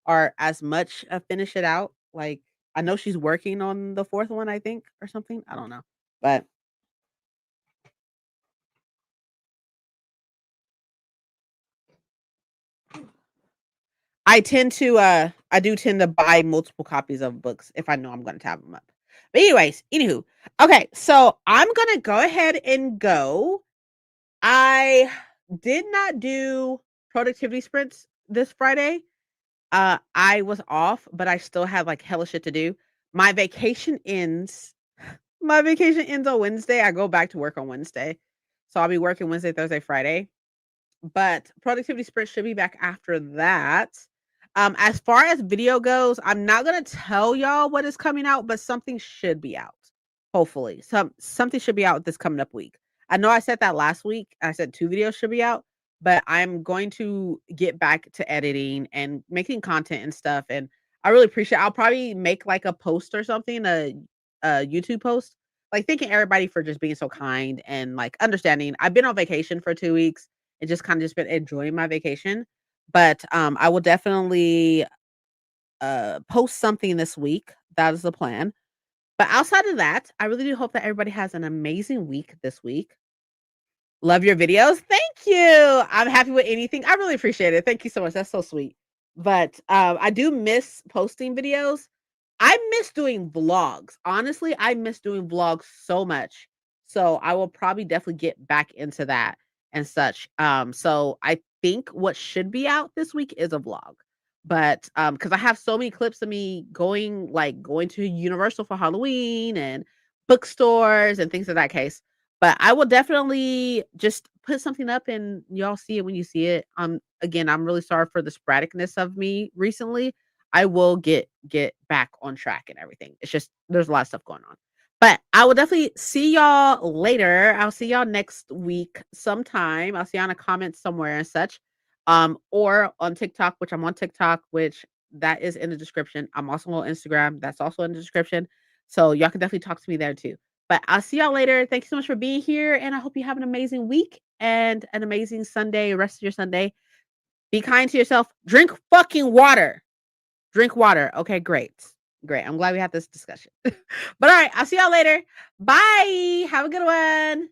or as much finish it out. Like I know she's working on the fourth one, I think, or something. I don't know. But I do tend to buy multiple copies of books if I know I'm gonna tab them up. But anyways, anywho, okay, so I'm gonna go ahead and go. I did not do productivity sprints this Friday. I was off, but I still have like hella shit to do. My vacation ends. My vacation ends on Wednesday. I go back to work on Wednesday. So I'll be working Wednesday, Thursday, Friday. But productivity sprint should be back after that. As far as video goes, I'm not gonna tell y'all what is coming out, but something should be out. Hopefully, something should be out this coming up week. I know I said that last week. I said 2 videos should be out, but I'm going to get back to editing and making content and stuff. And I really appreciate. I'll probably make like a post or something, a YouTube post, like thanking everybody for just being so kind and like understanding. I've been on vacation for 2 weeks and just kind of just been enjoying my vacation. But I will definitely post something this week. That is the plan. But outside of that, I really do hope that everybody has an amazing week this week. Love your videos. Thank you. I'm happy with anything. I really appreciate it. Thank you so much. That's so sweet. But I do miss posting videos. I miss doing vlogs. Honestly, I miss doing vlogs so much. So I will probably definitely get back into that. and such. So I think what should be out this week is a vlog. But because I have so many clips of me going to Universal for Halloween and bookstores and things of that case. But I will definitely just put something up and y'all see it when you see it. Again, I'm really sorry for the sporadicness of me recently. I will get back on track and everything. It's just there's a lot of stuff going on. But I will definitely see y'all later. I'll see y'all next week sometime. I'll see y'all in a comment somewhere and such. Or on TikTok, which I'm on TikTok, which that is in the description. I'm also on Instagram. That's also in the description. So y'all can definitely talk to me there too. But I'll see y'all later. Thank you so much for being here. And I hope you have an amazing week and an amazing Sunday, rest of your Sunday. Be kind to yourself. Drink fucking water. Drink water. Okay, great. Great. I'm glad we had this discussion. But all right, I'll see y'all later. Bye. Have a good one.